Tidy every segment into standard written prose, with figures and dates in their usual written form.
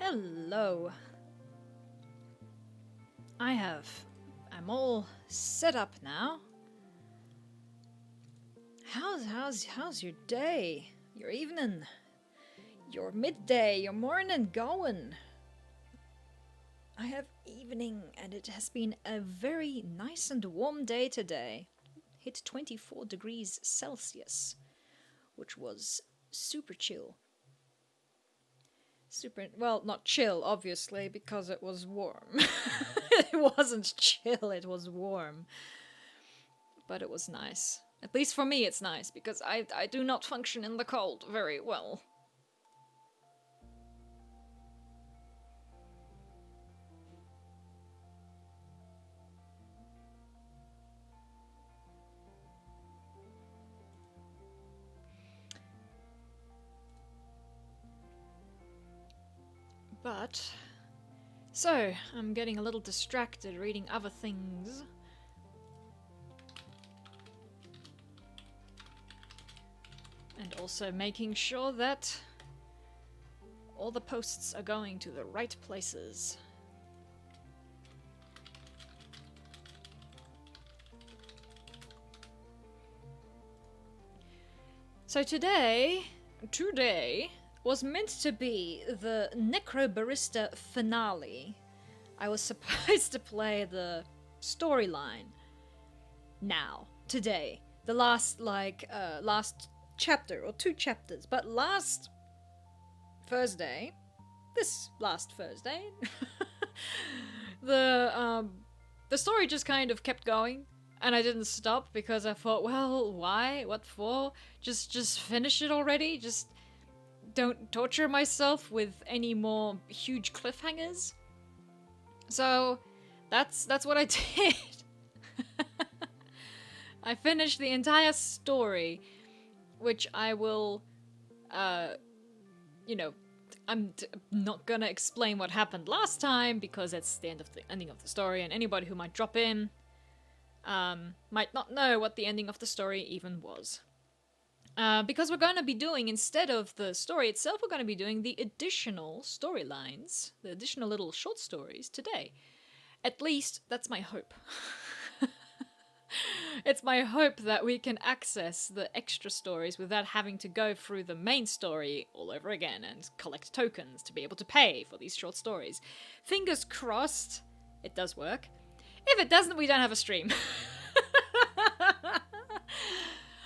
Hello. I'm all set up now. How's your day? Your evening? Your midday? Your morning going? I have evening, and it has been a very nice and warm day today. Hit 24 degrees Celsius, which was super chill. Well, not chill, obviously, because it was warm. It wasn't chill, it was warm. But it was nice. At least for me it's nice, because I do not function in the cold very well. But, so, I'm getting a little distracted reading other things. And also making sure that all the posts are going to the right places. So today was meant to be the Necrobarista finale. I was supposed to play the storyline now, today. The last, last chapter, or 2 chapters. But last Thursday, this last Thursday, the story just kind of kept going. And I didn't stop because I thought, well, why? What for? Just finish it already? Just don't torture myself with any more huge cliffhangers. So that's what I did. I finished the entire story, which I will, I'm not gonna explain what happened last time because it's the ending of the story, and anybody who might drop in might not know what the ending of the story even was. Because we're going to be doing, instead of the story itself, we're going to be doing the additional storylines, the additional little short stories today. At least, that's my hope. It's my hope that we can access the extra stories without having to go through the main story all over again and collect tokens to be able to pay for these short stories. Fingers crossed, it does work. If it doesn't, we don't have a stream.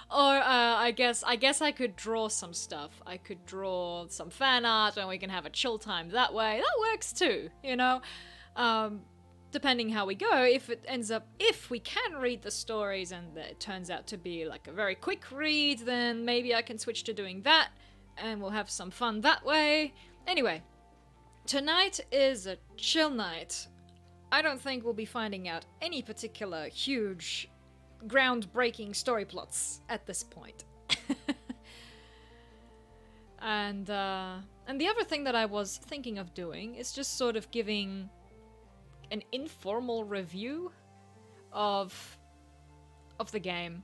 Or I guess I could draw some stuff. I could draw some fan art and we can have a chill time that way. That works too, you know? Depending how we go, if we can read the stories and it turns out to be like a very quick read, then maybe I can switch to doing that and we'll have some fun that way. Anyway, tonight is a chill night. I don't think we'll be finding out any particular huge, groundbreaking story plots at this point. And the other thing that I was thinking of doing is just sort of giving an informal review of the game,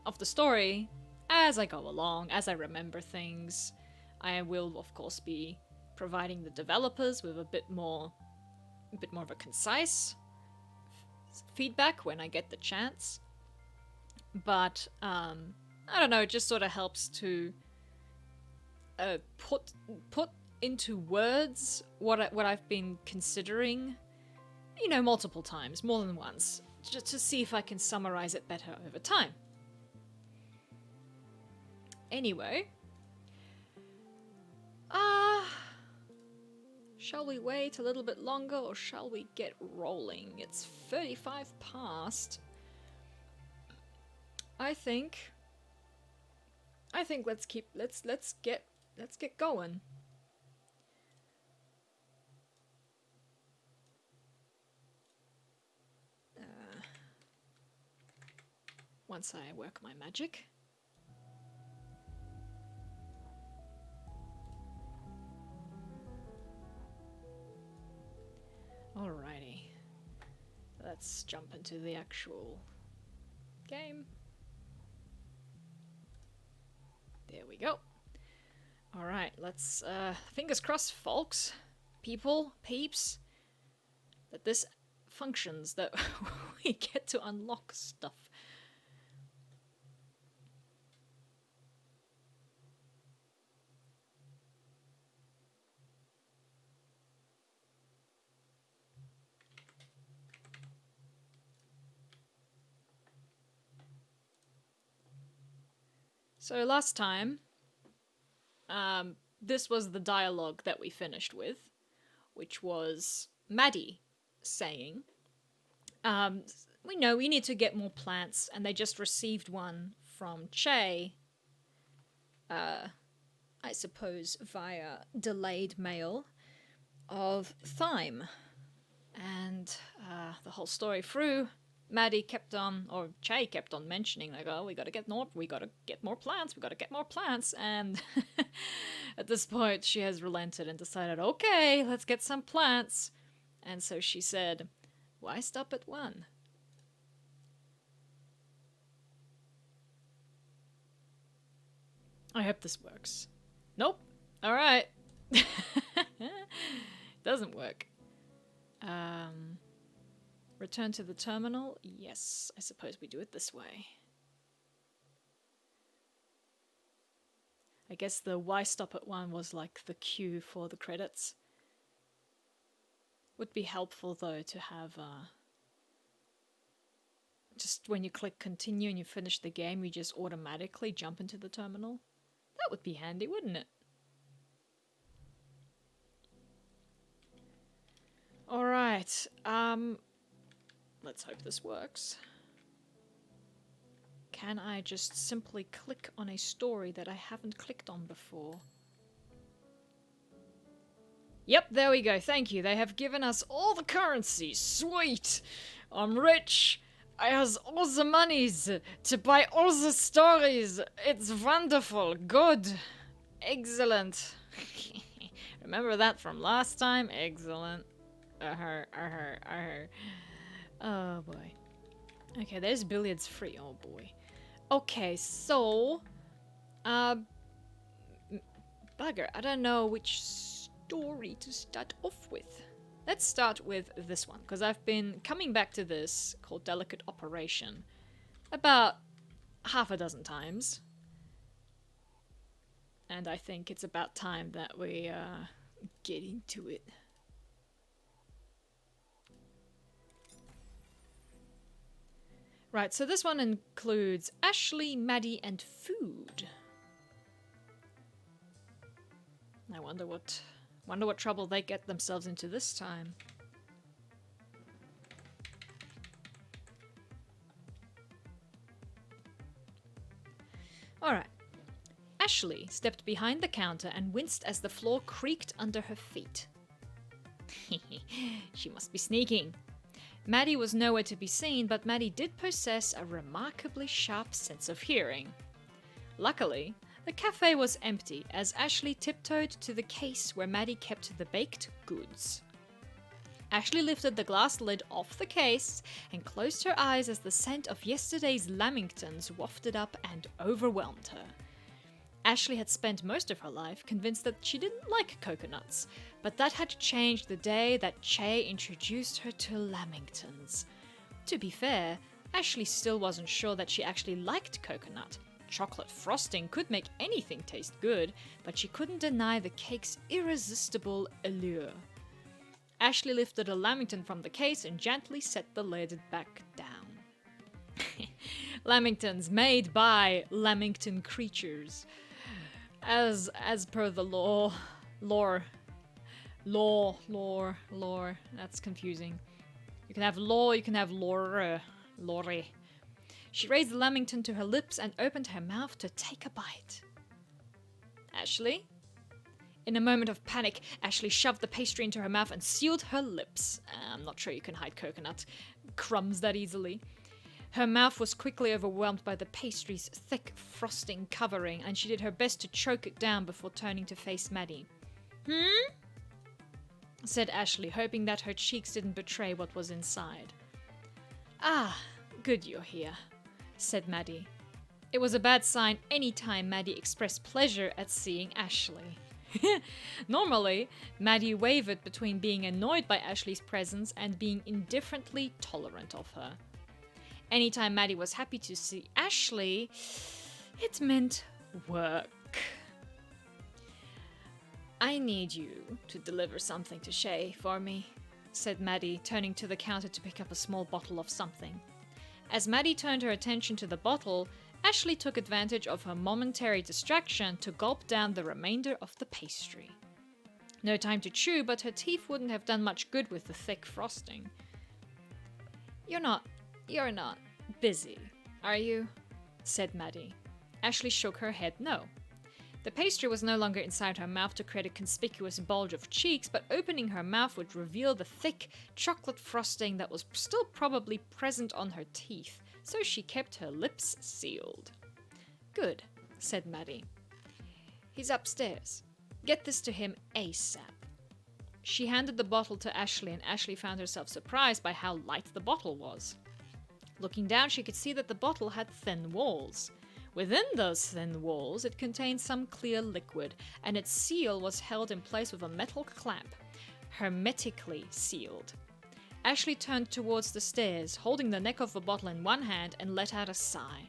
of the story, as I go along, as I remember things. I will, of course, be providing the developers with a bit more of a concise feedback when I get the chance. But, I don't know, it just sort of helps to put into words what I've been considering, multiple times, more than once, just to see if I can summarize it better over time. Anyway, shall we wait a little bit longer or shall we get rolling? It's 35 past. I think let's get going. Once I work my magic. Alrighty. Let's jump into the actual game. There we go. Alright, let's, fingers crossed, folks. people, peeps, that this functions, that we get to unlock stuff. So last time, this was the dialogue that we finished with, which was Maddie saying, we know we need to get more plants, and they just received one from Che, I suppose via delayed mail, of thyme. And the whole story through, Maddie kept on, or Che kept on mentioning, like, oh, we gotta get more plants, and at this point she has relented and decided, okay, let's get some plants. And so she said, why stop at one? I hope this works. Nope. Alright. Doesn't work. Return to the terminal? Yes, I suppose we do it this way. I guess the why stop at one was like the cue for the credits. Would be helpful though to have just when you click continue and you finish the game, you just automatically jump into the terminal. That would be handy, wouldn't it? Alright, let's hope this works. Can I just simply click on a story that I haven't clicked on before? Yep, there we go, thank you. They have given us all the currency. Sweet! I'm rich! I has all the monies to buy all the stories. It's wonderful, good, excellent. Remember that from last time? Excellent. Oh boy. Okay, there's billiards free. Oh boy. Okay, so bugger, I don't know which story to start off with. Let's start with this one, because I've been coming back to this, called Delicate Operation, about half a dozen times. And I think it's about time that we get into it. Right, so this one includes Ashley, Maddie, and food. I wonder what trouble they get themselves into this time. Alright. Ashley stepped behind the counter and winced as the floor creaked under her feet. She must be sneaking. Maddie was nowhere to be seen, but Maddie did possess a remarkably sharp sense of hearing. Luckily, the cafe was empty as Ashley tiptoed to the case where Maddie kept the baked goods. Ashley lifted the glass lid off the case and closed her eyes as the scent of yesterday's lamingtons wafted up and overwhelmed her. Ashley had spent most of her life convinced that she didn't like coconuts, but that had changed the day that Che introduced her to lamingtons. To be fair, Ashley still wasn't sure that she actually liked coconut. Chocolate frosting could make anything taste good, but she couldn't deny the cake's irresistible allure. Ashley lifted a lamington from the case and gently set the lid back down. Lamingtons made by Lamington creatures. As per the lore, that's confusing. You can have law, you can have lore. She raised the lamington to her lips and opened her mouth to take a bite. Ashley? In a moment of panic, Ashley shoved the pastry into her mouth and sealed her lips. I'm not sure you can hide coconut crumbs that easily. Her mouth was quickly overwhelmed by the pastry's thick frosting covering, and she did her best to choke it down before turning to face Maddie. Said Ashley, hoping that her cheeks didn't betray what was inside. Ah, good you're here, said Maddie. It was a bad sign any time Maddie expressed pleasure at seeing Ashley. Normally, Maddie wavered between being annoyed by Ashley's presence and being indifferently tolerant of her. Anytime Maddie was happy to see Ashley, it meant work. "I need you to deliver something to Shay for me," said Maddie, turning to the counter to pick up a small bottle of something. As Maddie turned her attention to the bottle, Ashley took advantage of her momentary distraction to gulp down the remainder of the pastry. No time to chew, but her teeth wouldn't have done much good with the thick frosting. You're not busy, are you?" said Maddie. Ashley shook her head no. The pastry was no longer inside her mouth to create a conspicuous bulge of cheeks, but opening her mouth would reveal the thick chocolate frosting that was still probably present on her teeth, so she kept her lips sealed. "Good," said Maddie. "He's upstairs. Get this to him ASAP." She handed the bottle to Ashley, and Ashley found herself surprised by how light the bottle was. Looking down, she could see that the bottle had thin walls. Within those thin walls, it contained some clear liquid, and its seal was held in place with a metal clamp, hermetically sealed. Ashley turned towards the stairs, holding the neck of the bottle in one hand, and let out a sigh.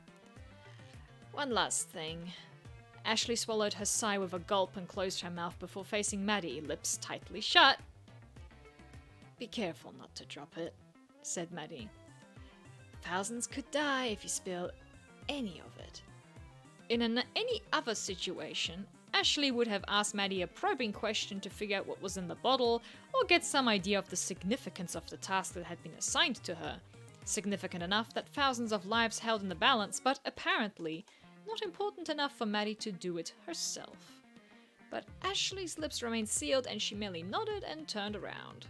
"One last thing." Ashley swallowed her sigh with a gulp and closed her mouth before facing Maddie, lips tightly shut. "Be careful not to drop it," said Maddie. "Thousands could die if you spill any of it." In any other situation, Ashley would have asked Maddie a probing question to figure out what was in the bottle, or get some idea of the significance of the task that had been assigned to her. Significant enough that thousands of lives held in the balance, but apparently not important enough for Maddie to do it herself. But Ashley's lips remained sealed, and she merely nodded and turned around.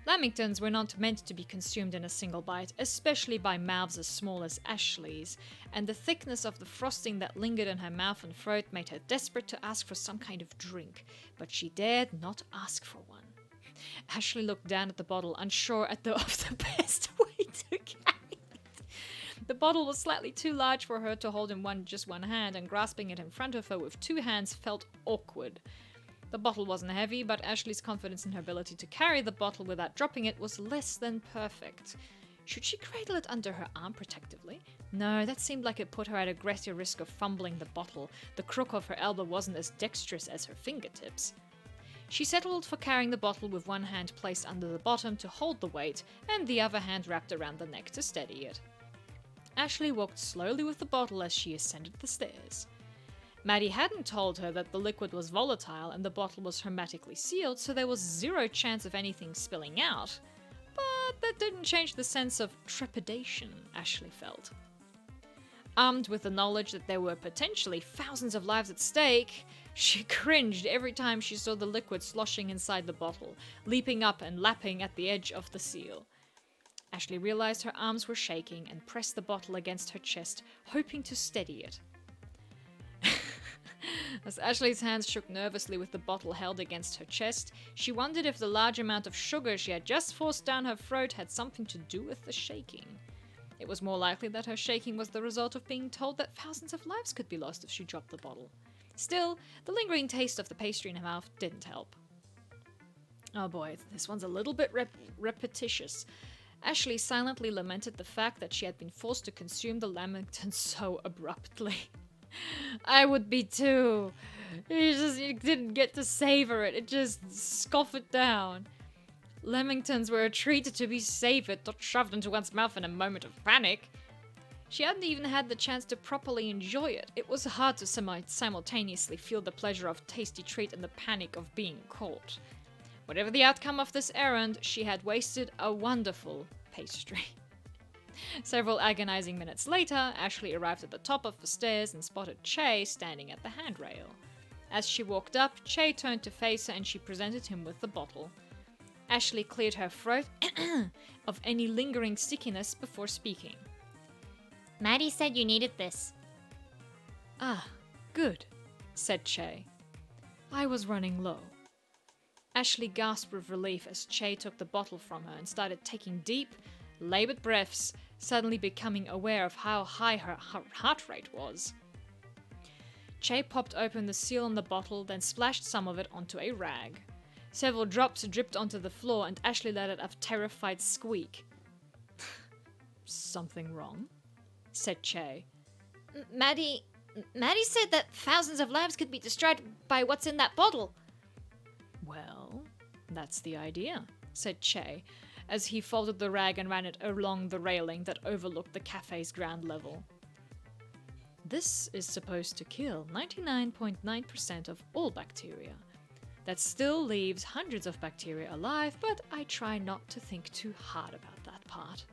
Lamingtons were not meant to be consumed in a single bite, especially by mouths as small as Ashley's, and the thickness of the frosting that lingered in her mouth and throat made her desperate to ask for some kind of drink, but she dared not ask for one. Ashley looked down at the bottle, unsure of the best way to carry it. The bottle was slightly too large for her to hold in just one hand, and grasping it in front of her with two hands felt awkward. The bottle wasn't heavy, but Ashley's confidence in her ability to carry the bottle without dropping it was less than perfect. Should she cradle it under her arm protectively? No, that seemed like it put her at a greater risk of fumbling the bottle. The crook of her elbow wasn't as dexterous as her fingertips. She settled for carrying the bottle with one hand placed under the bottom to hold the weight, and the other hand wrapped around the neck to steady it. Ashley walked slowly with the bottle as she ascended the stairs. Maddie hadn't told her that the liquid was volatile and the bottle was hermetically sealed, so there was zero chance of anything spilling out. But that didn't change the sense of trepidation Ashley felt. Armed with the knowledge that there were potentially thousands of lives at stake, she cringed every time she saw the liquid sloshing inside the bottle, leaping up and lapping at the edge of the seal. Ashley realized her arms were shaking and pressed the bottle against her chest, hoping to steady it. As Ashley's hands shook nervously with the bottle held against her chest, she wondered if the large amount of sugar she had just forced down her throat had something to do with the shaking. It was more likely that her shaking was the result of being told that thousands of lives could be lost if she dropped the bottle. Still, the lingering taste of the pastry in her mouth didn't help. Oh boy, this one's a little bit repetitious. Ashley silently lamented the fact that she had been forced to consume the lamington so abruptly. I would be too. You didn't get to savor it. It just scoff it down. Lamingtons were a treat to be savored, not shoved into one's mouth in a moment of panic. She hadn't even had the chance to properly enjoy it. It was hard to simultaneously feel the pleasure of tasty treat and the panic of being caught. Whatever the outcome of this errand, she had wasted a wonderful pastry. Several agonizing minutes later, Ashley arrived at the top of the stairs and spotted Che standing at the handrail. As she walked up, Che turned to face her and she presented him with the bottle. Ashley cleared her throat of any lingering stickiness before speaking. Maddie said you needed this. Ah, good, said Che. I was running low. Ashley gasped with relief as Che took the bottle from her and started taking deep, labored breaths, suddenly becoming aware of how high her heart rate was. Che popped open the seal on the bottle, then splashed some of it onto a rag. Several drops dripped onto the floor, and Ashley let out a terrified squeak. Something wrong? Said Che. Maddie said that thousands of lives could be destroyed by what's in that bottle. Well, that's the idea, said Che, as he folded the rag and ran it along the railing that overlooked the cafe's ground level. This is supposed to kill 99.9% of all bacteria. That still leaves hundreds of bacteria alive, but I try not to think too hard about that part.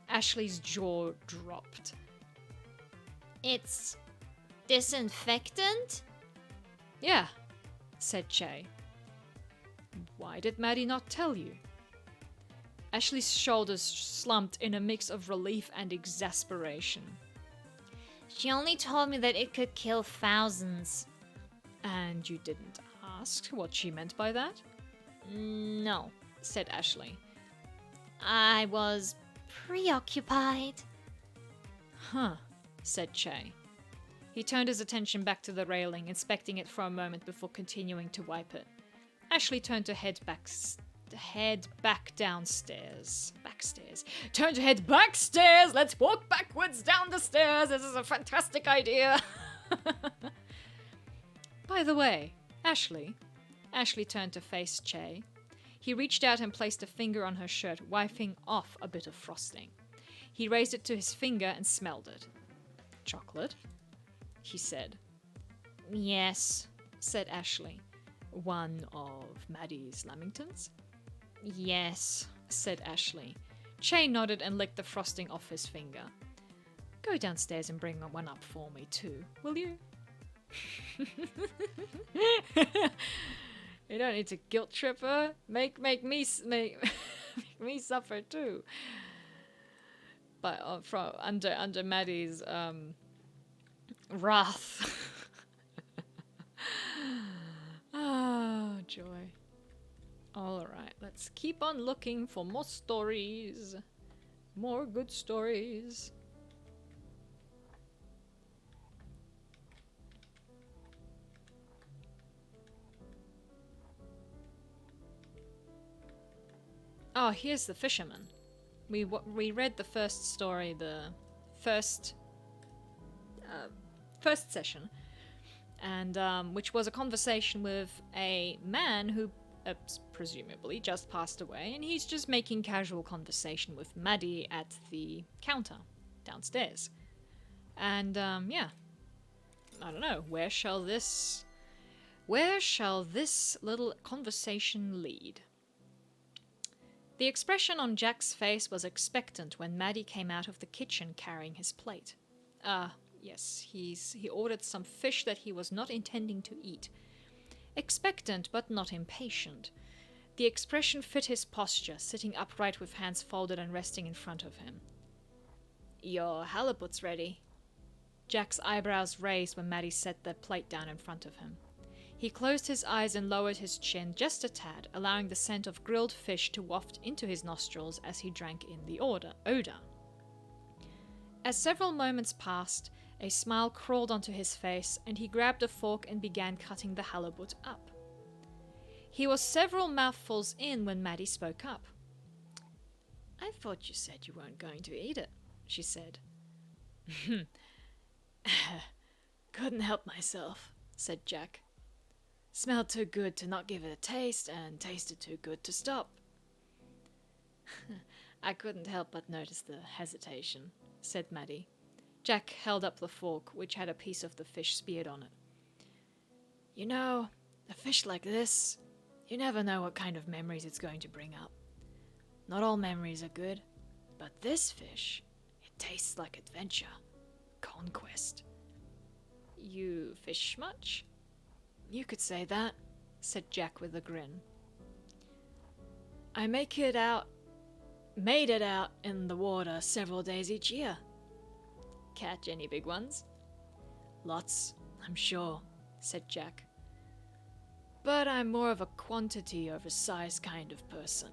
Ashley's jaw dropped. It's disinfectant? Yeah, said Che. Why did Maddie not tell you? Ashley's shoulders slumped in a mix of relief and exasperation. She only told me that it could kill thousands. And you didn't ask what she meant by that? No, said Ashley. I was preoccupied. Huh, said Che. He turned his attention back to the railing, inspecting it for a moment before continuing to wipe it. Ashley turned to head back downstairs. Turn to head backstairs! Let's walk backwards down the stairs! This is a fantastic idea! By the way, Ashley turned to face Che. He reached out and placed a finger on her shirt, wiping off a bit of frosting. He raised it to his finger and smelled it. Chocolate? He said. Yes, said Ashley. One of Maddie's Lamingtons? Yes, said Ashley. Che nodded and licked the frosting off his finger. Go downstairs and bring one up for me too, will you? You don't need to guilt trip her. Make me suffer too. But from under Maddie's wrath. Ah, joy. Alright, let's keep on looking for more stories. More good stories. Oh, here's the fisherman. We read the first story, the first session, and which was a conversation with a man who presumably just passed away, and he's just making casual conversation with Maddie at the counter downstairs. And yeah, I don't know, where shall this little conversation lead? The expression on Jack's face was expectant when Maddie came out of the kitchen carrying his plate. Yes, he ordered some fish that he was not intending to eat. Expectant, but not impatient. The expression fit his posture, sitting upright with hands folded and resting in front of him. Your halibut's ready. Jack's eyebrows raised when Maddie set the plate down in front of him. He closed his eyes and lowered his chin just a tad, allowing the scent of grilled fish to waft into his nostrils as he drank in the odor. As several moments passed, a smile crawled onto his face, and he grabbed a fork and began cutting the halibut up. He was several mouthfuls in when Maddie spoke up. I thought you said you weren't going to eat it, she said. Couldn't help myself, said Jack. Smelled too good to not give it a taste, and tasted too good to stop. I couldn't help but notice the hesitation, said Maddie. Jack held up the fork, which had a piece of the fish speared on it. You know, a fish like this, you never know what kind of memories it's going to bring up. Not all memories are good, but this fish, it tastes like adventure, conquest. You fish much? You could say that, said Jack with a grin. I made it out in the water several days each year. Catch any big ones? Lots, I'm sure, said Jack. But I'm more of a quantity over size kind of person.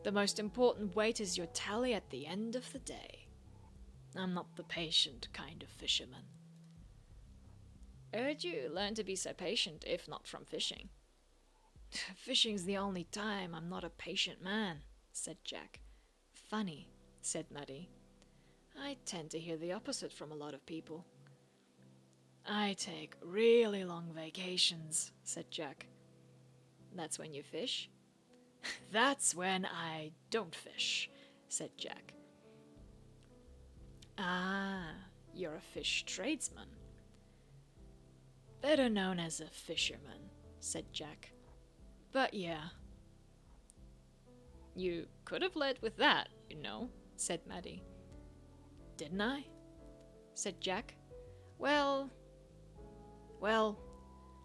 The most important weight is your tally at the end of the day. I'm not the patient kind of fisherman. Where'd you learn to be so patient if not from fishing? Fishing's the only time I'm not a patient man, said Jack. Funny, said Maddie. I tend to hear the opposite from a lot of people. I take really long vacations, said Jack. That's when you fish? That's when I don't fish, said Jack. Ah, you're a fish tradesman. Better known as a fisherman, said Jack. But yeah. You could have led with that, you know, said Maddie. Didn't I? Said Jack. Well,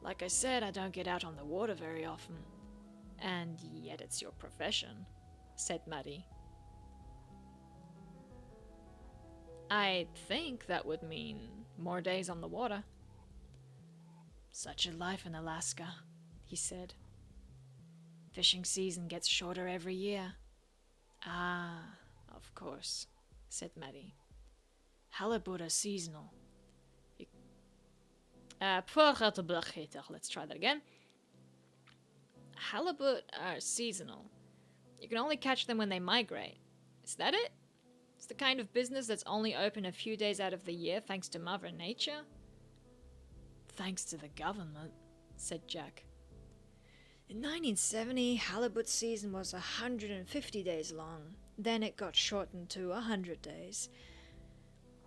like I said, I don't get out on the water very often. And yet it's your profession, said Maddie. I think that would mean more days on the water. Such a life in Alaska, he said. Fishing season gets shorter every year. Ah, of course, said Maddie. Halibut are seasonal. Let's try that again. Halibut are seasonal. You can only catch them when they migrate. Is that it? It's the kind of business that's only open a few days out of the year thanks to Mother Nature? Thanks to the government, said Jack. In 1970, halibut season was 150 days long. Then it got shortened to 100 days.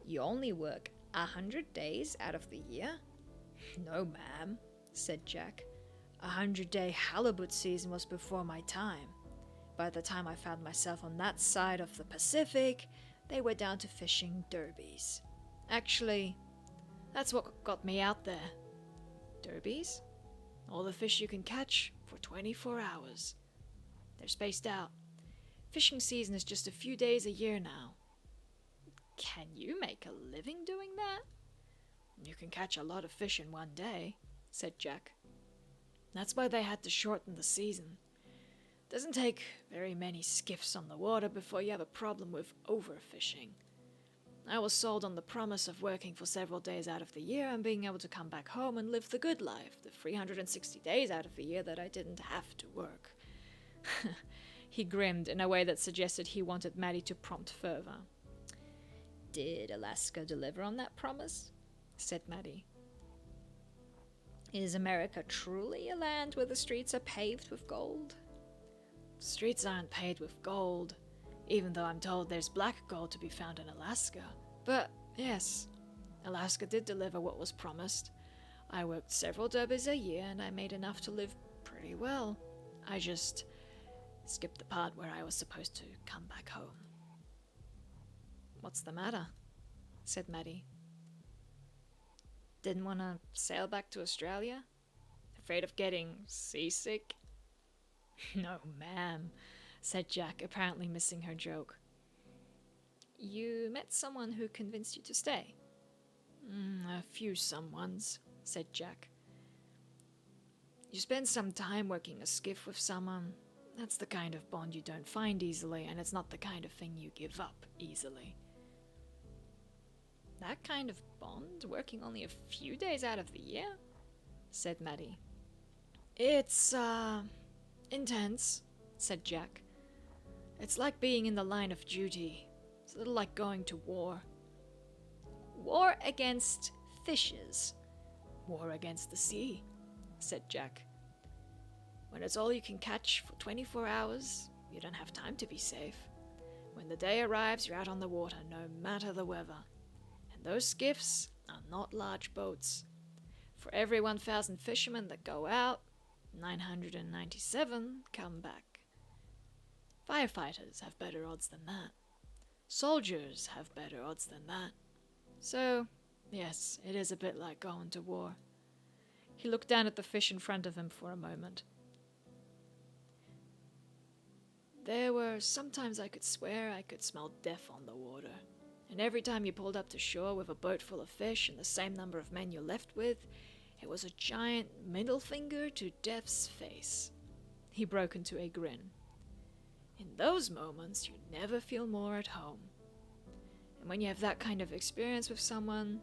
You only work 100 days out of the year? No, ma'am, said Jack. 100-day halibut season was before my time. By the time I found myself on that side of the Pacific, they were down to fishing derbies. Actually, that's what got me out there. Derbies? All the fish you can catch for 24 hours. They're spaced out. Fishing season is just a few days a year now. Can you make a living doing that? You can catch a lot of fish in one day, said Jack. That's why they had to shorten the season. Doesn't take very many skiffs on the water before you have a problem with overfishing. I was sold on the promise of working for several days out of the year and being able to come back home and live the good life, the 360 days out of the year that I didn't have to work. He grinned in a way that suggested he wanted Maddie to prompt further. Did Alaska deliver on that promise? Said Maddie. Is America truly a land where the streets are paved with gold? Streets aren't paved with gold, even though I'm told there's black gold to be found in Alaska. But yes, Alaska did deliver what was promised. I worked several derbies a year and I made enough to live pretty well. I just skipped the part where I was supposed to come back home. What's the matter? Said Maddie. Didn't want to sail back to Australia? Afraid of getting seasick? No, ma'am, said Jack, apparently missing her joke. You met someone who convinced you to stay? A few someones, said Jack. You spend some time working a skiff with someone. That's the kind of bond you don't find easily, and it's not the kind of thing you give up easily. That kind of bond, working only a few days out of the year? Said Maddie. It's, intense, said Jack. It's like being in the line of duty. It's a little like going to war. War against fishes. War against the sea, said Jack. When it's all you can catch for 24 hours, you don't have time to be safe. When the day arrives, you're out on the water, no matter the weather. And those skiffs are not large boats. For every 1,000 fishermen that go out, 997 come back. Firefighters have better odds than that. Soldiers have better odds than that. So, yes, it is a bit like going to war. He looked down at the fish in front of him for a moment. There were sometimes I could swear I could smell death on the water. And every time you pulled up to shore with a boat full of fish and the same number of men you're left with, it was a giant middle finger to death's face. He broke into a grin. In those moments, you never feel more at home. And when you have that kind of experience with someone,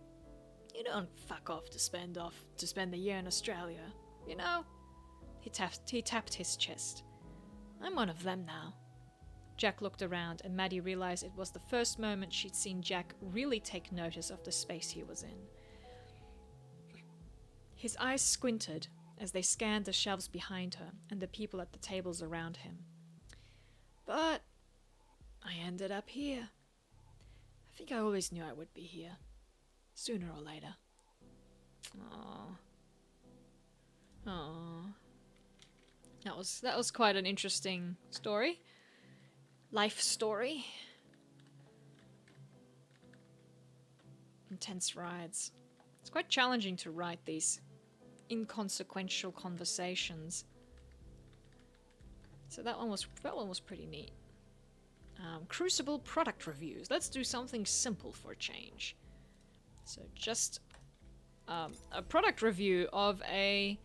You don't fuck off to spend the year in Australia, you know? He tapped his chest. I'm one of them now. Jack looked around, and Maddie realized it was the first moment she'd seen Jack really take notice of the space he was in. His eyes squinted as they scanned the shelves behind her and the people at the tables around him. But I ended up here. I think I always knew I would be here. Sooner or later. Aww. Aww. That was quite an interesting story. Life story. Intense rides. It's quite challenging to write these inconsequential conversations. So that one was pretty neat. Crucible product reviews. Let's do something simple for a change. So just a product review of a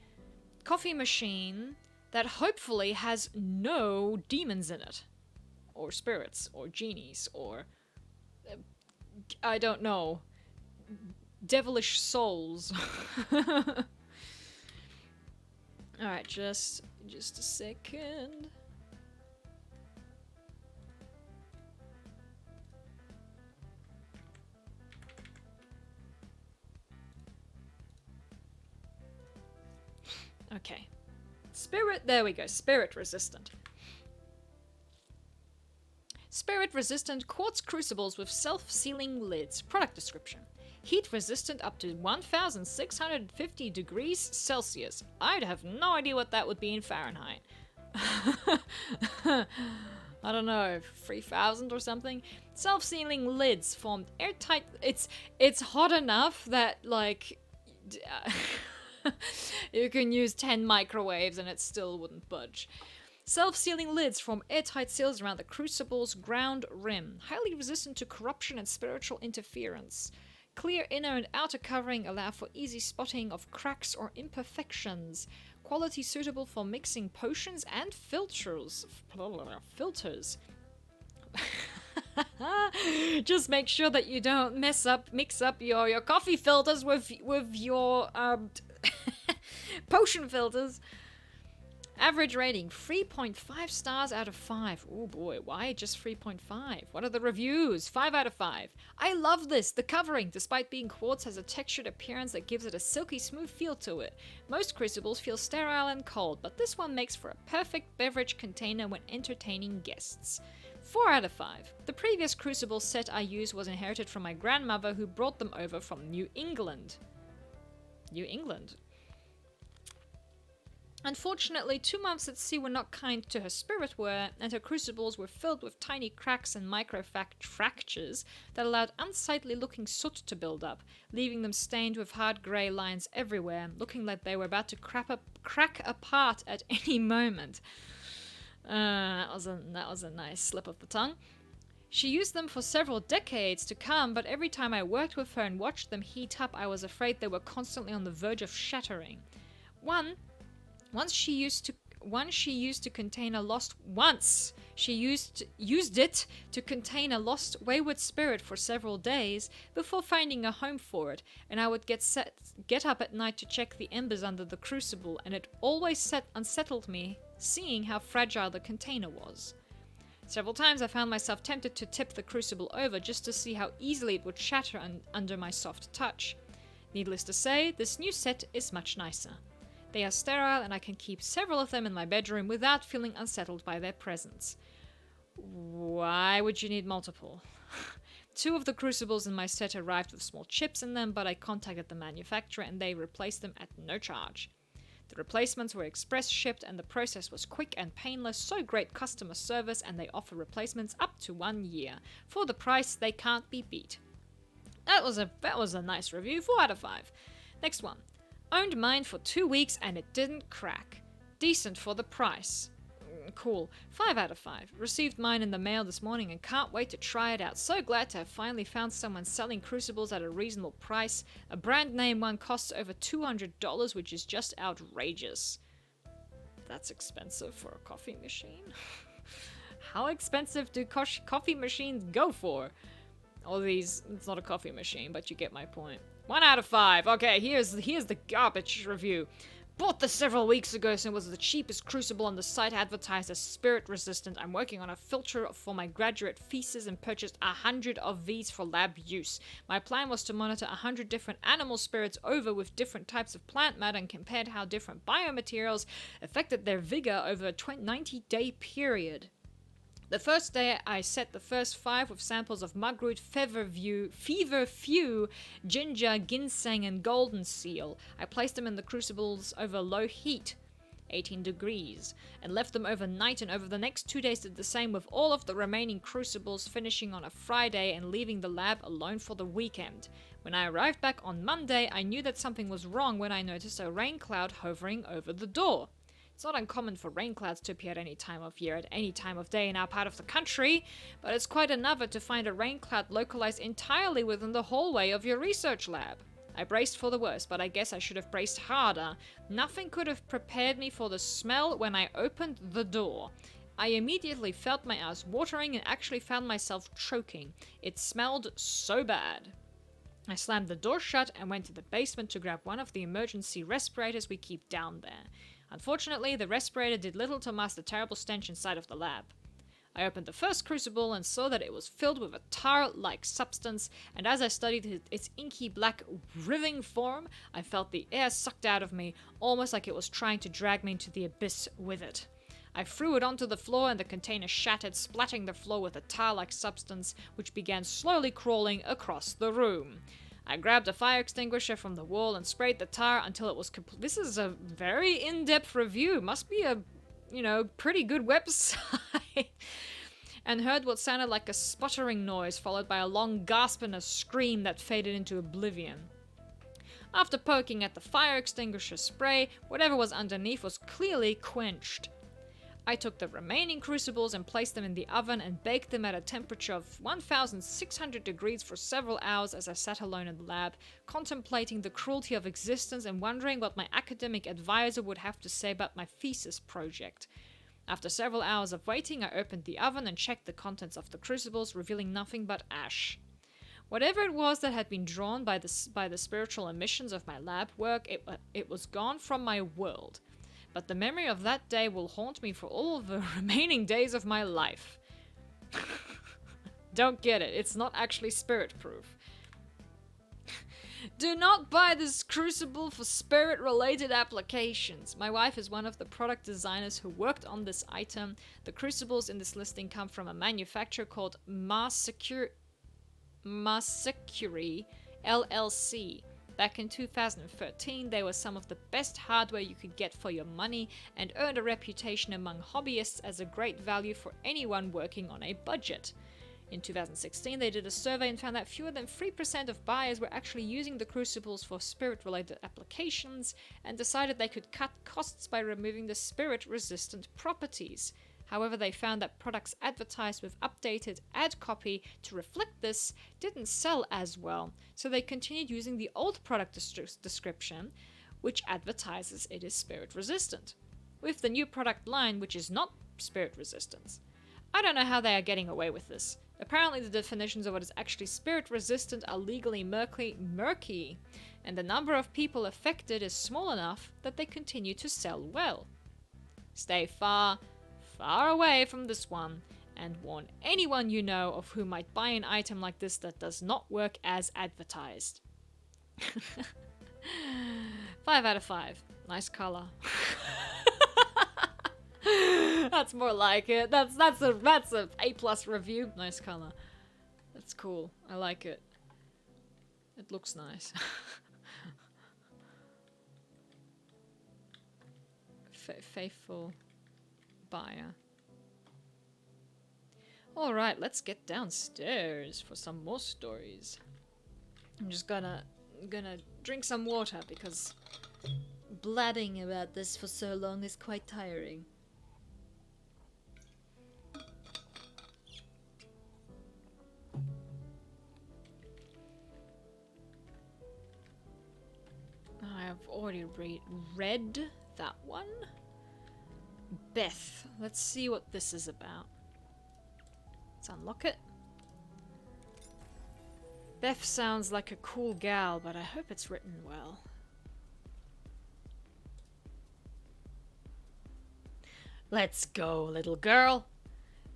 coffee machine that hopefully has no demons in it. Or spirits, or genies, or I don't know, devilish souls. Alright, just a second. Okay. There we go, spirit resistant. Spirit resistant quartz crucibles with self-sealing lids. Product description. Heat resistant up to 1650 degrees Celsius. I'd have no idea what that would be in Fahrenheit. I don't know, 3000 or something. Self-sealing lids formed airtight. It's hot enough that like you can use 10 microwaves and it still wouldn't budge. Self-sealing lids form airtight seals around the crucible's ground rim, highly resistant to corruption and spiritual interference. Clear inner and outer covering allow for easy spotting of cracks or imperfections. Quality suitable for mixing potions and filters. Just make sure that you don't mix up your coffee filters with your potion filters. Average rating, 3.5 stars out of 5. Oh boy, why just 3.5? What are the reviews? 5 out of 5. I love this. The covering, despite being quartz, has a textured appearance that gives it a silky smooth feel to it. Most crucibles feel sterile and cold, but this one makes for a perfect beverage container when entertaining guests. 4 out of 5. The previous crucible set I used was inherited from my grandmother who brought them over from New England. New England? Unfortunately, 2 months at sea were not kind to her spiritware, and her crucibles were filled with tiny cracks and micro-fractures that allowed unsightly-looking soot to build up, leaving them stained with hard grey lines everywhere, looking like they were about to crack apart at any moment. That was a nice slip of the tongue. She used them for several decades to come, but every time I worked with her and watched them heat up, I was afraid they were constantly on the verge of shattering. Once she used it to contain a lost wayward spirit for several days before finding a home for it, and I would get up at night to check the embers under the crucible, and it always unsettled me seeing how fragile the container was. Several times I found myself tempted to tip the crucible over just to see how easily it would shatter under my soft touch. Needless to say, this new set is much nicer. They are sterile, and I can keep several of them in my bedroom without feeling unsettled by their presence. Why would you need multiple? 2 of the crucibles in my set arrived with small chips in them, but I contacted the manufacturer and they replaced them at no charge. The replacements were express shipped and the process was quick and painless, so great customer service, and they offer replacements up to 1 year. For the price, they can't be beat. That was a nice review, 4 out of 5. Next one. Owned mine for 2 weeks and it didn't crack. Decent for the price. Cool. 5 out of 5. Received mine in the mail this morning and can't wait to try it out. So glad to have finally found someone selling crucibles at a reasonable price. A brand name one costs over $200, which is just outrageous. That's expensive for a coffee machine. How expensive do coffee machines go for? All these, it's not a coffee machine, but you get my point. 1 out of 5. Okay, here's the garbage review. Bought this several weeks ago, so it was the cheapest crucible on the site, advertised as spirit resistant. I'm working on a filter for my graduate thesis and purchased 100 of these for lab use. My plan was to monitor 100 different animal spirits over with different types of plant matter and compared how different biomaterials affected their vigor over a 90-day period. The first day, I set the first 5 with samples of mugwort, feverfew, ginger, ginseng, and golden seal. I placed them in the crucibles over low heat, 18 degrees, and left them overnight, and over the next 2 days did the same with all of the remaining crucibles, finishing on a Friday and leaving the lab alone for the weekend. When I arrived back on Monday, I knew that something was wrong when I noticed a rain cloud hovering over the door. It's not uncommon for rain clouds to appear at any time of year, at any time of day in our part of the country, but it's quite another to find a rain cloud localized entirely within the hallway of your research lab. I braced for the worst, but I guess I should have braced harder. Nothing could have prepared me for the smell when I opened the door. I immediately felt my ass watering and actually found myself choking. It smelled so bad. I slammed the door shut and went to the basement to grab one of the emergency respirators we keep down there. Unfortunately, the respirator did little to mask the terrible stench inside of the lab. I opened the first crucible and saw that it was filled with a tar-like substance, and as I studied its inky black writhing form, I felt the air sucked out of me, almost like it was trying to drag me into the abyss with it. I threw it onto the floor and the container shattered, splatting the floor with a tar-like substance, which began slowly crawling across the room. I grabbed a fire extinguisher from the wall and sprayed the tar until it was complete. This is a very in-depth review. Must be a, pretty good website. And heard what sounded like a sputtering noise, followed by a long gasp and a scream that faded into oblivion. After poking at the fire extinguisher spray, whatever was underneath was clearly quenched. I took the remaining crucibles and placed them in the oven and baked them at a temperature of 1,600 degrees for several hours as I sat alone in the lab, contemplating the cruelty of existence and wondering what my academic advisor would have to say about my thesis project. After several hours of waiting, I opened the oven and checked the contents of the crucibles, revealing nothing but ash. Whatever it was that had been drawn by the spiritual emissions of my lab work, it was gone from my world. But the memory of that day will haunt me for all of the remaining days of my life. Don't get it. It's not actually spirit-proof. Do not buy this crucible for spirit-related applications. My wife is one of the product designers who worked on this item. The crucibles in this listing come from a manufacturer called Masecuri LLC. Back in 2013, they were some of the best hardware you could get for your money and earned a reputation among hobbyists as a great value for anyone working on a budget. In 2016, they did a survey and found that fewer than 3% of buyers were actually using the crucibles for spirit-related applications and decided they could cut costs by removing the spirit-resistant properties. However, they found that products advertised with updated ad copy to reflect this didn't sell as well, so they continued using the old product description, which advertises it is spirit resistant, with the new product line which is not spirit resistant. I don't know how they are getting away with this. Apparently the definitions of what is actually spirit resistant are legally murky, and the number of people affected is small enough that they continue to sell well. Stay far away from this one, and warn anyone you know of who might buy an item like this that does not work as advertised. 5 out of 5. Nice color. That's more like it. That's a A+ review. Nice color. That's cool. I like it. It looks nice. Faithful buyer. Alright, let's get downstairs for some more stories. I'm just gonna drink some water because blabbing about this for so long is quite tiring. I have already read that one. Beth. Let's see what this is about. Let's unlock it. Beth sounds like a cool gal, but I hope it's written well. Let's go, little girl.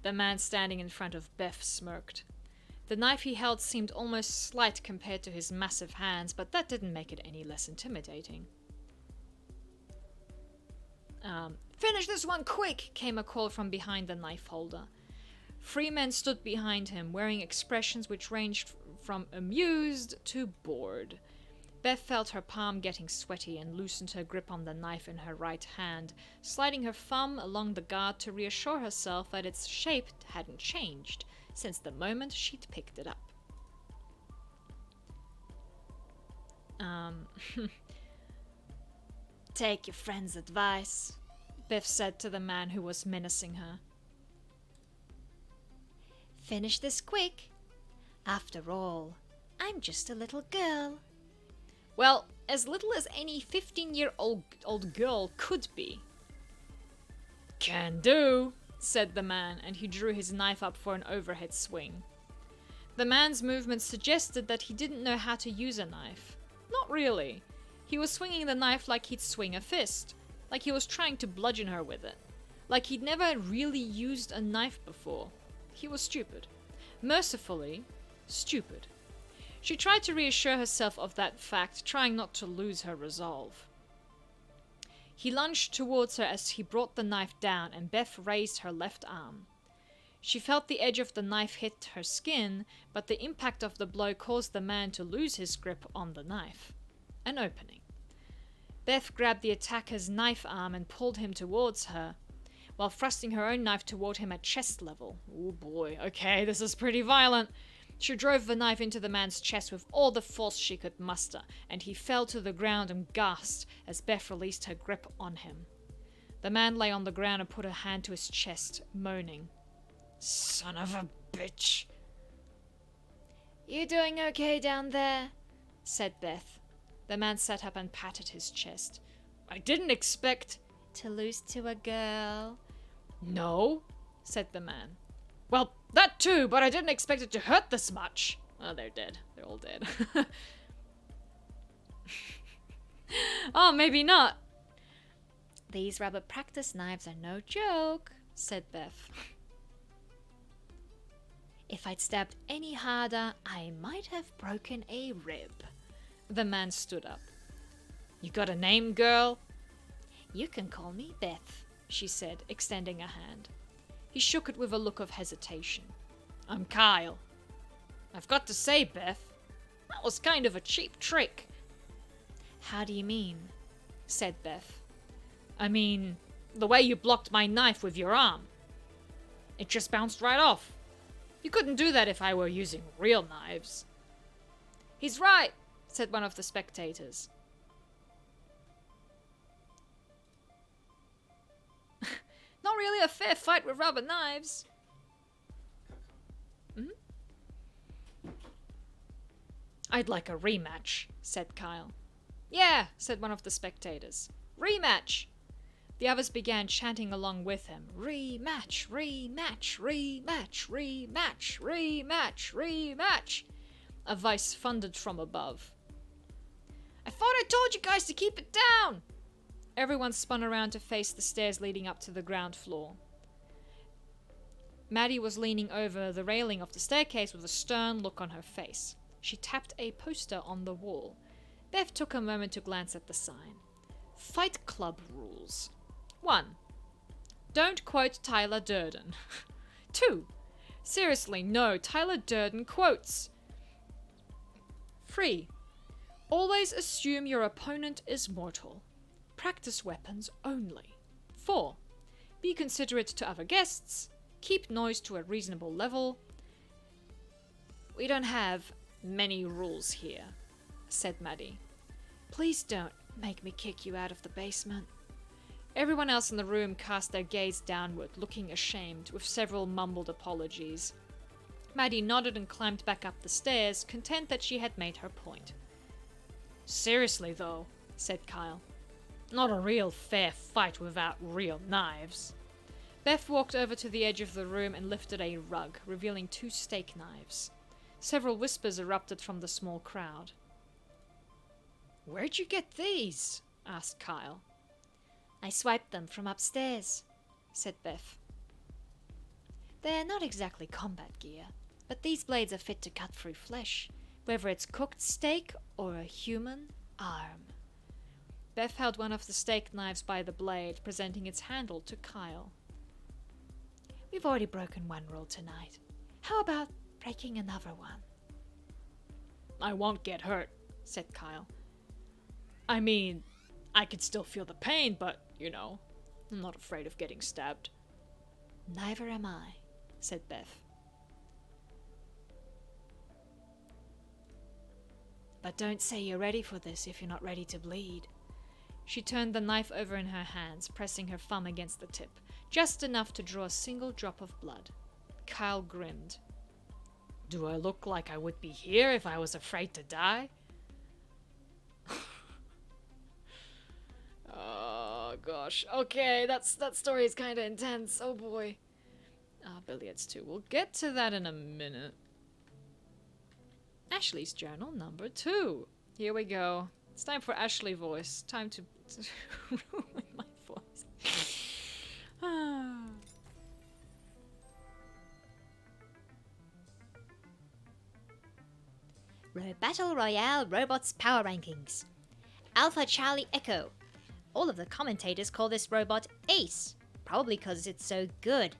The man standing in front of Beth smirked. The knife he held seemed almost slight compared to his massive hands, but that didn't make it any less intimidating. Finish this one quick, came a call from behind the knife holder. 3 men stood behind him, wearing expressions which ranged from amused to bored. Beth felt her palm getting sweaty and loosened her grip on the knife in her right hand, sliding her thumb along the guard to reassure herself that its shape hadn't changed since the moment she'd picked it up. Take your friend's advice, Beth said to the man who was menacing her. Finish this quick. After all, I'm just a little girl. Well, as little as any 15-year-old girl could be. Can do, said the man, and he drew his knife up for an overhead swing. The man's movements suggested that he didn't know how to use a knife. Not really. He was swinging the knife like he'd swing a fist, like he was trying to bludgeon her with it, like he'd never really used a knife before. He was stupid. Mercifully, stupid. She tried to reassure herself of that fact, trying not to lose her resolve. He lunged towards her as he brought the knife down, and Beth raised her left arm. She felt the edge of the knife hit her skin, but the impact of the blow caused the man to lose his grip on the knife. An opening. Beth grabbed the attacker's knife arm and pulled him towards her, while thrusting her own knife toward him at chest level. Oh boy, okay, this is pretty violent. She drove the knife into the man's chest with all the force she could muster, and he fell to the ground and gasped as Beth released her grip on him. The man lay on the ground and put a hand to his chest, moaning. Son of a bitch. You doing okay down there? Said Beth. The man sat up and patted his chest. I didn't expect... To lose to a girl? No, said the man. Well, that too, but I didn't expect it to hurt this much. Oh, they're dead. They're all dead. Oh, maybe not. These rubber practice knives are no joke, said Beth. If I'd stabbed any harder, I might have broken a rib. The man stood up. You got a name, girl? You can call me Beth, she said, extending a hand. He shook it with a look of hesitation. I'm Kyle. I've got to say, Beth, that was kind of a cheap trick. How do you mean? Said Beth. I mean, the way you blocked my knife with your arm. It just bounced right off. You couldn't do that if I were using real knives. He's right, said one of the spectators. Not really a fair fight with rubber knives. I'd like a rematch, said Kyle. Yeah, said one of the spectators. Rematch! The others began chanting along with him. Rematch, rematch, rematch, rematch, rematch, rematch. A voice thundered from above. I thought I told you guys to keep it down! Everyone spun around to face the stairs leading up to the ground floor. Maddie was leaning over the railing of the staircase with a stern look on her face. She tapped a poster on the wall. Beth took a moment to glance at the sign. Fight Club rules. 1. Don't quote Tyler Durden. 2. Seriously, no Tyler Durden quotes. 3. Always assume your opponent is mortal. Practice weapons only. 4. Be considerate to other guests. Keep noise to a reasonable level. We don't have many rules here, said Maddie. Please don't make me kick you out of the basement. Everyone else in the room cast their gaze downward, looking ashamed, with several mumbled apologies. Maddie nodded and climbed back up the stairs, content that she had made her point. Seriously, though, said Kyle. Not a real fair fight without real knives. Beth walked over to the edge of the room and lifted a rug, revealing 2 steak knives. Several whispers erupted from the small crowd. "Where'd you get these?" asked Kyle. I swiped them from upstairs, said Beth. They're not exactly combat gear, but these blades are fit to cut through flesh, whether it's cooked steak or a human arm. Beth held one of the steak knives by the blade, presenting its handle to Kyle. We've already broken one rule tonight. How about breaking another one? "I won't get hurt," said Kyle. "I mean, I could still feel the pain, but, I'm not afraid of getting stabbed." Neither am I, said Beth. But don't say you're ready for this if you're not ready to bleed. She turned the knife over in her hands, pressing her thumb against the tip, just enough to draw a single drop of blood. Kyle grinned. "Do I look like I would be here if I was afraid to die?" Oh gosh. Okay, that story is kind of intense. Oh boy. Billiards too. We'll get to that in a minute. Ashley's journal number 2. Here we go. It's time for Ashley voice. Time to ruin my voice. Battle Royale Robots Power Rankings. Alpha Charlie Echo. All of the commentators call this robot Ace, probably because it's so good.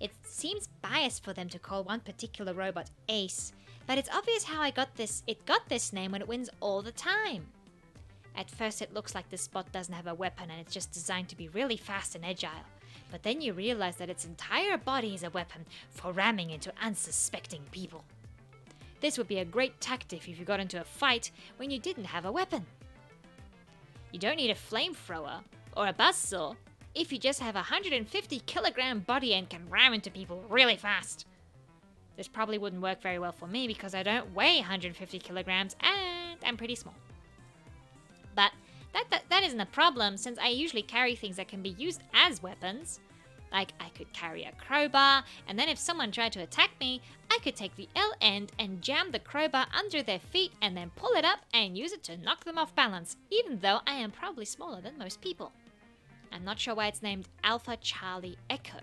It seems biased for them to call one particular robot Ace, but it's obvious how it got this name when it wins all the time. At first it looks like this bot doesn't have a weapon and it's just designed to be really fast and agile, but then you realize that its entire body is a weapon for ramming into unsuspecting people. This would be a great tactic if you got into a fight when you didn't have a weapon. You don't need a flamethrower or a buzzsaw if you just have a 150 kilogram body and can ram into people really fast. This probably wouldn't work very well for me because I don't weigh 150 kilograms and I'm pretty small. But that isn't a problem since I usually carry things that can be used as weapons. Like I could carry a crowbar, and then if someone tried to attack me, I could take the L end and jam the crowbar under their feet and then pull it up and use it to knock them off balance, even though I am probably smaller than most people. I'm not sure why it's named Alpha Charlie Echo.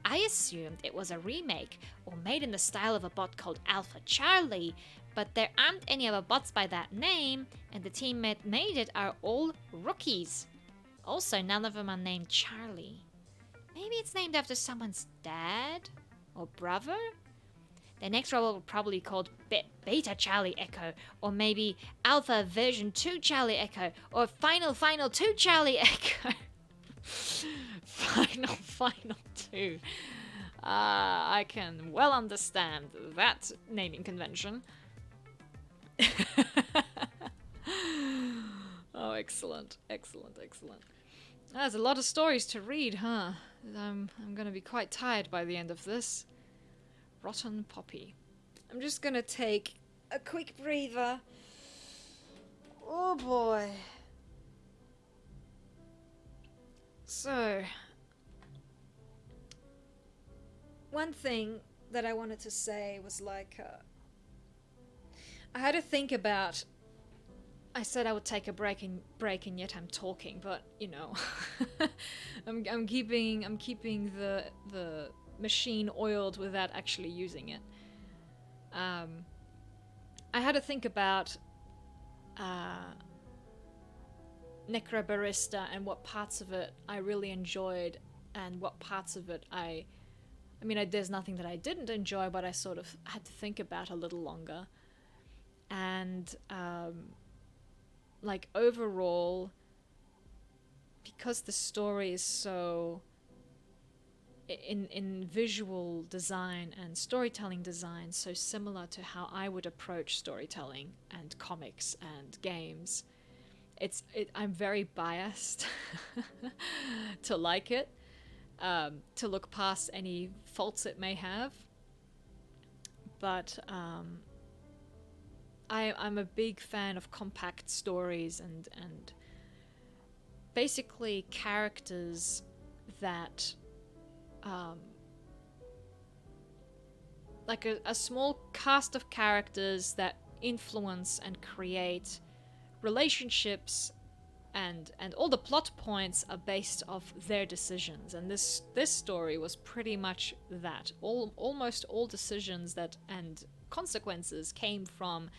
I assumed it was a remake or made in the style of a bot called Alpha Charlie, but there aren't any other bots by that name, and the team that made it are all rookies. Also, none of them are named Charlie. Maybe it's named after someone's dad or brother? The next robot will probably be called Beta Charlie Echo, or maybe Alpha Version 2 Charlie Echo, or Final 2 Charlie Echo. Final 2. I can well understand that naming convention. Oh, excellent. There's a lot of stories to read, huh? I'm gonna be quite tired by the end of this. Rotten Poppy. I'm just gonna take a quick breather. Oh boy. So, one thing that I wanted to say was like, I had to think about. I said I would take a break and yet I'm talking, but I'm keeping the machine oiled without actually using it. I had to think about Necrobarista and what parts of it I really enjoyed and what parts of it I mean, there's nothing that I didn't enjoy, but I sort of had to think about a little longer. And like overall, because the story is so in visual design and storytelling design so similar to how I would approach storytelling and comics and games, I'm very biased to like it, to look past any faults it may have. But I'm a big fan of compact stories and basically characters that like a small cast of characters that influence and create relationships, and all the plot points are based off their decisions. And this story was pretty much that. Almost all decisions that and consequences came from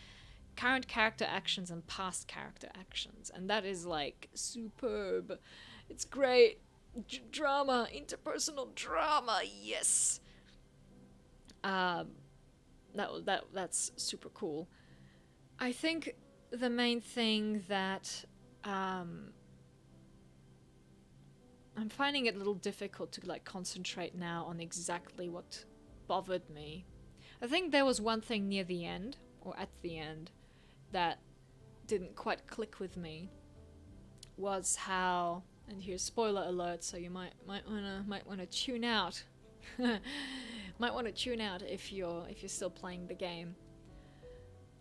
current character actions and past character actions, and that is like superb. It's great. Drama, interpersonal drama, yes. That's super cool. I think the main thing that I'm finding it a little difficult to like concentrate now on exactly what bothered me. I think there was one thing near the end, or at the end, that didn't quite click with me. Was how, and here's spoiler alert, so you might wanna tune out. Might want to tune out if you're still playing the game,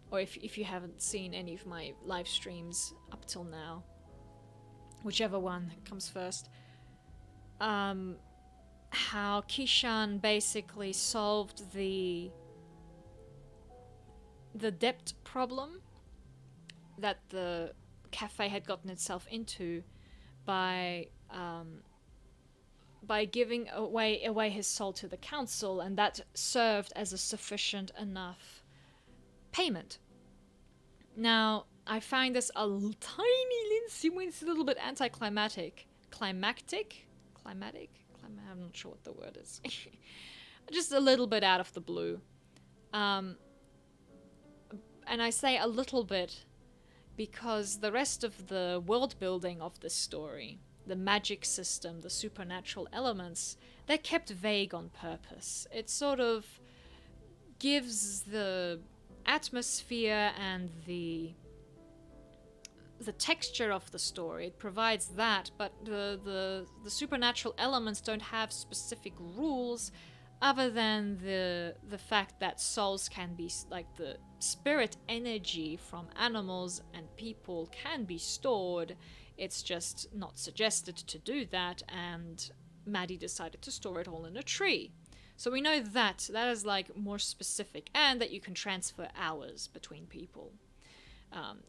or if you haven't seen any of my live streams up till now, whichever one comes first. How Kishan basically solved the debt problem that the cafe had gotten itself into by giving away his soul to the council, and that served as a sufficient enough payment. Now, I find this a little bit anticlimactic. Climatic? I'm not sure what the word is. Just a little bit out of the blue. And I say a little bit because the rest of the world building of this story, the magic system, the supernatural elements, they're kept vague on purpose. It sort of gives the atmosphere and the texture of the story. It provides that, but the supernatural elements don't have specific rules other than the fact that souls can be, like, the spirit energy from animals and people can be stored. It's just not suggested to do that, and Maddie decided to store it all in a tree. So we know that is like more specific, and that you can transfer hours between people.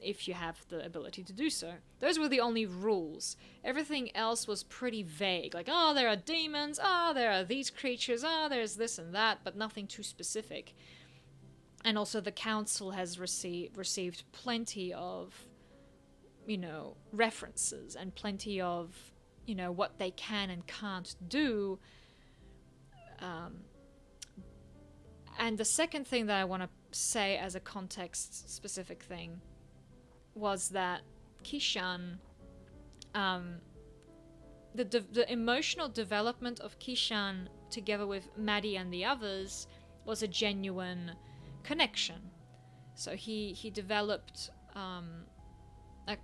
If you have the ability to do so. Those were the only rules. Everything else was pretty vague. Like, oh, there are demons, oh, there are these creatures, oh, there's this and that, but nothing too specific. And also the council has received plenty of, references, and plenty of, what they can and can't do. And the second thing that I want to say as a context-specific thing was that Kishan, the emotional development of Kishan together with Maddie and the others was a genuine connection. So he developed a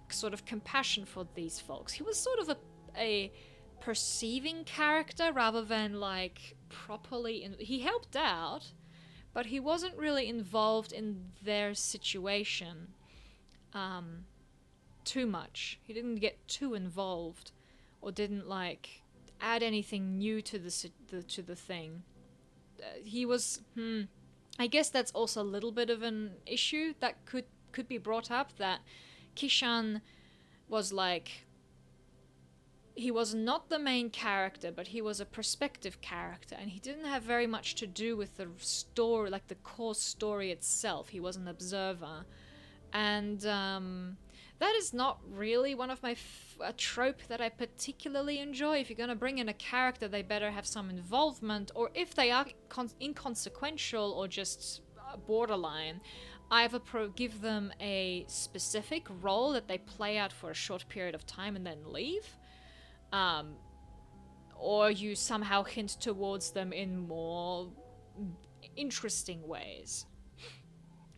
sort of compassion for these folks. He was sort of a perceiving character rather than like properly. He helped out, but he wasn't really involved in their situation too much. He didn't get too involved, or didn't like add anything new to the thing. He was. I guess that's also a little bit of an issue that could be brought up. That Kishan was like. He was not the main character, but he was a perspective character, and he didn't have very much to do with the story, like the core story itself. He was an observer. And that is not really one of my a trope that I particularly enjoy. If you're going to bring in a character, they better have some involvement, or if they are inconsequential or just borderline, either give them a specific role that they play out for a short period of time and then leave, or you somehow hint towards them in more interesting ways.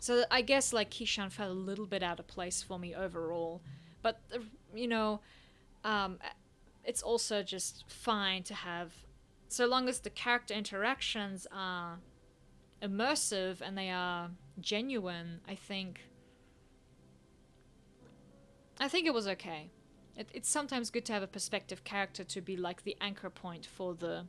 So I guess like Kishan felt a little bit out of place for me overall, but it's also just fine to have, so long as the character interactions are immersive and they are genuine. I think it was okay. It's sometimes good to have a perspective character to be like the anchor point for the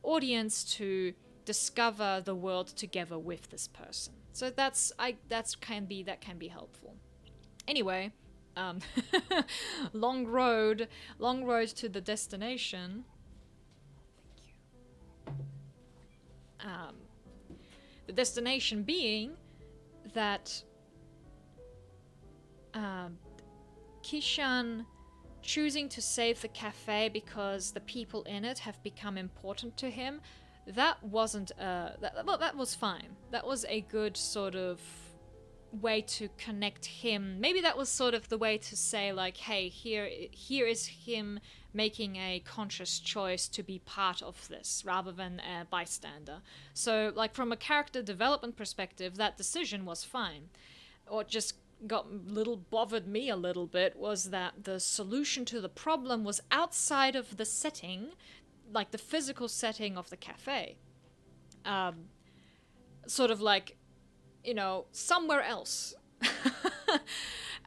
audience to discover the world together with this person. So that can be helpful. Anyway, long road to the destination. The destination being that Kishan choosing to save the cafe because the people in it have become important to him. That wasn't that was fine. That was a good sort of way to connect him. Maybe that was sort of the way to say, like, hey, here is him making a conscious choice to be part of this rather than a bystander. So, like, from a character development perspective, that decision was fine. What just bothered me a little bit was that the solution to the problem was outside of the setting, like the physical setting of the cafe. Sort of like, somewhere else.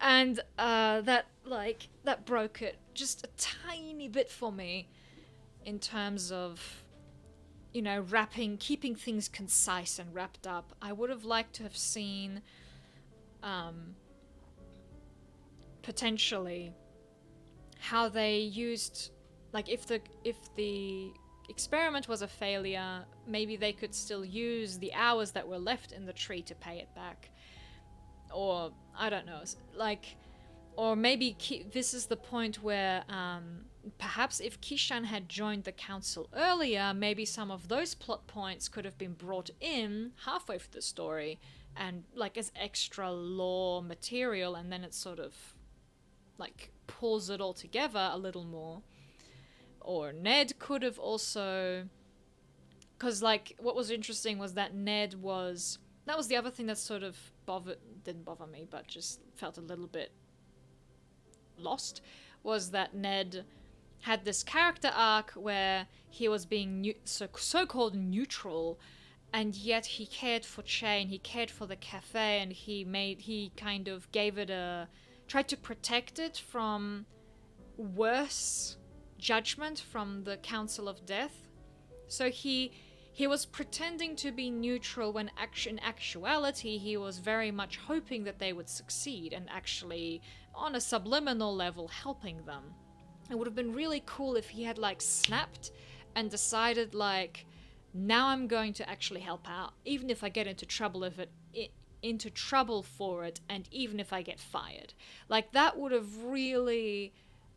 And that broke it just a tiny bit for me in terms of, keeping things concise and wrapped up. I would have liked to have seen potentially how they used, like, if the experiment was a failure, maybe they could still use the hours that were left in the tree to pay it back. Or, I don't know, or maybe this is the point where perhaps if Kishan had joined the council earlier, maybe some of those plot points could have been brought in halfway through the story and, like, as extra lore material, and then it sort of, like, pulls it all together a little more. Or Ned could have also... Because, like, what was interesting was that Ned was... That was the other thing that sort of didn't bother me, but just felt a little bit lost, was that Ned had this character arc where he was being so-called neutral, and yet he cared for Chain, he cared for the cafe, and he kind of gave it tried to protect it from worse judgment from the Council of Death. So he was pretending to be neutral when in actuality he was very much hoping that they would succeed and actually, on a subliminal level, helping them. It would have been really cool if he had, like, snapped and decided, like, now I'm going to actually help out, even if I get into trouble for it, and even if I get fired. Like, that would have really,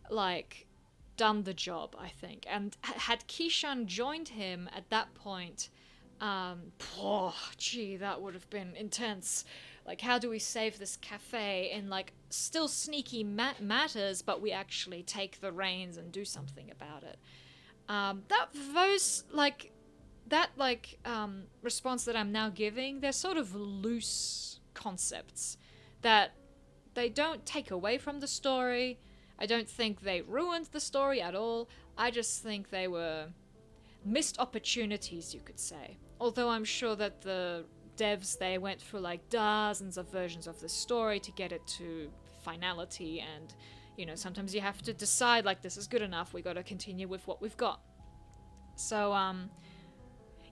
like, done the job, I think. And had Kishan joined him at that point, that would have been intense. Like, how do we save this cafe in, like, still sneaky matters, but we actually take the reins and do something about it. Response that I'm now giving, they're sort of loose concepts that they don't take away from the story. I don't think they ruined the story at all. I just think they were missed opportunities, you could say. Although I'm sure that the devs, they went through, like, dozens of versions of the story to get it to finality, and, sometimes you have to decide, like, this is good enough, we gotta continue with what we've got. So,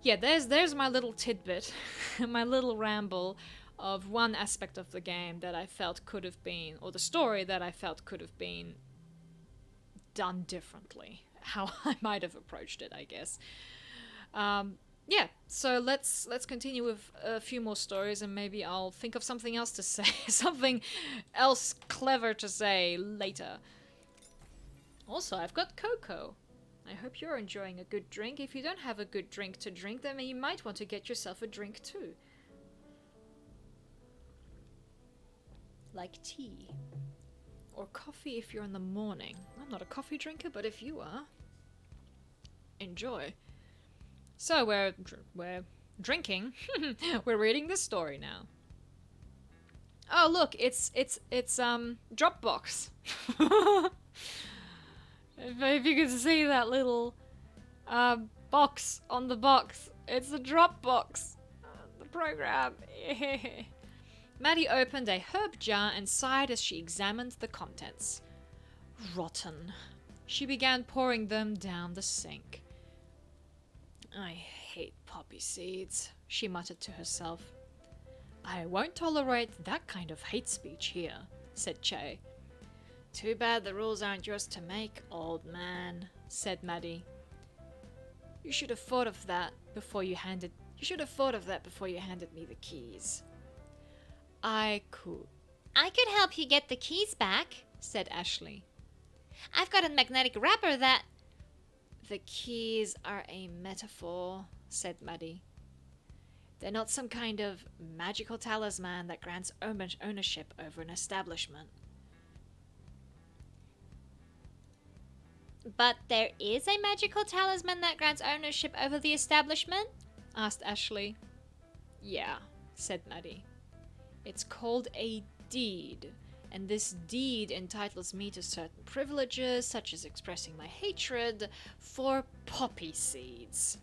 yeah, there's my little tidbit, my little ramble of one aspect of the game that I felt could have been, or the story that I felt could have been done differently. How I might have approached it, I guess. Yeah, so let's continue with a few more stories, and maybe I'll think of something else to say, something else clever to say later. Also, I've got cocoa. I hope you're enjoying a good drink. If you don't have a good drink to drink, then you might want to get yourself a drink too. Like tea. Or coffee if you're in the morning. I'm not a coffee drinker, but if you are, enjoy. So we're drinking. We're reading this story now. Oh look, it's Dropbox. If you can see that little box on the box, it's a Dropbox. The program. Maddie opened a herb jar and sighed as she examined the contents. Rotten. She began pouring them down the sink. I hate poppy seeds, she muttered to herself. I won't tolerate that kind of hate speech here, said Che. Too bad the rules aren't yours to make, old man, said Maddie. You should have thought of that before you handed me the keys. I could help you get the keys back, said Ashley. I've got a magnetic wrapper that... The keys are a metaphor, said Maddie. They're not some kind of magical talisman that grants ownership over an establishment. But there is a magical talisman that grants ownership over the establishment? Asked Ashley. Yeah, said Maddie. It's called a deed, and this deed entitles me to certain privileges, such as expressing my hatred for poppy seeds.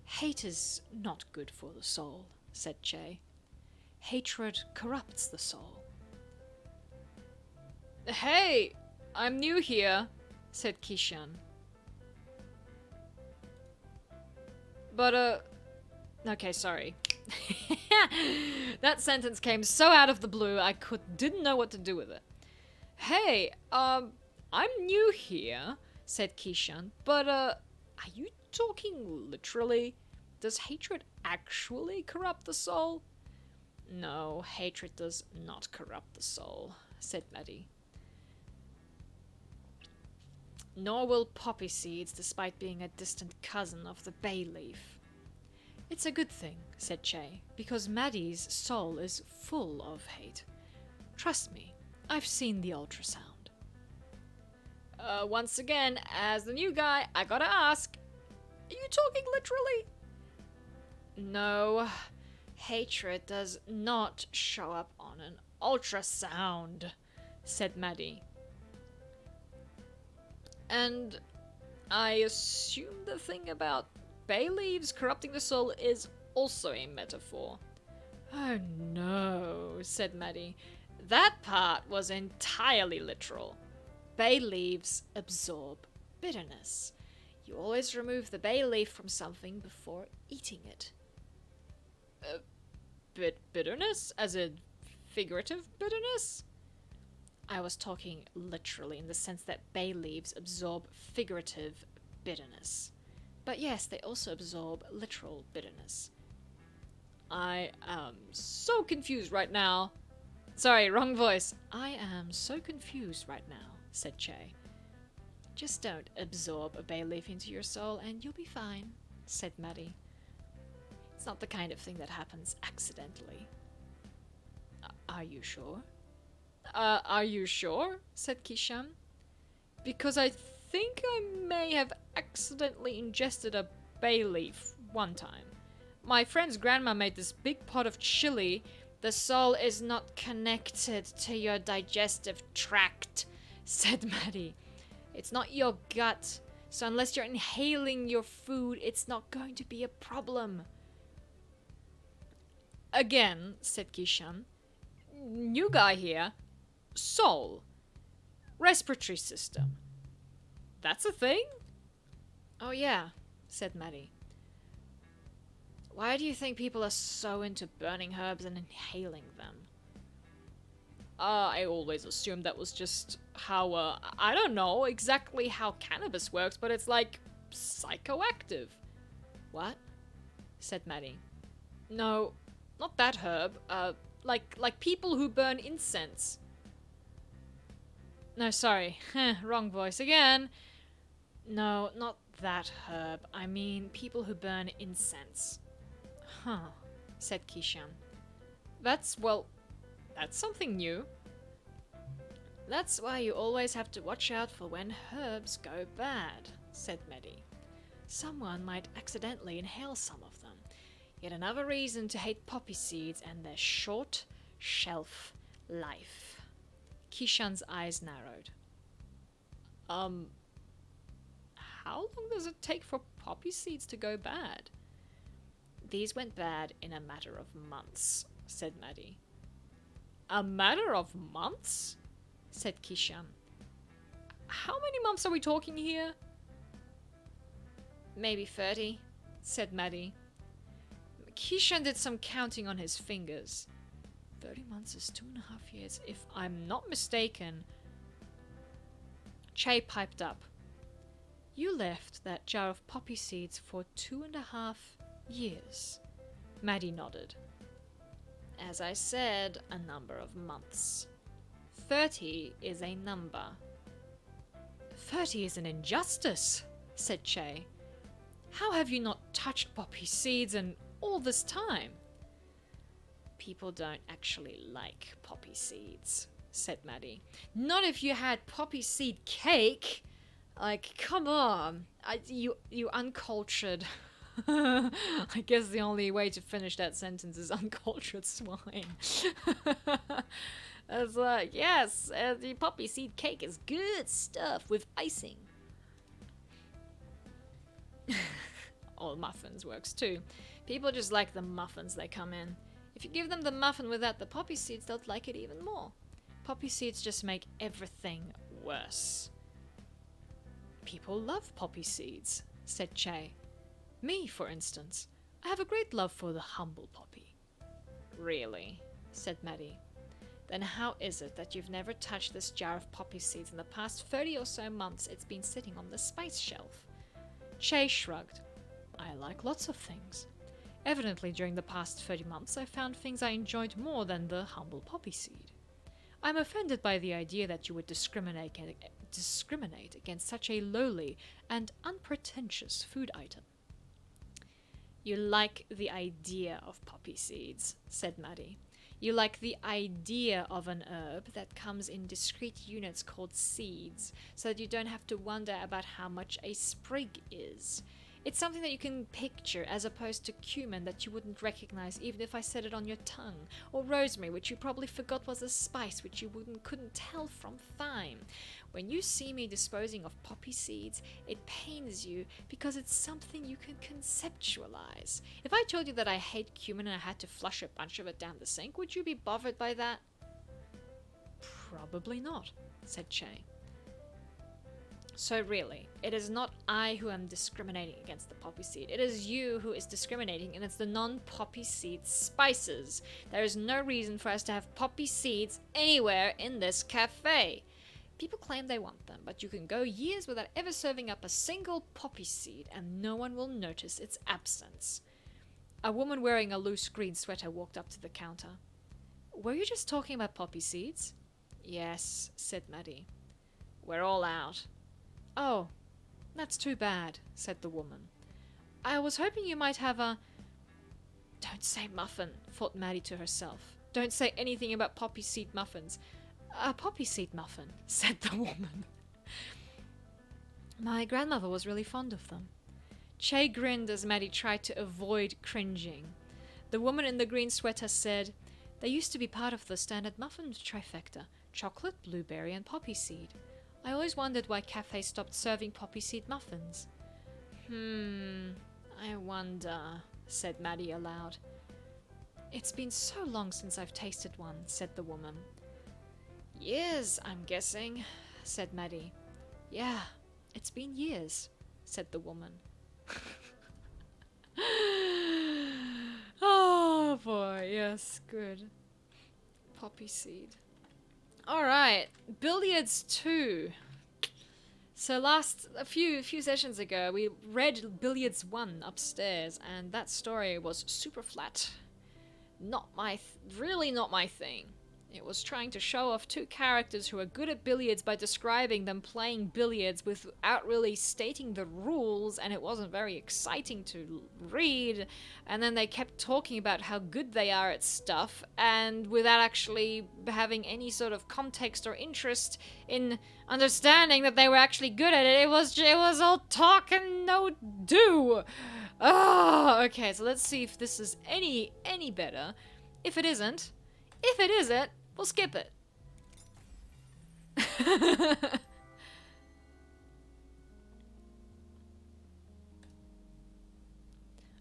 Hate is not good for the soul, said Che. Hatred corrupts the soul. Hey, I'm new here, said Kishan. But, okay, sorry. That sentence came so out of the blue, I didn't know what to do with it. Hey, I'm new here, said Kishan, but, are you talking literally? Does hatred actually corrupt the soul? No, hatred does not corrupt the soul, said Maddie. Nor will poppy seeds, despite being a distant cousin of the bay leaf. It's a good thing, said Che, because Maddie's soul is full of hate. Trust me, I've seen the ultrasound. Once again, as the new guy, I gotta ask, are you talking literally? No, hatred does not show up on an ultrasound, said Maddie. And I assume the thing about bay leaves corrupting the soul is also a metaphor. Oh no, said Maddie. That part was entirely literal. Bay leaves absorb bitterness. You always remove the bay leaf from something before eating it. Bitterness? As in figurative bitterness? I was talking literally in the sense that bay leaves absorb figurative bitterness. But yes, they also absorb literal bitterness. I am so confused right now. Sorry, wrong voice. I am so confused right now, said Che. Just don't absorb a bay leaf into your soul and you'll be fine, said Maddie. It's not the kind of thing that happens accidentally. Are you sure? Are you sure? Said Kishan. Because I think I may have accidentally ingested a bay leaf one time. My friend's grandma made this big pot of chili. The soul is not connected to your digestive tract, said Maddie. It's not your gut, so unless you're inhaling your food, it's not going to be a problem. Again, said Kishan. New guy here. Soul. Respiratory system. That's a thing? Oh yeah, said Maddie. Why do you think people are so into burning herbs and inhaling them? I always assumed that was just how, I don't know exactly how cannabis works, but it's like psychoactive. What? Said Maddie. No, not that herb. Like people who burn incense. No, sorry. Wrong voice again. No, not that herb. I mean people who burn incense. Huh, said Kishan. That's something new. That's why you always have to watch out for when herbs go bad, said Maddie. Someone might accidentally inhale some of them. Yet another reason to hate poppy seeds and their short shelf life. Kishan's eyes narrowed. How long does it take for poppy seeds to go bad? These went bad in a matter of months, said Maddie. A matter of months? Said Kishan. How many months are we talking here? Maybe 30, said Maddie. Keishan did some counting on his fingers. 30 months is 2.5 years, if I'm not mistaken. Che piped up. You left that jar of poppy seeds for 2.5 years. Maddie nodded. As I said, a number of months. 30 is a number. 30 is an injustice, said Che. How have you not touched poppy seeds in all this time? People don't actually like poppy seeds, said Maddie. Not if you had poppy seed cake. Like, come on. You uncultured. I guess the only way to finish that sentence is uncultured swine. It's like, yes, the poppy seed cake is good stuff with icing. Or muffins works too. People just like the muffins they come in. If you give them the muffin without the poppy seeds, they'll like it even more. Poppy seeds just make everything worse. People love poppy seeds, said Che. Me, for instance. I have a great love for the humble poppy. Really? Said Maddie. Then how is it that you've never touched this jar of poppy seeds in the past 30 or so months it's been sitting on the spice shelf? Che shrugged. I like lots of things. Evidently, during the past 30 months, I found things I enjoyed more than the humble poppy seed. I'm offended by the idea that you would discriminate against such a lowly and unpretentious food item. You like the idea of poppy seeds, said Maddie. You like the idea of an herb that comes in discrete units called seeds, so that you don't have to wonder about how much a sprig is. It's something that you can picture as opposed to cumin that you wouldn't recognize even if I said it on your tongue, or rosemary, which you probably forgot was a spice which you couldn't tell from thyme. When you see me disposing of poppy seeds, it pains you because it's something you can conceptualize. If I told you that I hate cumin and I had to flush a bunch of it down the sink, would you be bothered by that? Probably not, said Che. So really, it is not I who am discriminating against the poppy seed. It is you who is discriminating, and it's the non-poppy seed spices. There is no reason for us to have poppy seeds anywhere in this cafe. People claim they want them, but you can go years without ever serving up a single poppy seed, and no one will notice its absence. A woman wearing a loose green sweater walked up to the counter. Were you just talking about poppy seeds? Yes, said Maddie. We're all out. Oh, that's too bad, said the woman. I was hoping you might have a... Don't say muffin, thought Maddie to herself. Don't say anything about poppy seed muffins. A poppy seed muffin, said the woman. My grandmother was really fond of them. Che grinned as Maddie tried to avoid cringing. The woman in the green sweater said, They used to be part of the standard muffin trifecta, chocolate, blueberry, and poppy seed. I always wondered why cafes stopped serving poppy seed muffins. I wonder, said Maddie aloud. It's been so long since I've tasted one, said the woman. Years, I'm guessing, said Maddie. Yeah, it's been years, said the woman. Oh boy, yes, good. Poppy seed. Alright, Billiards 2. So a few sessions ago, we read Billiards 1 upstairs, and that story was super flat. Really not my thing. It was trying to show off two characters who are good at billiards by describing them playing billiards without really stating the rules, and it wasn't very exciting to read. And then they kept talking about how good they are at stuff, and without actually having any sort of context or interest in understanding that they were actually good at it. It was all talk and no do. Oh, okay, so let's see if this is any better. If it isn't, we'll skip it.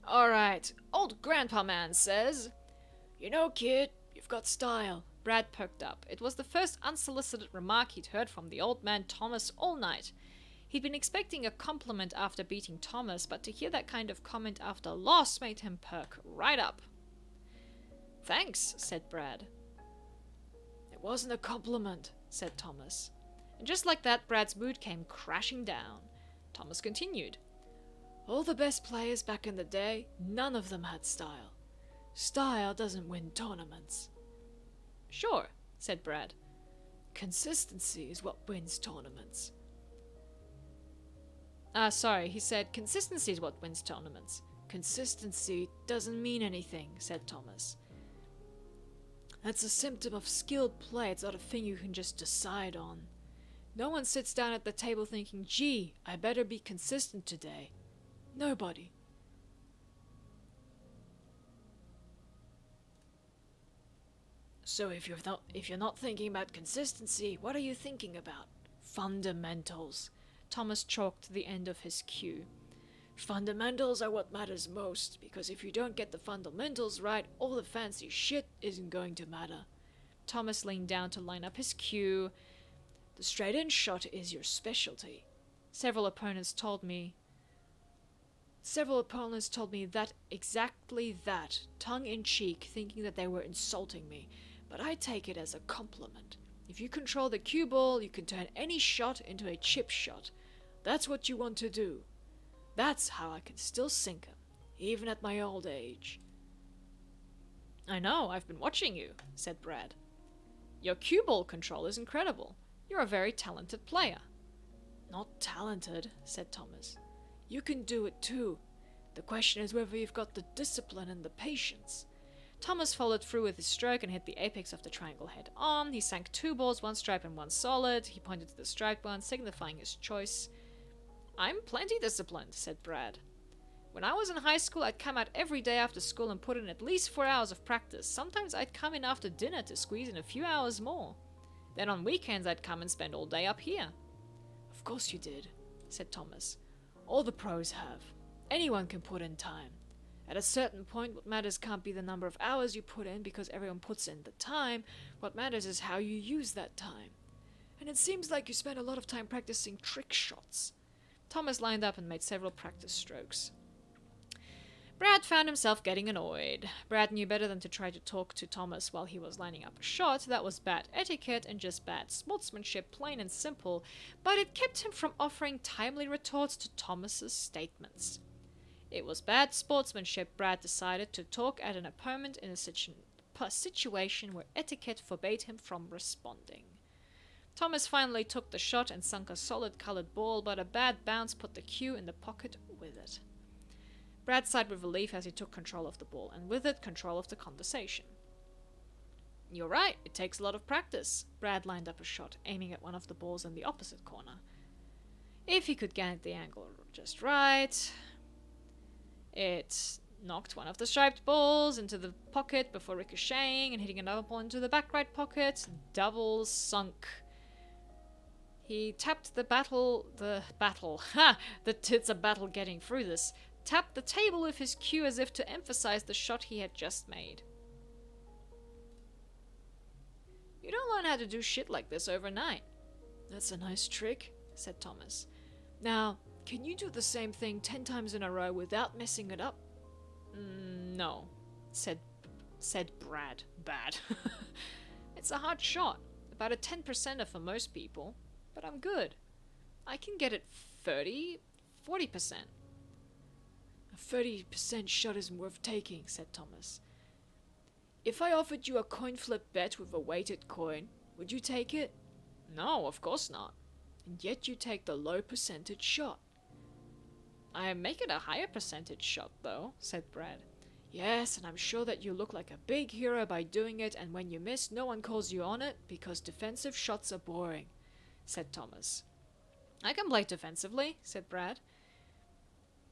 Alright, old Grandpa Man says, You know, kid, you've got style. Brad perked up. It was the first unsolicited remark he'd heard from the old man Thomas all night. He'd been expecting a compliment after beating Thomas, but to hear that kind of comment after a loss made him perk right up. "Thanks," said Brad. "It wasn't a compliment," said Thomas. And just like that, Brad's mood came crashing down. Thomas continued. "All the best players back in the day, none of them had style. Style doesn't win tournaments." "Sure," said Brad. "Consistency is what wins tournaments." Sorry, he said consistency is what wins tournaments. "Consistency doesn't mean anything," said Thomas. "That's a symptom of skilled play. It's not a thing you can just decide on. No one sits down at the table thinking, gee, I better be consistent today. Nobody." "So if you're not thinking about consistency, what are you thinking about?" "Fundamentals." Thomas chalked the end of his cue. "Fundamentals are what matters most, because if you don't get the fundamentals right, all the fancy shit isn't going to matter." Thomas leaned down to line up his cue. "The straight-in shot is your specialty. Several opponents told me that exactly that, tongue-in-cheek, thinking that they were insulting me, but I take it as a compliment. If you control the cue ball, you can turn any shot into a chip shot. That's what you want to do. That's how I can still sink 'em, even at my old age." "I know, I've been watching you," said Brad. "Your cue ball control is incredible. You're a very talented player." "Not talented," said Thomas. "You can do it too. The question is whether you've got the discipline and the patience." Thomas followed through with his stroke and hit the apex of the triangle head on. He sank 2 balls, 1 stripe and 1 solid. He pointed to the striped one, signifying his choice. "I'm plenty disciplined," said Brad. "When I was in high school, I'd come out every day after school and put in at least 4 hours of practice. Sometimes I'd come in after dinner to squeeze in a few hours more. Then on weekends, I'd come and spend all day up here." "Of course you did," said Thomas. "All the pros have. Anyone can put in time. At a certain point, what matters can't be the number of hours you put in, because everyone puts in the time. What matters is how you use that time. And it seems like you spent a lot of time practicing trick shots." Thomas lined up and made several practice strokes. Brad found himself getting annoyed. Brad knew better than to try to talk to Thomas while he was lining up a shot. That was bad etiquette and just bad sportsmanship, plain and simple, but it kept him from offering timely retorts to Thomas's statements. It was bad sportsmanship, Brad decided, to talk at an opponent in a situation where etiquette forbade him from responding. Thomas finally took the shot and sunk a solid colored ball, but a bad bounce put the cue in the pocket with it. Brad sighed with relief as he took control of the ball, and with it, control of the conversation. "You're right, it takes a lot of practice." Brad lined up a shot, aiming at one of the balls in the opposite corner. If he could get the angle just right... It knocked one of the striped balls into the pocket before ricocheting and hitting another ball into the back right pocket. Double sunk. He tapped it's a battle getting through this. Tapped the table with his cue as if to emphasize the shot he had just made. "You don't learn how to do shit like this overnight." "That's a nice trick," said Thomas. "Now, can you do the same thing 10 times in a row without messing it up?" "No," said Brad. Bad. "It's a hard shot. About a 10% for most people. But I'm good. I can get it 30, 40%. "A 30% shot isn't worth taking," said Thomas. "If I offered you a coin flip bet with a weighted coin, would you take it?" "No, of course not." "And yet you take the low percentage shot." "I make it a higher percentage shot, though," said Brad. "Yes, and I'm sure that you look like a big hero by doing it, and when you miss, no one calls you on it, because defensive shots are boring," said Thomas. "I can play defensively," said Brad.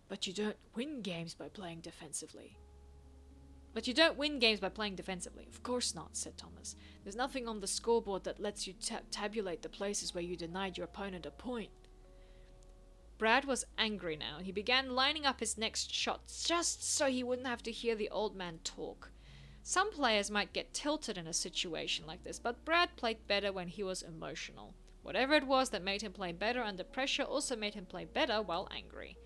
"But you don't win games by playing defensively." "Of course not," said Thomas. "There's nothing on the scoreboard that lets you tabulate the places where you denied your opponent a point." Brad was angry now, and he began lining up his next shot just so he wouldn't have to hear the old man talk. Some players might get tilted in a situation like this, but Brad played better when he was emotional. Whatever it was that made him play better under pressure also made him play better while angry.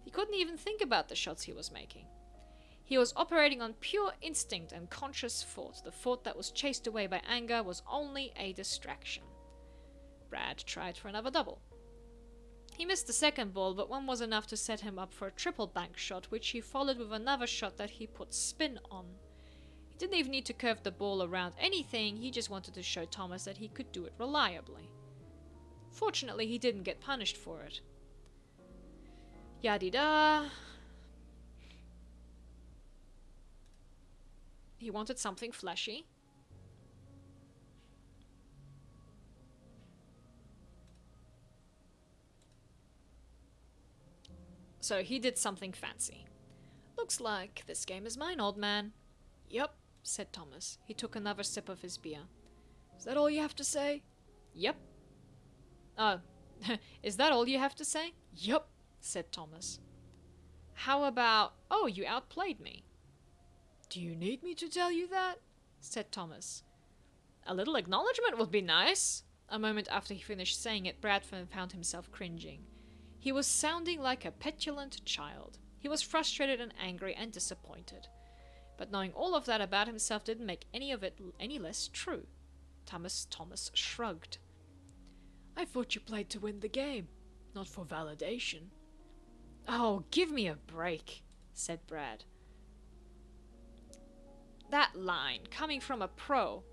He couldn't even think about the shots he was making. He was operating on pure instinct and conscious thought. The thought that was chased away by anger was only a distraction. Brad tried for another double. He missed the second ball, but one was enough to set him up for a triple bank shot, which he followed with another shot that he put spin on. He didn't even need to curve the ball around anything, he just wanted to show Thomas that he could do it reliably. Fortunately, he didn't get punished for it. Yadida. He wanted something flashy. So he did something fancy. Looks like this game is mine, old man. Yep, said Thomas. He took another sip of his beer. Is that all you have to say? Yep. Is that all you have to say? Yep, said Thomas. How about, oh, you outplayed me. Do you need me to tell you that? Said Thomas. A little acknowledgement would be nice. A moment after he finished saying it, Bradford found himself cringing. He was sounding like a petulant child. He was frustrated and angry and disappointed. But knowing all of that about himself didn't make any of it any less true. Thomas shrugged. I thought you played to win the game, not for validation. Oh, give me a break, said Brad. That line, coming from a pro.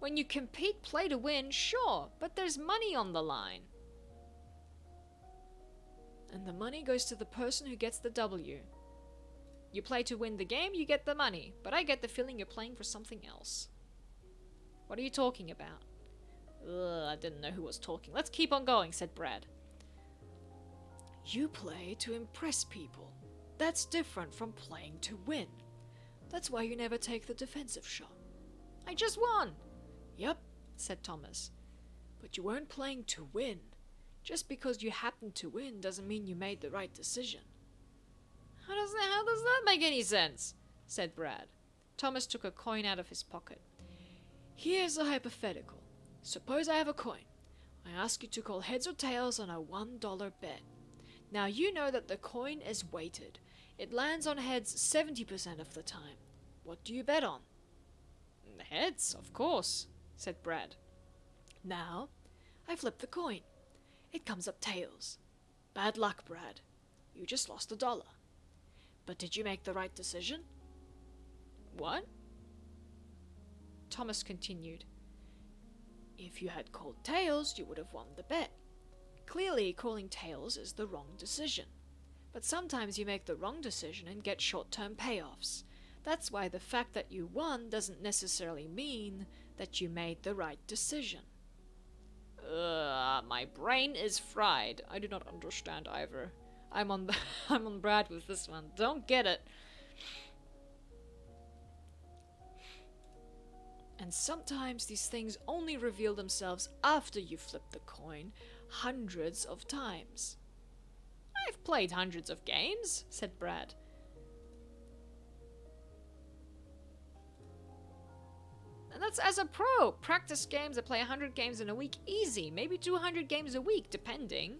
When you compete, play to win, sure, but there's money on the line. And the money goes to the person who gets the W. You play to win the game, you get the money, but I get the feeling you're playing for something else. What are you talking about? Ugh, I didn't know who was talking. Let's keep on going, said Brad. You play to impress people. That's different from playing to win. That's why you never take the defensive shot. I just won. Yep, said Thomas. But you weren't playing to win. Just because you happened to win doesn't mean you made the right decision. How does that make any sense? Said Brad. Thomas took a coin out of his pocket. Here's a hypothetical. Suppose I have a coin. I ask you to call heads or tails on a $1 bet. Now you know that the coin is weighted. It lands on heads 70% of the time. What do you bet on? Heads, of course, said Brad. Now, I flip the coin. It comes up tails. Bad luck, Brad. You just lost $1. But did you make the right decision? What? Thomas continued. If you had called tails, you would have won the bet. Clearly, calling tails is the wrong decision. But sometimes you make the wrong decision and get short-term payoffs. That's why the fact that you won doesn't necessarily mean that you made the right decision. My brain is fried. I do not understand either. I'm on Brad with this one. Don't get it. And sometimes these things only reveal themselves after you flip the coin hundreds of times. I've played hundreds of games, said Brad. And that's as a pro. Practice games, I play 100 games in a week, easy. Maybe 200 games a week, depending.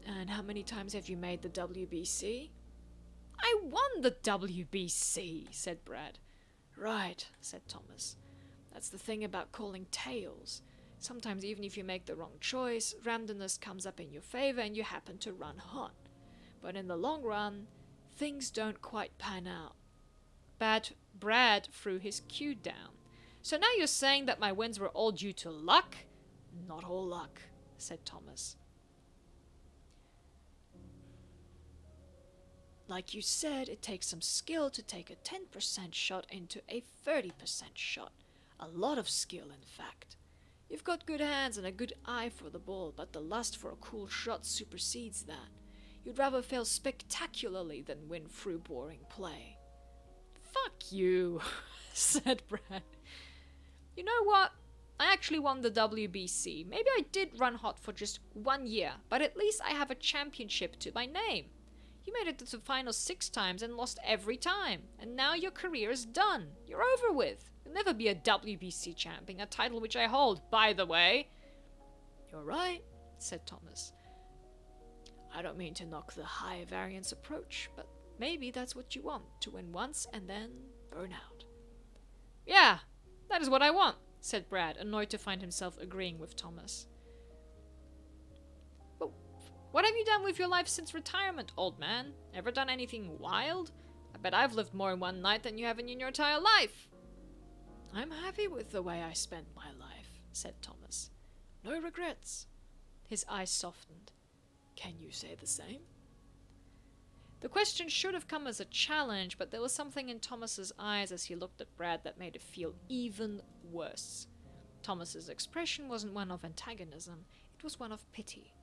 And how many times have you made the WBC? I won the WBC, said Brad. Right, said Thomas. That's the thing about calling tails. Sometimes even if you make the wrong choice, randomness comes up in your favor and you happen to run hot. But in the long run, things don't quite pan out. Brad threw his cue down. So now you're saying that my wins were all due to luck? Not all luck, said Thomas. Like you said, it takes some skill to take a 10% shot into a 30% shot. A lot of skill, in fact. You've got good hands and a good eye for the ball, but the lust for a cool shot supersedes that. You'd rather fail spectacularly than win through boring play. Fuck you, said Brad. You know what? I actually won the WBC. Maybe I did run hot for just 1 year, but at least I have a championship to my name. You made it to the finals 6 times and lost every time, and now your career is done. You're over with. You'll never be a WBC champion, a title which I hold, by the way. You're right, said Thomas. I don't mean to knock the high variance approach, but maybe that's what you want, to win once and then burn out. Yeah, that is what I want, said Brad, annoyed to find himself agreeing with Thomas. But what have you done with your life since retirement, old man? Ever done anything wild? I bet I've lived more in one night than you have in your entire life. I'm happy with the way I spent my life, said Thomas. No regrets. His eyes softened. Can you say the same? The question should have come as a challenge, but there was something in Thomas's eyes as he looked at Brad that made it feel even worse. Thomas's expression wasn't one of antagonism, it was one of pity.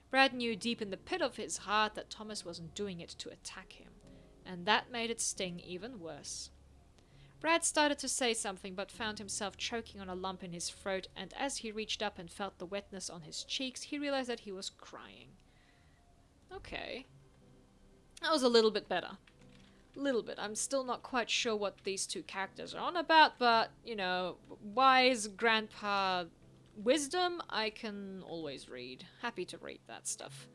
Brad knew deep in the pit of his heart that Thomas wasn't doing it to attack him, and that made it sting even worse. Brad started to say something, but found himself choking on a lump in his throat, and as he reached up and felt the wetness on his cheeks, he realized that he was crying. Okay. That was a little bit better. A little bit. I'm still not quite sure what these two characters are on about, but, you know, wise grandpa wisdom, I can always read. Happy to read that stuff.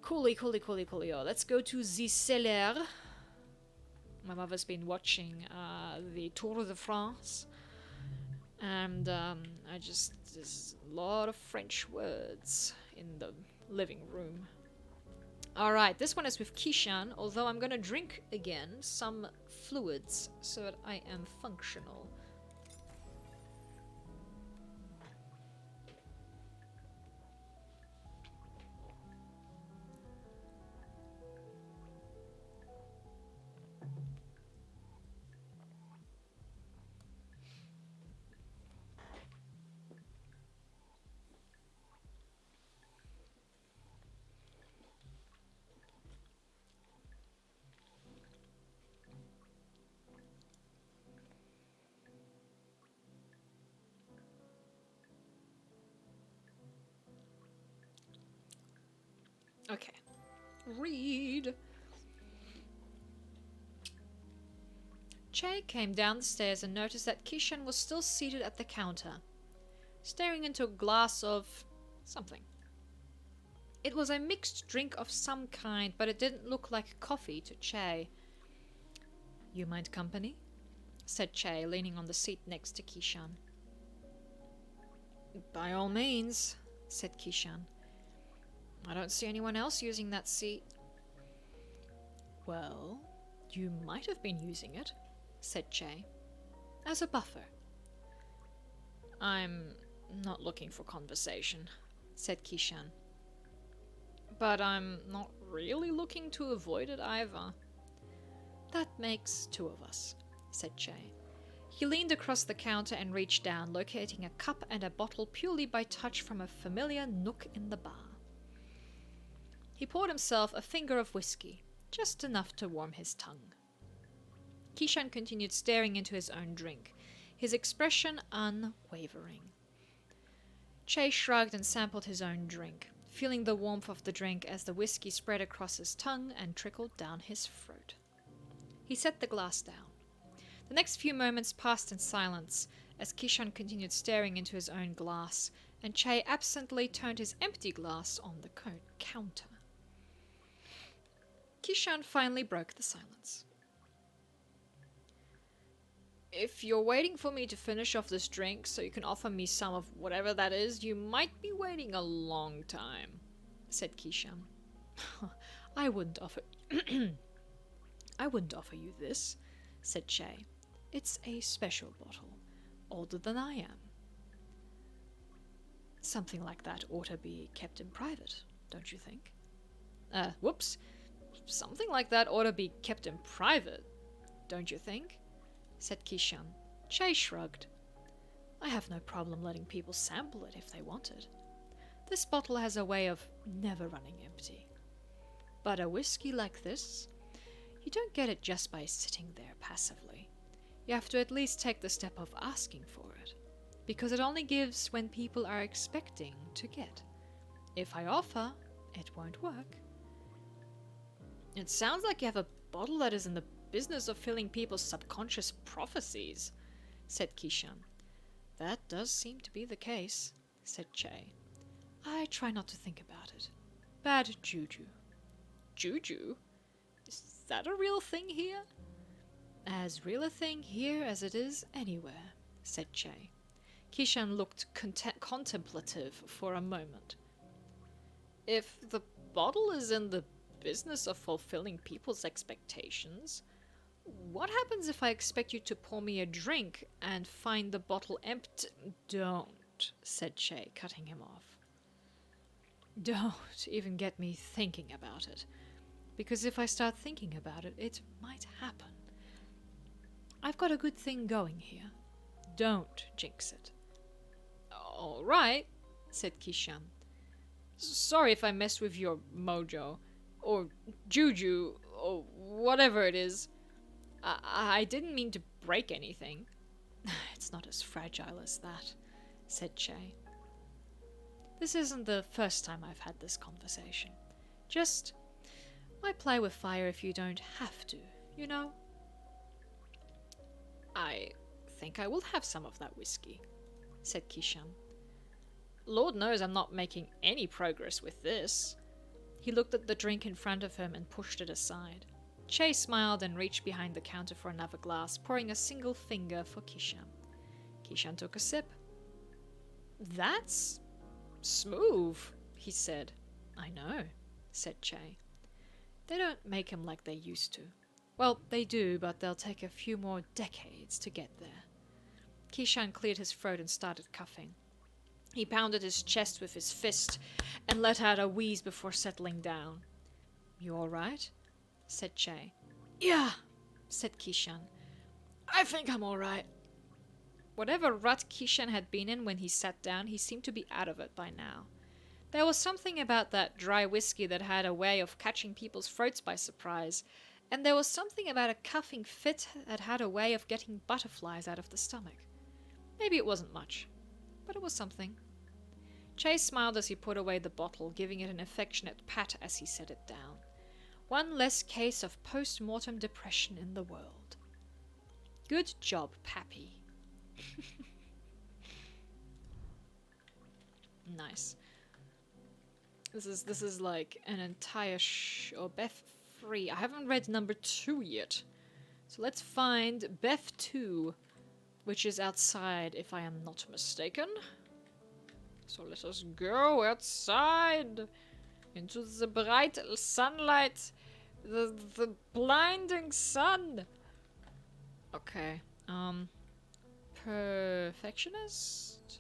Coolly. Oh, let's go to the cellar. My mother's been watching the Tour de France, and there's a lot of French words in the living room. Alright, this one is with Kishan, although I'm gonna drink again some fluids so that I am functional. Okay. Read. Che came down the stairs and noticed that Kishan was still seated at the counter, staring into a glass of something. It was a mixed drink of some kind, but it didn't look like coffee to Che. You mind company? Said Che, leaning on the seat next to Kishan. By all means, said Kishan. I don't see anyone else using that seat. Well, you might have been using it, said Che, as a buffer. I'm not looking for conversation, said Kishan. But I'm not really looking to avoid it either. That makes two of us, said Che. He leaned across the counter and reached down, locating a cup and a bottle purely by touch from a familiar nook in the bar. He poured himself a finger of whiskey, just enough to warm his tongue. Kishan continued staring into his own drink, his expression unwavering. Che shrugged and sampled his own drink, feeling the warmth of the drink as the whiskey spread across his tongue and trickled down his throat. He set the glass down. The next few moments passed in silence as Kishan continued staring into his own glass, and Che absently turned his empty glass on the counter. Kishan finally broke the silence. If you're waiting for me to finish off this drink so you can offer me some of whatever that is, you might be waiting a long time, said Kishan. I wouldn't offer you this, said Che. It's a special bottle, older than I am. Something like that ought to be kept in private, don't you think? Whoops. Something like that ought to be kept in private, don't you think? Said Kishan. Che shrugged. I have no problem letting people sample it if they want it. This bottle has a way of never running empty. But a whiskey like this, you don't get it just by sitting there passively. You have to at least take the step of asking for it, because it only gives when people are expecting to get. If I offer, it won't work. It sounds like you have a bottle that is in the business of filling people's subconscious prophecies, said Kishan. That does seem to be the case. said Che. I try not to think about it. Bad juju. Juju? Is that a real thing here? As real a thing here as it is anywhere, said Che. Kishan looked contemplative for a moment. If the bottle is in the business of fulfilling people's expectations, what happens if I expect you to pour me a drink and find the bottle empty? Don't, said Che, cutting him off. Don't even get me thinking about it, because if I start thinking about it, it might happen. I've got a good thing going here. Don't jinx it. All right, said Kishan. Sorry if I messed with your mojo, or juju, or whatever it is. I didn't mean to break anything. It's not as fragile as that, said Che. This isn't the first time I've had this conversation. Just, why play with fire if you don't have to, you know? I think I will have some of that whiskey, said Kishan. Lord knows I'm not making any progress with this. He looked at the drink in front of him and pushed it aside. Che smiled and reached behind the counter for another glass, pouring a single finger for Kishan. Kishan took a sip. That's smooth, he said. I know, said Che. They don't make him like they used to. Well, they do, but they'll take a few more decades to get there. Kishan cleared his throat and started coughing. He pounded his chest with his fist and let out a wheeze before settling down. You all right? Said Che. Yeah, said Kishan. I think I'm all right. Whatever rut Kishan had been in when he sat down, he seemed to be out of it by now. There was something about that dry whiskey that had a way of catching people's throats by surprise, and there was something about a coughing fit that had a way of getting butterflies out of the stomach. Maybe it wasn't much, but it was something. Che smiled as he put away the bottle, giving it an affectionate pat as he set it down. One less case of post-mortem depression in the world. Good job, Pappy. Nice. This is like an entire or Beth 3. I haven't read number 2 yet. So let's find Beth 2, which is outside, if I am not mistaken. So let us go outside into the bright sunlight, the blinding sun. Okay. Perfectionist?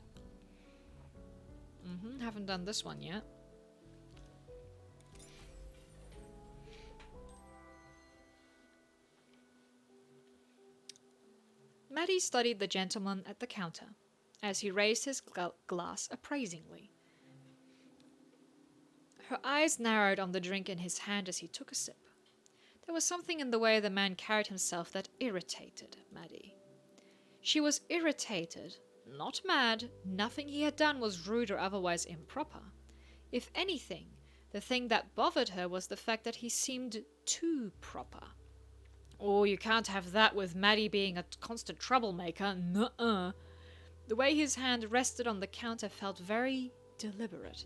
Haven't done this one yet. Maddie studied the gentleman at the counter as he raised his glass appraisingly. Her eyes narrowed on the drink in his hand as he took a sip. There was something in the way the man carried himself that irritated Maddie. She was irritated, not mad. Nothing he had done was rude or otherwise improper. If anything, the thing that bothered her was the fact that he seemed too proper. Oh, you can't have that with Maddie being a constant troublemaker. Nuh-uh. The way his hand rested on the counter felt very deliberate.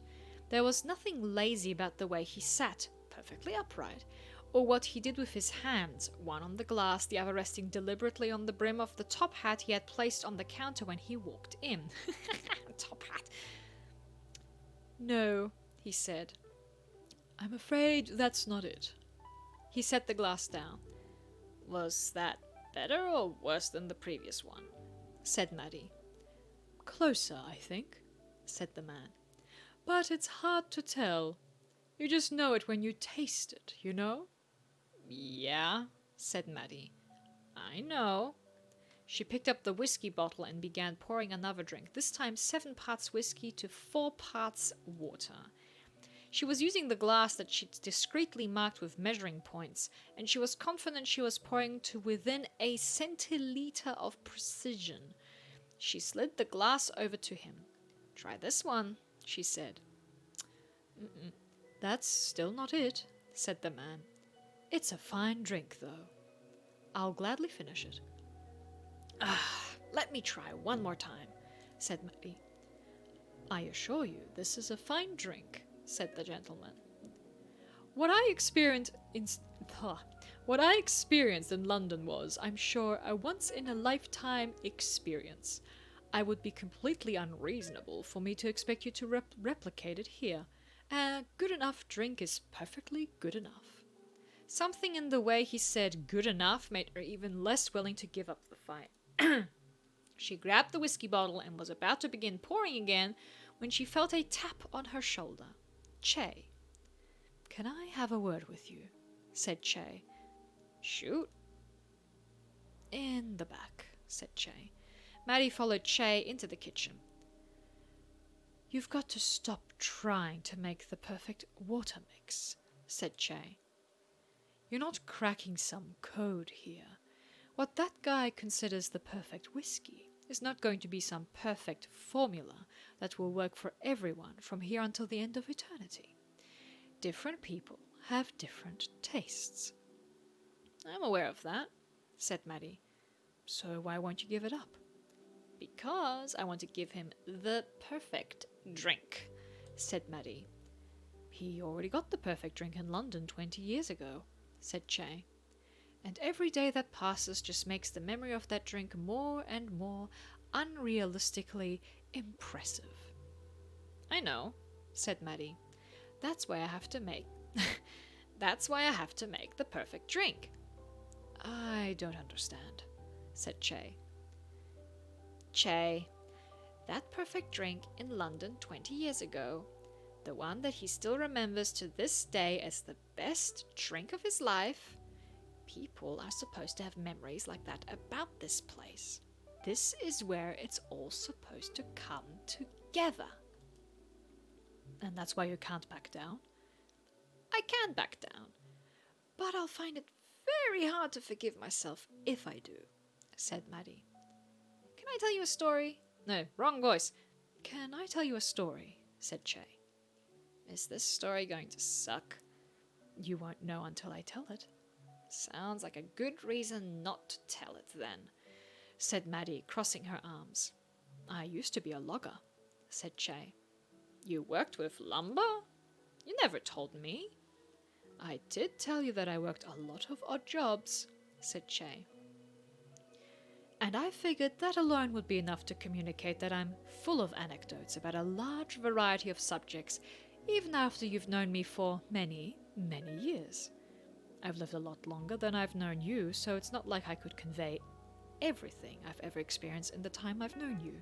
There was nothing lazy about the way he sat, perfectly upright, or what he did with his hands, one on the glass, the other resting deliberately on the brim of the top hat he had placed on the counter when he walked in. Top hat. No, he said. I'm afraid that's not it. He set the glass down. Was that better or worse than the previous one? Said Maddie. Closer, I think, said the man. But it's hard to tell. You just know it when you taste it, you know? Yeah, said Maddie. I know. She picked up the whiskey bottle and began pouring another drink, this time 7 parts whiskey to 4 parts water. She was using the glass that she'd discreetly marked with measuring points, and she was confident she was pouring to within a centiliter of precision. She slid the glass over to him. Try this one, she said. That's still not it, said the man. It's a fine drink, though. I'll gladly finish it. Let me try one more time, said Maddie. I assure you, this is a fine drink, said the gentleman. What I experienced in what I experienced in London was, I'm sure, a once-in-a-lifetime experience. I would be completely unreasonable for me to expect you to replicate it here. A good enough drink is perfectly good enough. Something in the way he said good enough made her even less willing to give up the fight. She grabbed the whiskey bottle and was about to begin pouring again when she felt a tap on her shoulder. Che. Can I have a word with you? Said Che. Shoot. In the back, said Che. Maddie followed Che into the kitchen. You've got to stop trying to make the perfect water mix, said Che. You're not cracking some code here. What that guy considers the perfect whiskey is not going to be some perfect formula that will work for everyone from here until the end of eternity. Different people have different tastes. I'm aware of that, said Maddie. So why won't you give it up? Because I want to give him the perfect drink, said Maddie. He already got the perfect drink in London 20 years ago, said Che. And every day that passes just makes the memory of that drink more and more unrealistically impressive. I know, said Maddie. That's why I have to make the perfect drink. I don't understand, said Che. Che, that perfect drink in London 20 years ago, the one that he still remembers to this day as the best drink of his life. People are supposed to have memories like that about this place. This is where it's all supposed to come together. And that's why you can't back down? I can back down, but I'll find it very hard to forgive myself if I do, said Maddie. Can I tell you a story? No, wrong voice. Can I tell you a story? Said Che. Is this story going to suck? You won't know until I tell it. Sounds like a good reason not to tell it then, said Maddie, crossing her arms. I used to be a logger, said Che. You worked with lumber? You never told me. I did tell you that I worked a lot of odd jobs, said Che. And I figured that alone would be enough to communicate that I'm full of anecdotes about a large variety of subjects, even after you've known me for many, many years. I've lived a lot longer than I've known you, so it's not like I could convey everything I've ever experienced in the time I've known you.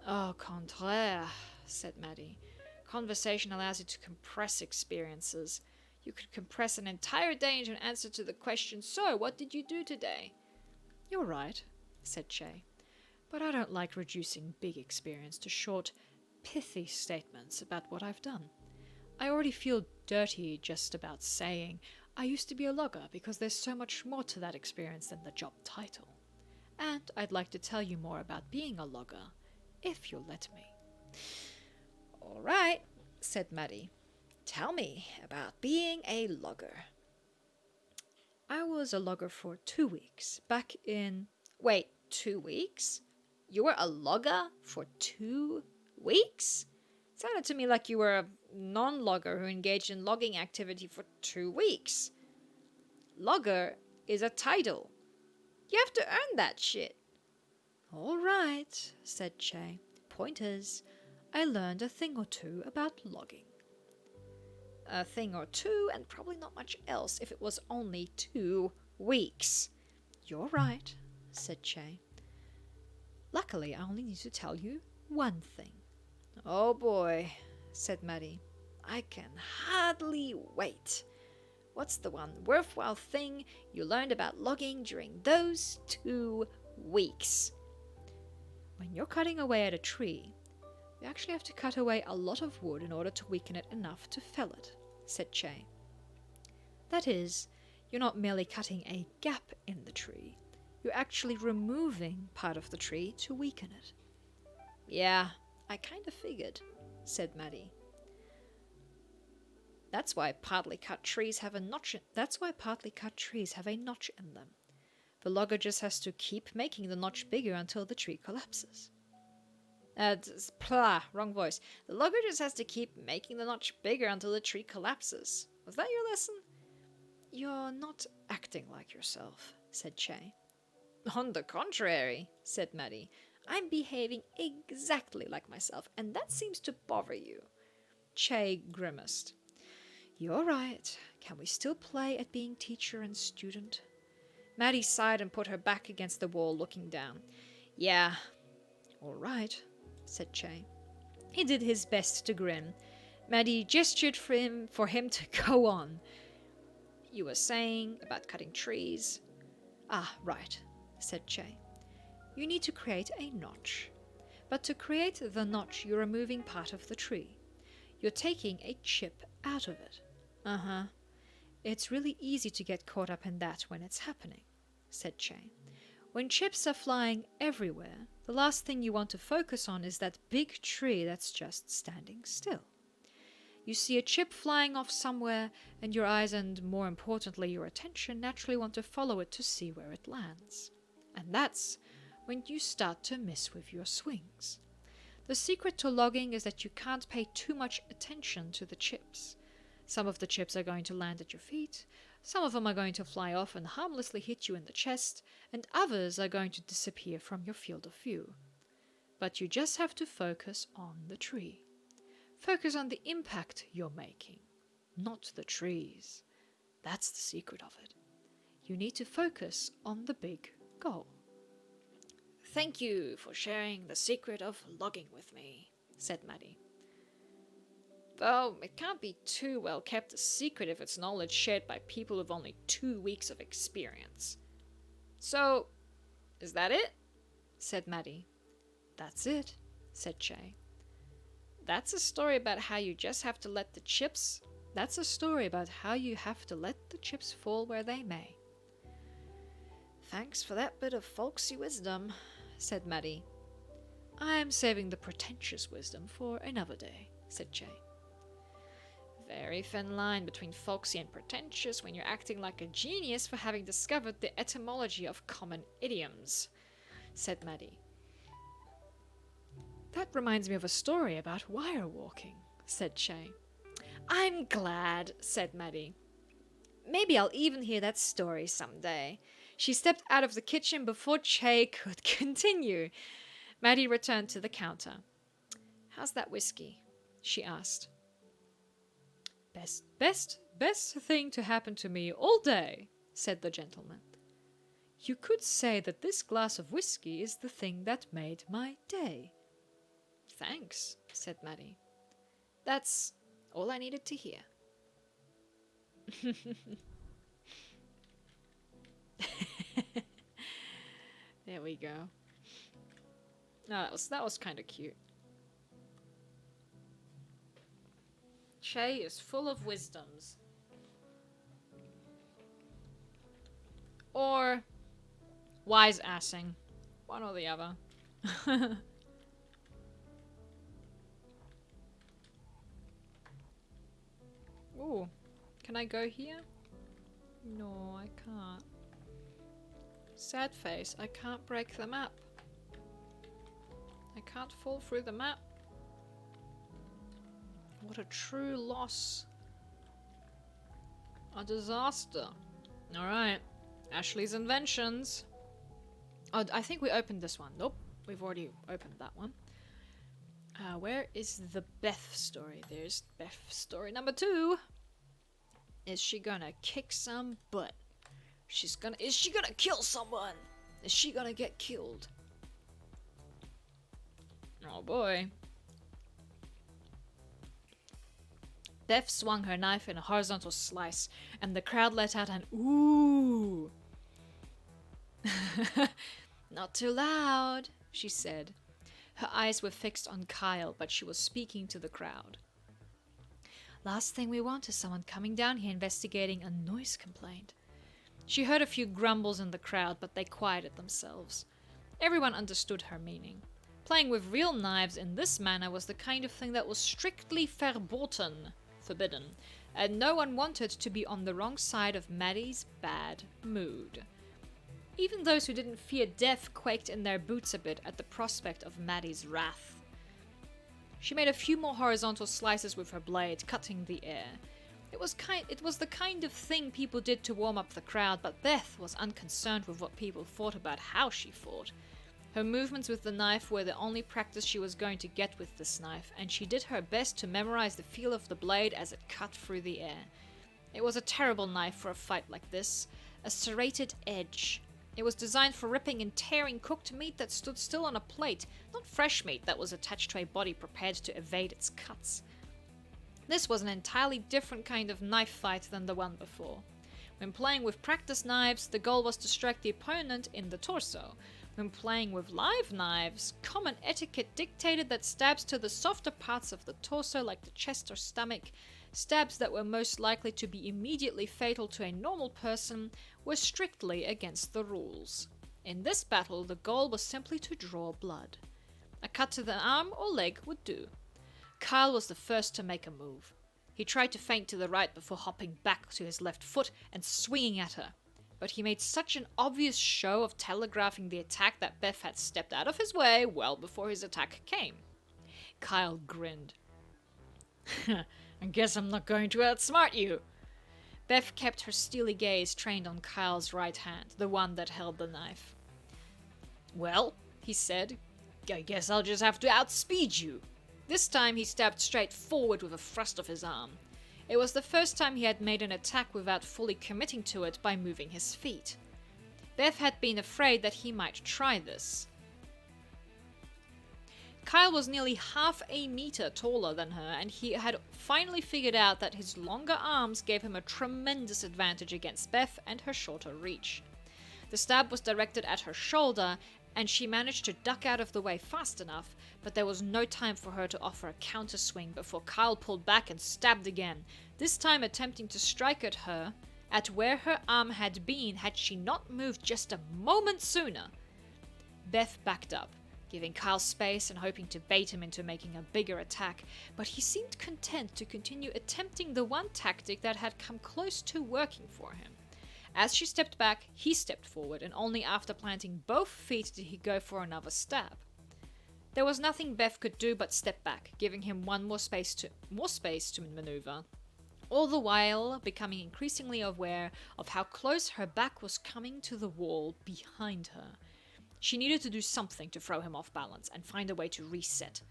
Au contraire, said Maddie. Conversation allows you to compress experiences. You could compress an entire day into an answer to the question, so what did you do today? You're right, said Che, but I don't like reducing big experience to short, pithy statements about what I've done. I already feel dirty just about saying I used to be a logger because there's so much more to that experience than the job title. And I'd like to tell you more about being a logger, if you'll let me. All right, said Maddie. Tell me about being a logger. I was a logger for 2 weeks, back in... Wait, 2 weeks? You were a logger for 2 weeks? It sounded to me like you were a non-logger who engaged in logging activity for 2 weeks. Logger is a title. You have to earn that shit. All right, said Che. Point is, I learned a thing or two about logging. A thing or two, and probably not much else if it was only 2 weeks. You're right, said Che. Luckily, I only need to tell you one thing. Oh boy, said Maddie. I can hardly wait. What's the one worthwhile thing you learned about logging during those 2 weeks? When you're cutting away at a tree, you actually have to cut away a lot of wood in order to weaken it enough to fell it, said Che. That is, you're not merely cutting a gap in the tree, you're actually removing part of the tree to weaken it. Yeah, I kind of figured, said Maddie. That's why partly cut trees have a notch in them. The logger just has to keep making the notch bigger until the tree collapses. Wrong voice. The logger just has to keep making the notch bigger until the tree collapses. Was that your lesson? You're not acting like yourself, said Che. On the contrary, said Maddie. I'm behaving exactly like myself, and that seems to bother you. Che grimaced. You're right. Can we still play at being teacher and student? Maddie sighed and put her back against the wall, looking down. Yeah. All right, said Che. He did his best to grin. Maddie gestured for him to go on. You were saying about cutting trees. Ah, right, said Che. You need to create a notch. But to create the notch, you're removing part of the tree. You're taking a chip out of it. Uh-huh. It's really easy to get caught up in that when it's happening, said Che. When chips are flying everywhere, the last thing you want to focus on is that big tree that's just standing still. You see a chip flying off somewhere, and your eyes and, more importantly, your attention naturally want to follow it to see where it lands. And that's when you start to miss with your swings. The secret to logging is that you can't pay too much attention to the chips. Some of the chips are going to land at your feet, some of them are going to fly off and harmlessly hit you in the chest, and others are going to disappear from your field of view. But you just have to focus on the tree. Focus on the impact you're making, not the trees. That's the secret of it. You need to focus on the big goal. Thank you for sharing the secret of logging with me, said Maddie. Though it can't be too well kept a secret if it's knowledge shared by people with only 2 weeks of experience. So, is that it? Said Maddie. That's it, said Che. That's a story about how you just have to let the chips... That's a story about how you have to let the chips fall where they may. Thanks for that bit of folksy wisdom, said Maddie. I'm saving the pretentious wisdom for another day, said Che. Very thin line between folksy and pretentious when you're acting like a genius for having discovered the etymology of common idioms, said Maddie. That reminds me of a story about wire walking, said Che. I'm glad, said Maddie. Maybe I'll even hear that story someday. She stepped out of the kitchen before Che could continue. Maddie returned to the counter. How's that whiskey? She asked. Best thing to happen to me all day, said the gentleman. You could say that this glass of whiskey is the thing that made my day. Thanks, said Maddie. That's all I needed to hear. There we go. Oh, that was kind of cute. Che is full of wisdoms. Or wise assing. One or the other. Ooh. Can I go here? No, I can't. Sad face. I can't break the map. I can't fall through the map. What a true loss. A disaster. Alright. Ashley's inventions. Oh, I think we opened this one. Nope. We've already opened that one. Where is the Beth story? There's Beth story number 2. Is she gonna kick some butt? Is she gonna kill someone? Is she gonna get killed? Oh boy. Beth swung her knife in a horizontal slice, and the crowd let out an ooh. Not too loud, she said. Her eyes were fixed on Kyle, but she was speaking to the crowd. Last thing we want is someone coming down here investigating a noise complaint. She heard a few grumbles in the crowd, but they quieted themselves. Everyone understood her meaning. Playing with real knives in this manner was the kind of thing that was strictly forbidden, and no one wanted to be on the wrong side of Maddie's bad mood. Even those who didn't fear death quaked in their boots a bit at the prospect of Maddie's wrath. She made a few more horizontal slices with her blade, cutting the air. It was the kind of thing people did to warm up the crowd, but Beth was unconcerned with what people thought about how she fought. Her movements with the knife were the only practice she was going to get with this knife, and she did her best to memorize the feel of the blade as it cut through the air. It was a terrible knife for a fight like this, a serrated edge. It was designed for ripping and tearing cooked meat that stood still on a plate, not fresh meat that was attached to a body prepared to evade its cuts. This was an entirely different kind of knife fight than the one before. When playing with practice knives, the goal was to strike the opponent in the torso. When playing with live knives, common etiquette dictated that stabs to the softer parts of the torso, like the chest or stomach, stabs that were most likely to be immediately fatal to a normal person, were strictly against the rules. In this battle, the goal was simply to draw blood. A cut to the arm or leg would do. Kyle was the first to make a move. He tried to feint to the right before hopping back to his left foot and swinging at her. But he made such an obvious show of telegraphing the attack that Beth had stepped out of his way well before his attack came. Kyle grinned. I guess I'm not going to outsmart you. Beth kept her steely gaze trained on Kyle's right hand, the one that held the knife. Well, he said, I guess I'll just have to outspeed you. This time he stabbed straight forward with a thrust of his arm. It was the first time he had made an attack without fully committing to it by moving his feet. Beth had been afraid that he might try this. Kyle was nearly half a meter taller than her, and he had finally figured out that his longer arms gave him a tremendous advantage against Beth and her shorter reach. The stab was directed at her shoulder, and she managed to duck out of the way fast enough, but there was no time for her to offer a counter swing before Kyle pulled back and stabbed again, this time attempting to strike at her, at where her arm had been had she not moved just a moment sooner. Beth backed up, giving Kyle space and hoping to bait him into making a bigger attack, but he seemed content to continue attempting the one tactic that had come close to working for him. As she stepped back, he stepped forward, and only after planting both feet did he go for another stab. There was nothing Beth could do but step back, giving him more space to maneuver, all the while becoming increasingly aware of how close her back was coming to the wall behind her. She needed to do something to throw him off balance and find a way to reset.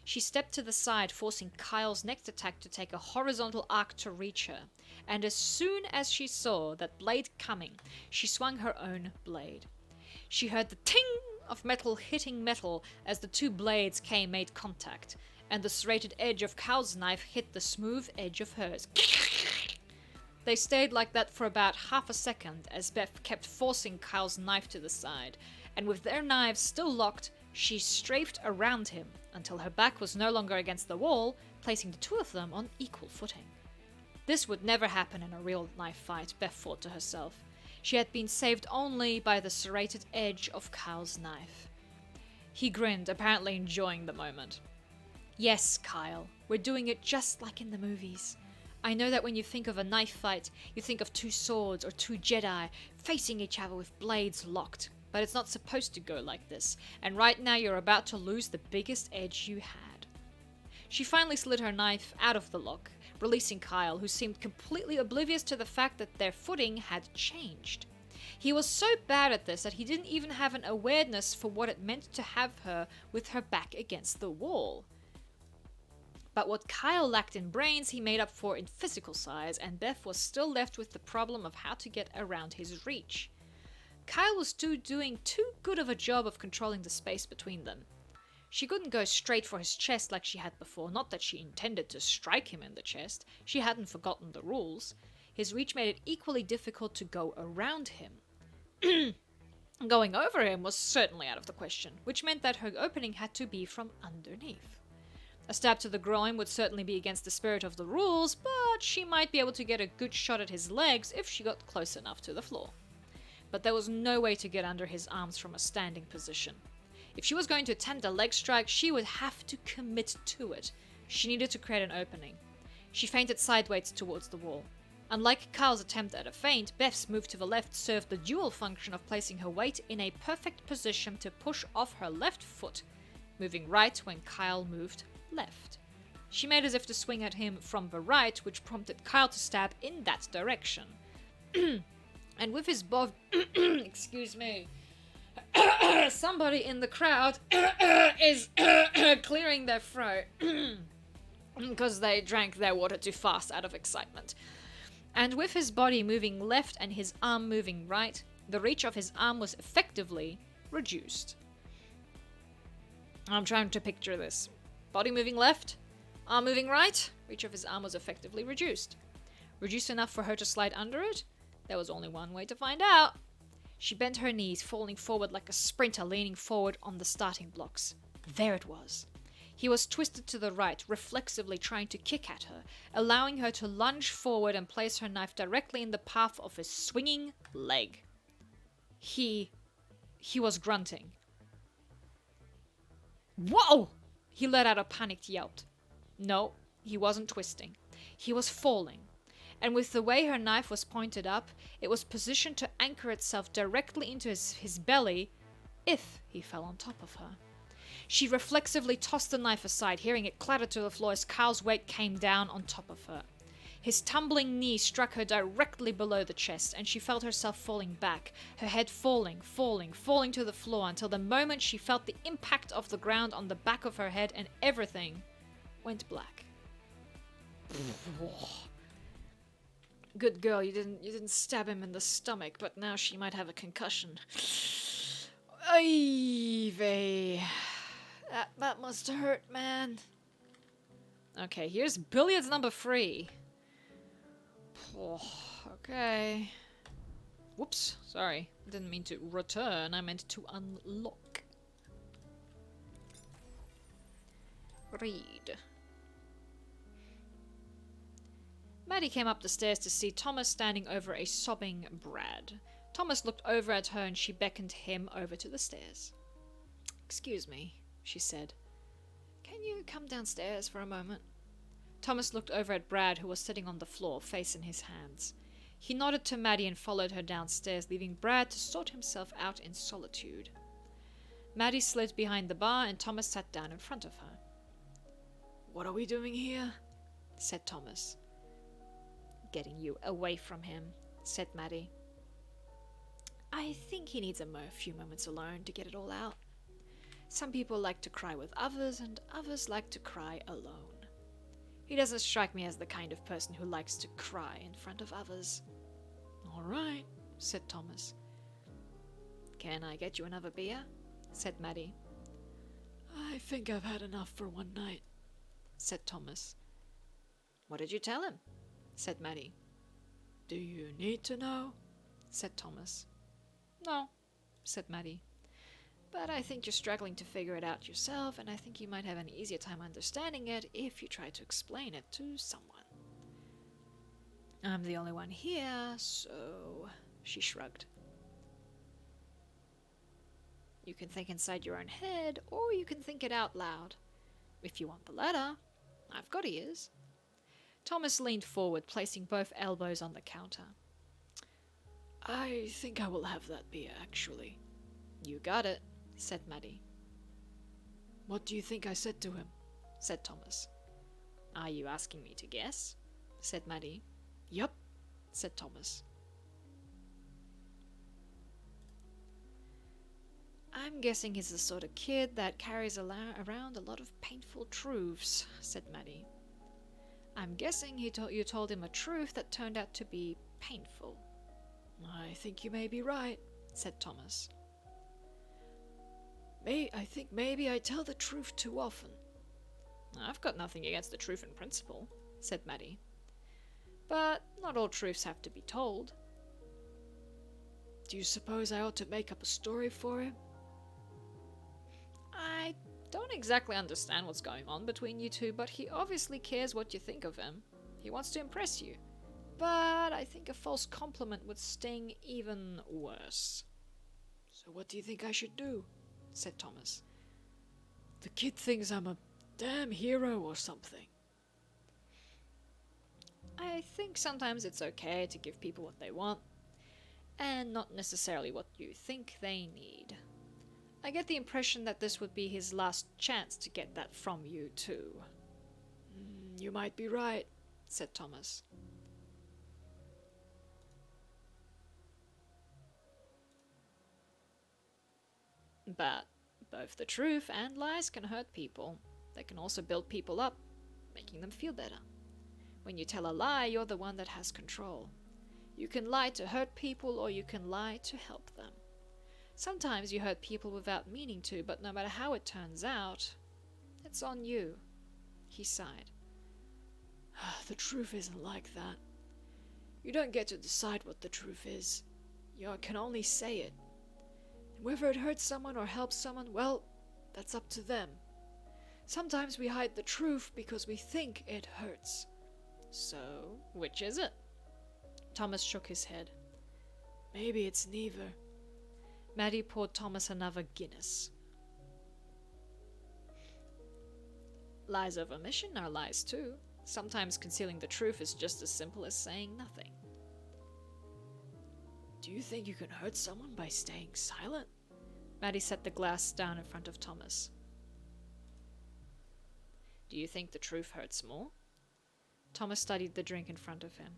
She stepped to the side, forcing Kyle's next attack to take a horizontal arc to reach her, and as soon as she saw that blade coming, she swung her own blade. She heard the ting of metal hitting metal as the two blades made contact, and the serrated edge of Kyle's knife hit the smooth edge of hers. They stayed like that for about half a second as Beth kept forcing Kyle's knife to the side, and with their knives still locked, she strafed around him until her back was no longer against the wall, placing the two of them on equal footing. This would never happen in a real knife fight, Beth thought to herself. She had been saved only by the serrated edge of Kyle's knife. He grinned, apparently enjoying the moment. Yes, Kyle, we're doing it just like in the movies. I know that when you think of a knife fight, you think of two swords or two Jedi facing each other with blades locked. But it's not supposed to go like this, and right now you're about to lose the biggest edge you had. She finally slid her knife out of the lock, releasing Kyle, who seemed completely oblivious to the fact that their footing had changed. He was so bad at this that he didn't even have an awareness for what it meant to have her with her back against the wall. But what Kyle lacked in brains, he made up for in physical size, and Beth was still left with the problem of how to get around his reach. Kyle was doing too good of a job of controlling the space between them. She couldn't go straight for his chest like she had before, not that she intended to strike him in the chest. She hadn't forgotten the rules. His reach made it equally difficult to go around him. Going over him was certainly out of the question, which meant that her opening had to be from underneath. A stab to the groin would certainly be against the spirit of the rules, but she might be able to get a good shot at his legs if she got close enough to the floor. But there was no way to get under his arms from a standing position. If she was going to attempt a leg strike, she would have to commit to it. She needed to create an opening. She feinted sideways towards the wall. Unlike Kyle's attempt at a feint, Beth's move to the left served the dual function of placing her weight in a perfect position to push off her left foot, moving right when Kyle moved left. She made as if to swing at him from the right, which prompted Kyle to stab in that direction. And with his bow... excuse me. Somebody in the crowd is clearing their throat because they drank their water too fast out of excitement. And with his body moving left and his arm moving right, the reach of his arm was effectively reduced. I'm trying to picture this. Body moving left, arm moving right, reach of his arm was effectively reduced. Reduced enough for her to slide under it? There was only one way to find out. She bent her knees, falling forward like a sprinter leaning forward on the starting blocks. There it was. He was twisted to the right, reflexively trying to kick at her, allowing her to lunge forward and place her knife directly in the path of his swinging leg. He was grunting. Whoa! He let out a panicked yelp. No, he wasn't twisting. He was falling. And with the way her knife was pointed up, it was positioned to anchor itself directly into his belly if he fell on top of her. She reflexively tossed the knife aside, hearing it clatter to the floor as Kyle's weight came down on top of her. His tumbling knee struck her directly below the chest, and she felt herself falling back, her head falling to the floor until the moment she felt the impact of the ground on the back of her head and everything went black. Good girl, you didn't stab him in the stomach, but now she might have a concussion. Ay vey. That must hurt, man. Okay, here's billiards number 3. Oh, okay. Whoops, sorry. Didn't mean to return, I meant to unlock. Read. Maddie came up the stairs to see Thomas standing over a sobbing Brad. Thomas looked over at her and she beckoned him over to the stairs. "Excuse me," she said. "Can you come downstairs for a moment?" Thomas looked over at Brad, who was sitting on the floor, face in his hands. He nodded to Maddie and followed her downstairs, leaving Brad to sort himself out in solitude. Maddie slid behind the bar and Thomas sat down in front of her. "What are we doing here?" said Thomas. "Getting you away from him," said Maddie. "I think he needs a few moments alone to get it all out. Some people like to cry with others, and others like to cry alone. He doesn't strike me as the kind of person who likes to cry in front of others." "All right," said Thomas. "Can I get you another beer?" said Maddie. "I think I've had enough for one night," said Thomas. "What did you tell him?" said Maddie. "Do you need to know?" said Thomas. "No," said Maddie. "But I think you're struggling to figure it out yourself, and I think you might have an easier time understanding it if you try to explain it to someone. I'm the only one here, so..." She shrugged. "You can think inside your own head, or you can think it out loud. If you want the latter, I've got ears." Thomas leaned forward, placing both elbows on the counter. "I think I will have that beer, actually." "You got it," said Maddie. "What do you think I said to him?" said Thomas. "Are you asking me to guess?" said Maddie. "Yup," said Thomas. "I'm guessing he's the sort of kid that carries around a lot of painful truths," said Maddie. "I'm guessing you told him a truth that turned out to be painful." "I think you may be right," said Thomas. I think maybe I tell the truth too often." "I've got nothing against the truth in principle," said Maddie. "But not all truths have to be told." "Do you suppose I ought to make up a story for him?" "I don't exactly understand what's going on between you two, but he obviously cares what you think of him. He wants to impress you. But I think a false compliment would sting even worse." "So what do you think I should do?" said Thomas. "The kid thinks I'm a damn hero or something." "I think sometimes it's okay to give people what they want, and not necessarily what you think they need. I get the impression that this would be his last chance to get that from you, too. You might be right, said Thomas. But both the truth and lies can hurt people. They can also build people up, making them feel better. When you tell a lie, you're the one that has control. You can lie to hurt people, or you can lie to help them. Sometimes you hurt people without meaning to, but no matter how it turns out, it's on you. He sighed. The truth isn't like that. You don't get to decide what the truth is. You can only say it. And whether it hurts someone or helps someone, well, that's up to them. Sometimes we hide the truth because we think it hurts. So, which is it? Thomas shook his head. Maybe it's neither. Maddie poured Thomas another Guinness. Lies of omission are lies too. Sometimes concealing the truth is just as simple as saying nothing. Do you think you can hurt someone by staying silent? Maddie set the glass down in front of Thomas. Do you think the truth hurts more? Thomas studied the drink in front of him.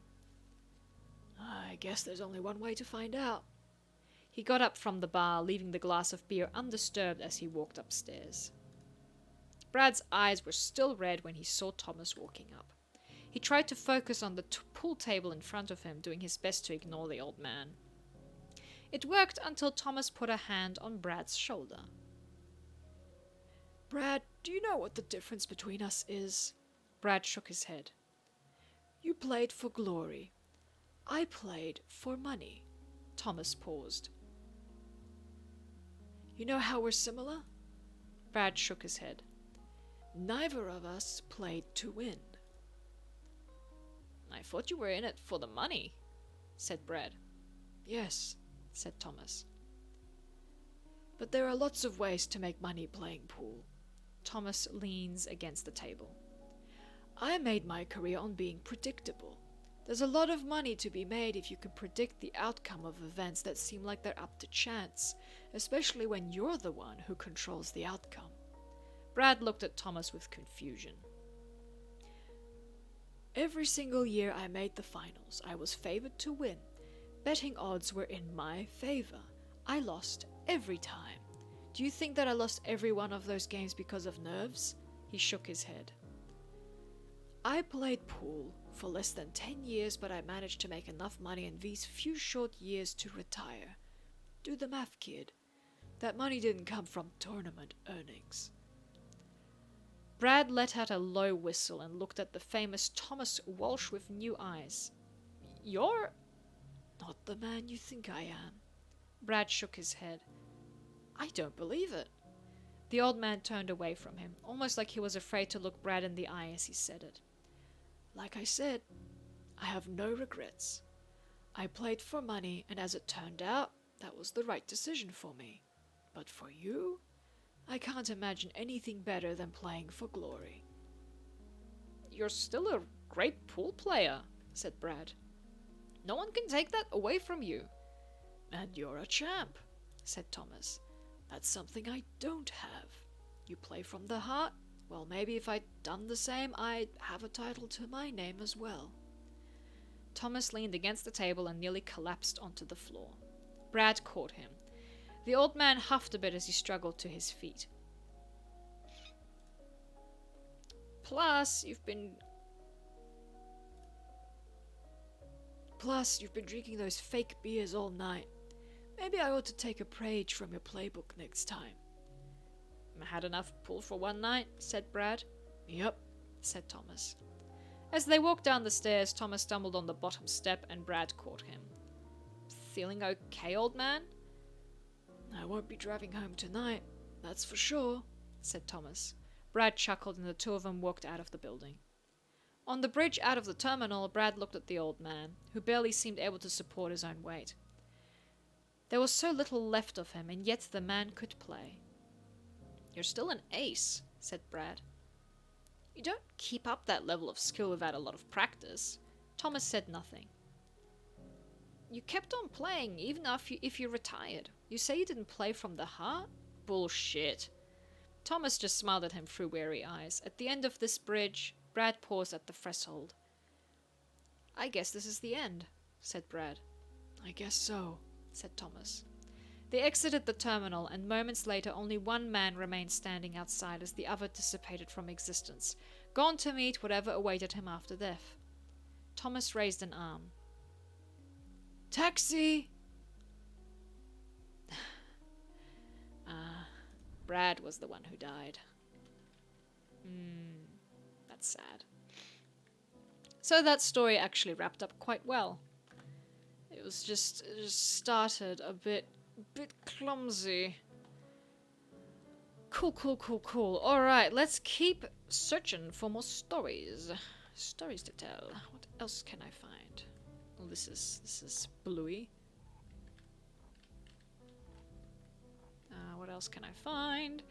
I guess there's only one way to find out. He got up from the bar, leaving the glass of beer undisturbed as he walked upstairs. Brad's eyes were still red when he saw Thomas walking up. He tried to focus on the pool table in front of him, doing his best to ignore the old man. It worked until Thomas put a hand on Brad's shoulder. Brad, do you know what the difference between us is? Brad shook his head. You played for glory. I played for money. Thomas paused. You know how we're similar? Brad shook his head. Neither of us played to win. I thought you were in it for the money, said Brad. Yes, said Thomas. But there are lots of ways to make money playing pool. Thomas leans against the table. I made my career on being predictable. There's a lot of money to be made if you can predict the outcome of events that seem like they're up to chance, especially when you're the one who controls the outcome. Brad looked at Thomas with confusion. Every single year I made the finals, I was favored to win. Betting odds were in my favor. I lost every time. Do you think that I lost every one of those games because of nerves? He shook his head. I played pool for less than 10 years, but I managed to make enough money in these few short years to retire. Do the math, kid. That money didn't come from tournament earnings. Brad let out a low whistle and looked at the famous Thomas Walsh with new eyes. You're not the man you think I am. Brad shook his head. I don't believe it. The old man turned away from him, almost like he was afraid to look Brad in the eye as he said it. Like I said, I have no regrets. I played for money, and as it turned out, that was the right decision for me. But for you, I can't imagine anything better than playing for glory. You're still a great pool player, said Brad. No one can take that away from you. And you're a champ, said Thomas. That's something I don't have. You play from the heart. Well, maybe if I'd done the same, I'd have a title to my name as well. Thomas leaned against the table and nearly collapsed onto the floor. Brad caught him. The old man huffed a bit as he struggled to his feet. Plus, you've been drinking those fake beers all night. Maybe I ought to take a page from your playbook next time. Had enough pool for one night, said Brad. Yep, said Thomas. As they walked down the stairs, Thomas stumbled on the bottom step and Brad caught him. Feeling okay, old man? I won't be driving home tonight, that's for sure, said Thomas. Brad chuckled and the two of them walked out of the building. On the bridge out of the terminal, Brad looked at the old man, who barely seemed able to support his own weight. There was so little left of him, and yet the man could play. You're still an ace, said Brad. You don't keep up that level of skill without a lot of practice. Thomas said nothing. You kept on playing, even if you retired. You say you didn't play from the heart? Bullshit. Thomas just smiled at him through weary eyes. At the end of this bridge, Brad paused at the threshold. I guess this is the end, said Brad. I guess so, said Thomas. They exited the terminal, and moments later only one man remained standing outside as the other dissipated from existence, gone to meet whatever awaited him after death. Thomas raised an arm. Taxi! Brad was the one who died. That's sad. So that story actually wrapped up quite well. It just started a bit clumsy. Cool. Alright, let's keep searching for more stories. Stories to tell. What else can I find? Oh, this is bluey. What else can I find?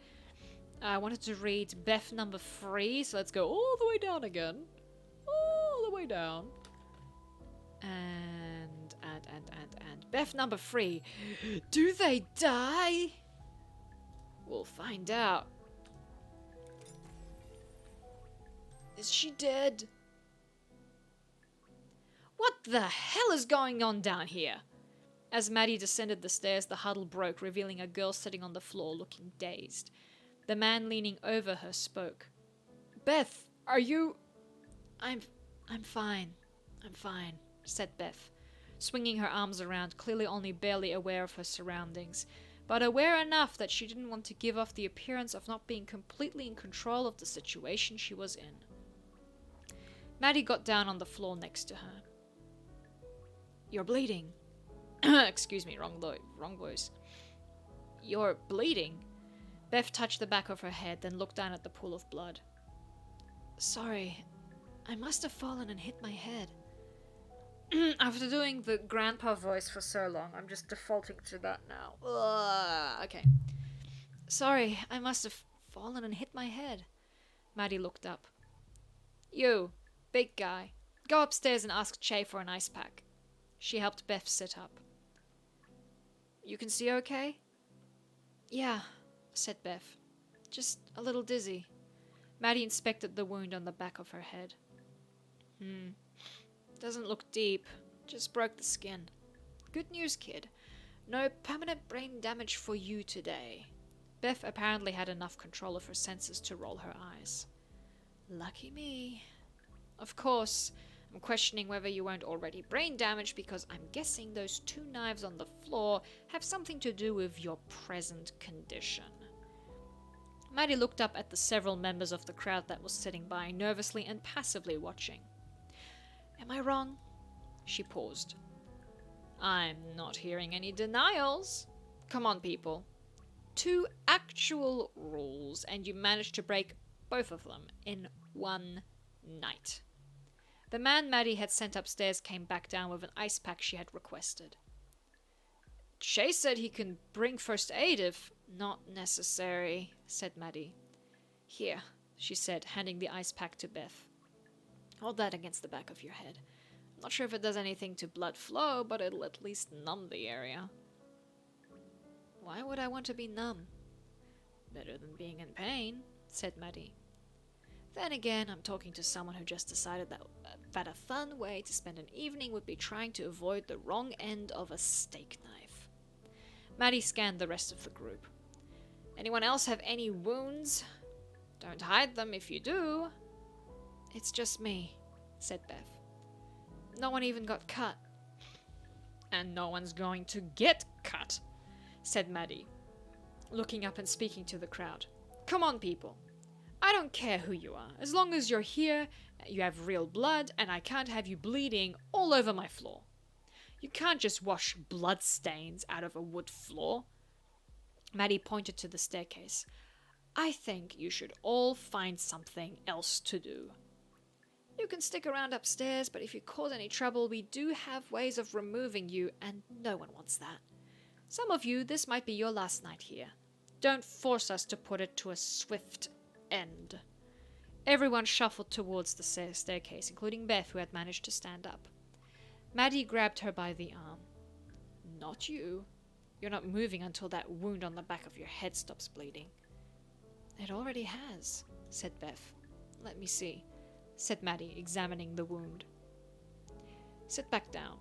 I wanted to read Beth number 3, so let's go all the way down again. All the way down. And Beth number 3. Do they die? We'll find out. Is she dead? What the hell is going on down here? As Maddie descended the stairs, the huddle broke, revealing a girl sitting on the floor, looking dazed. The man leaning over her spoke. Beth, are you... I'm fine, said Beth, swinging her arms around, clearly only barely aware of her surroundings, but aware enough that she didn't want to give off the appearance of not being completely in control of the situation she was in. Maddie got down on the floor next to her. You're bleeding. Excuse me, wrong voice. You're bleeding. Beth touched the back of her head, then looked down at the pool of blood. Sorry, I must have fallen and hit my head. After doing the grandpa voice for so long, I'm just defaulting to that now. Okay. Sorry, I must have fallen and hit my head. Maddie looked up. You, big guy, go upstairs and ask Che for an ice pack. She helped Beth sit up. You can see okay? Yeah, said Beth. Just a little dizzy. Maddie inspected the wound on the back of her head. Doesn't look deep. Just broke the skin. Good news, kid. No permanent brain damage for you today. Beth apparently had enough control of her senses to roll her eyes. Lucky me. Of course, I'm questioning whether you weren't already brain damaged because I'm guessing those 2 knives on the floor have something to do with your present condition. Maddie looked up at the several members of the crowd that was sitting by, nervously and passively watching. Am I wrong? She paused. I'm not hearing any denials. Come on, people. 2 actual rules, and you managed to break both of them in one night. The man Maddie had sent upstairs came back down with an ice pack she had requested. Chase said he can bring first aid if... Not necessary, said Maddie. Here, she said, handing the ice pack to Beth. Hold that against the back of your head. I'm not sure if it does anything to blood flow, but it'll at least numb the area. Why would I want to be numb? Better than being in pain, said Maddie. Then again, I'm talking to someone who just decided that a fun way to spend an evening would be trying to avoid the wrong end of a steak knife. Maddie scanned the rest of the group. Anyone else have any wounds? Don't hide them if you do. It's just me, said Beth. No one even got cut. And no one's going to get cut, said Maddie, looking up and speaking to the crowd. Come on, people. I don't care who you are. As long as you're here, you have real blood, and I can't have you bleeding all over my floor. You can't just wash blood stains out of a wood floor. Maddie pointed to the staircase. I think you should all find something else to do. You can stick around upstairs, but if you cause any trouble, we do have ways of removing you, and no one wants that. Some of you, this might be your last night here. Don't force us to put it to a swift end. Everyone shuffled towards the staircase, including Beth, who had managed to stand up. Maddie grabbed her by the arm. Not you. You're not moving until that wound on the back of your head stops bleeding. It already has, said Beth. Let me see, said Maddie, examining the wound. Sit back down.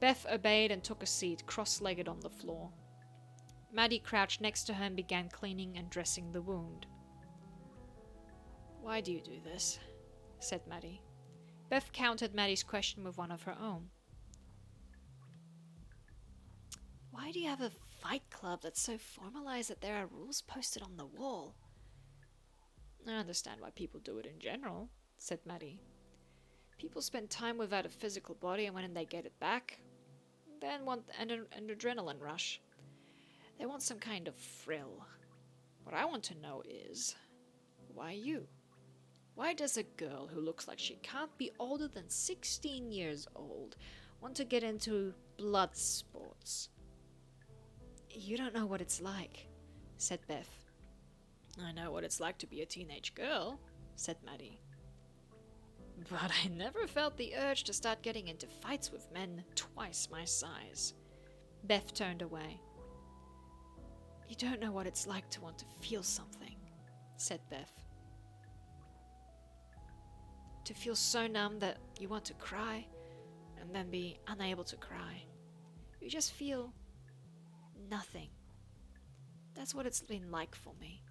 Beth obeyed and took a seat, cross-legged on the floor. Maddie crouched next to her and began cleaning and dressing the wound. Why do you do this? Said Maddie. Beth countered Maddie's question with one of her own. Why do you have a fight club that's so formalized that there are rules posted on the wall? I understand why people do it in general, said Maddie. People spend time without a physical body, and when they get it back, then want an adrenaline rush. They want some kind of thrill. What I want to know is, why you? Why does a girl who looks like she can't be older than 16 years old want to get into blood sports? You don't know what it's like, said Beth. I know what it's like to be a teenage girl, said Maddie. But I never felt the urge to start getting into fights with men twice my size. Beth turned away. You don't know what it's like to want to feel something, said Beth. To feel so numb that you want to cry and then be unable to cry. You just feel nothing. That's what it's been like for me.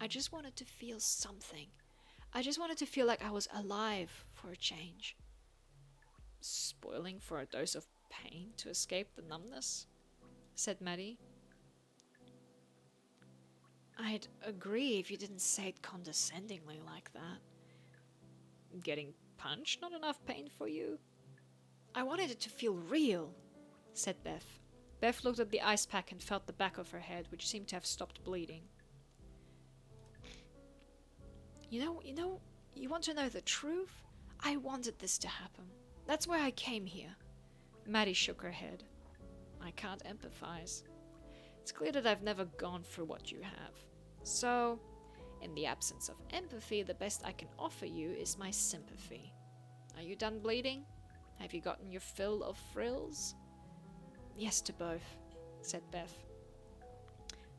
I just wanted to feel something. I just wanted to feel like I was alive for a change. Spoiling for a dose of pain to escape the numbness, said Maddie. I'd agree if you didn't say it condescendingly like that. Getting punched, not enough pain for you? I wanted it to feel real, said Beth. Beth looked at the ice pack and felt the back of her head, which seemed to have stopped bleeding. You want to know the truth? I wanted this to happen. That's why I came here. Maddie shook her head. I can't empathize. It's clear that I've never gone through what you have. So, in the absence of empathy, the best I can offer you is my sympathy. Are you done bleeding? Have you gotten your fill of thrills? Yes to both, said Beth.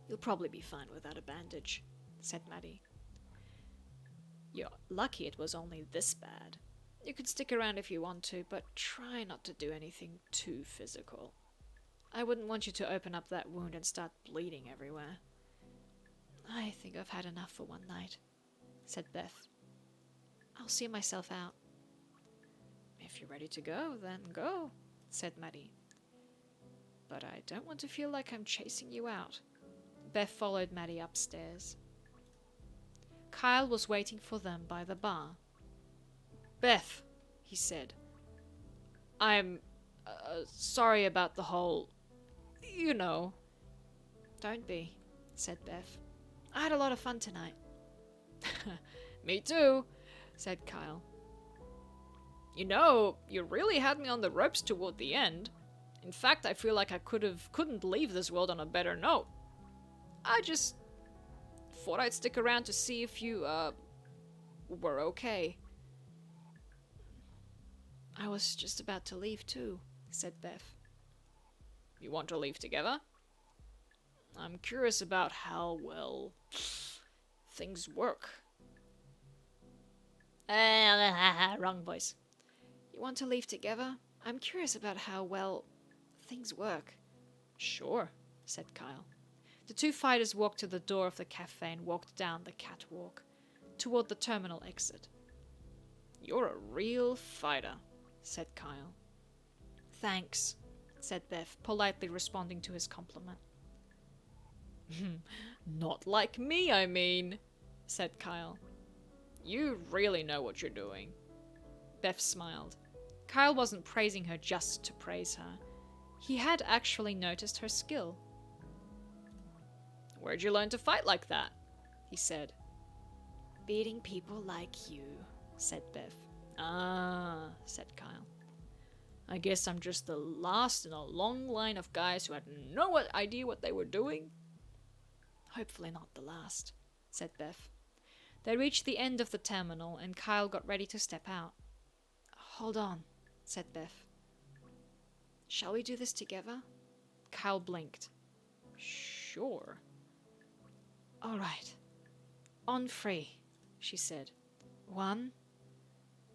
You'll probably be fine without a bandage, said Maddie. You're lucky it was only this bad. You can stick around if you want to, but try not to do anything too physical. I wouldn't want you to open up that wound and start bleeding everywhere. I think I've had enough for one night, said Beth. I'll see myself out. If you're ready to go, then go, said Maddie. But I don't want to feel like I'm chasing you out. Beth followed Maddie upstairs. Kyle was waiting for them by the bar. Beth, he said. I'm sorry about the whole... You know. Don't be, said Beth. I had a lot of fun tonight. Me too, said Kyle. You know, you really had me on the ropes toward the end. In fact, I feel like I couldn't leave this world on a better note. I just thought I'd stick around to see if you, were okay. I was just about to leave too, said Beth. You want to leave together? I'm curious about how, well, things work. Wrong voice. You want to leave together? I'm curious about how, well, things work. Sure, said Kyle. The two fighters walked to the door of the cafe and walked down the catwalk, toward the terminal exit. You're a real fighter, said Kyle. Thanks, said Beth, politely responding to his compliment. Not like me, I mean, said Kyle. You really know what you're doing. Beth smiled. Kyle wasn't praising her just to praise her. He had actually noticed her skill. Where'd you learn to fight like that? He said. Beating people like you, said Beth. Ah, said Kyle. I guess I'm just the last in a long line of guys who had no idea what they were doing. Hopefully not the last, said Beth. They reached the end of the terminal, and Kyle got ready to step out. Hold on, said Beth. Shall we do this together? Kyle blinked. Sure. All right. On three, she said. 1,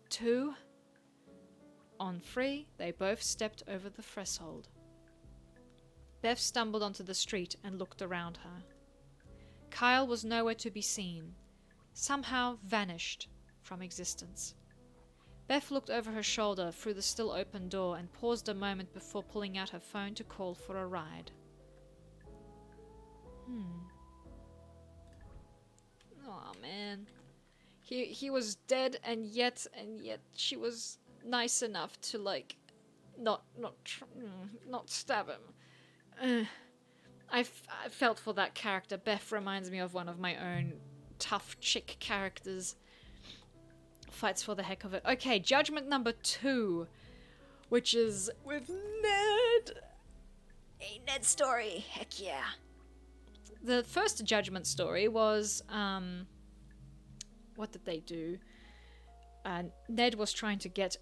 2. On three, they both stepped over the threshold. Beth stumbled onto the street and looked around her. Kyle was nowhere to be seen, somehow vanished from existence. Beth looked over her shoulder through the still open door and paused a moment before pulling out her phone to call for a ride. Oh man. He was dead, and yet she was nice enough to like not stab him. I felt for that character. Beth reminds me of one of my own tough chick characters. Fights for the heck of it. Okay, judgment number 2, which is with Ned. A Ned story. Heck yeah. The first judgment story was, what did they do? Ned was trying to get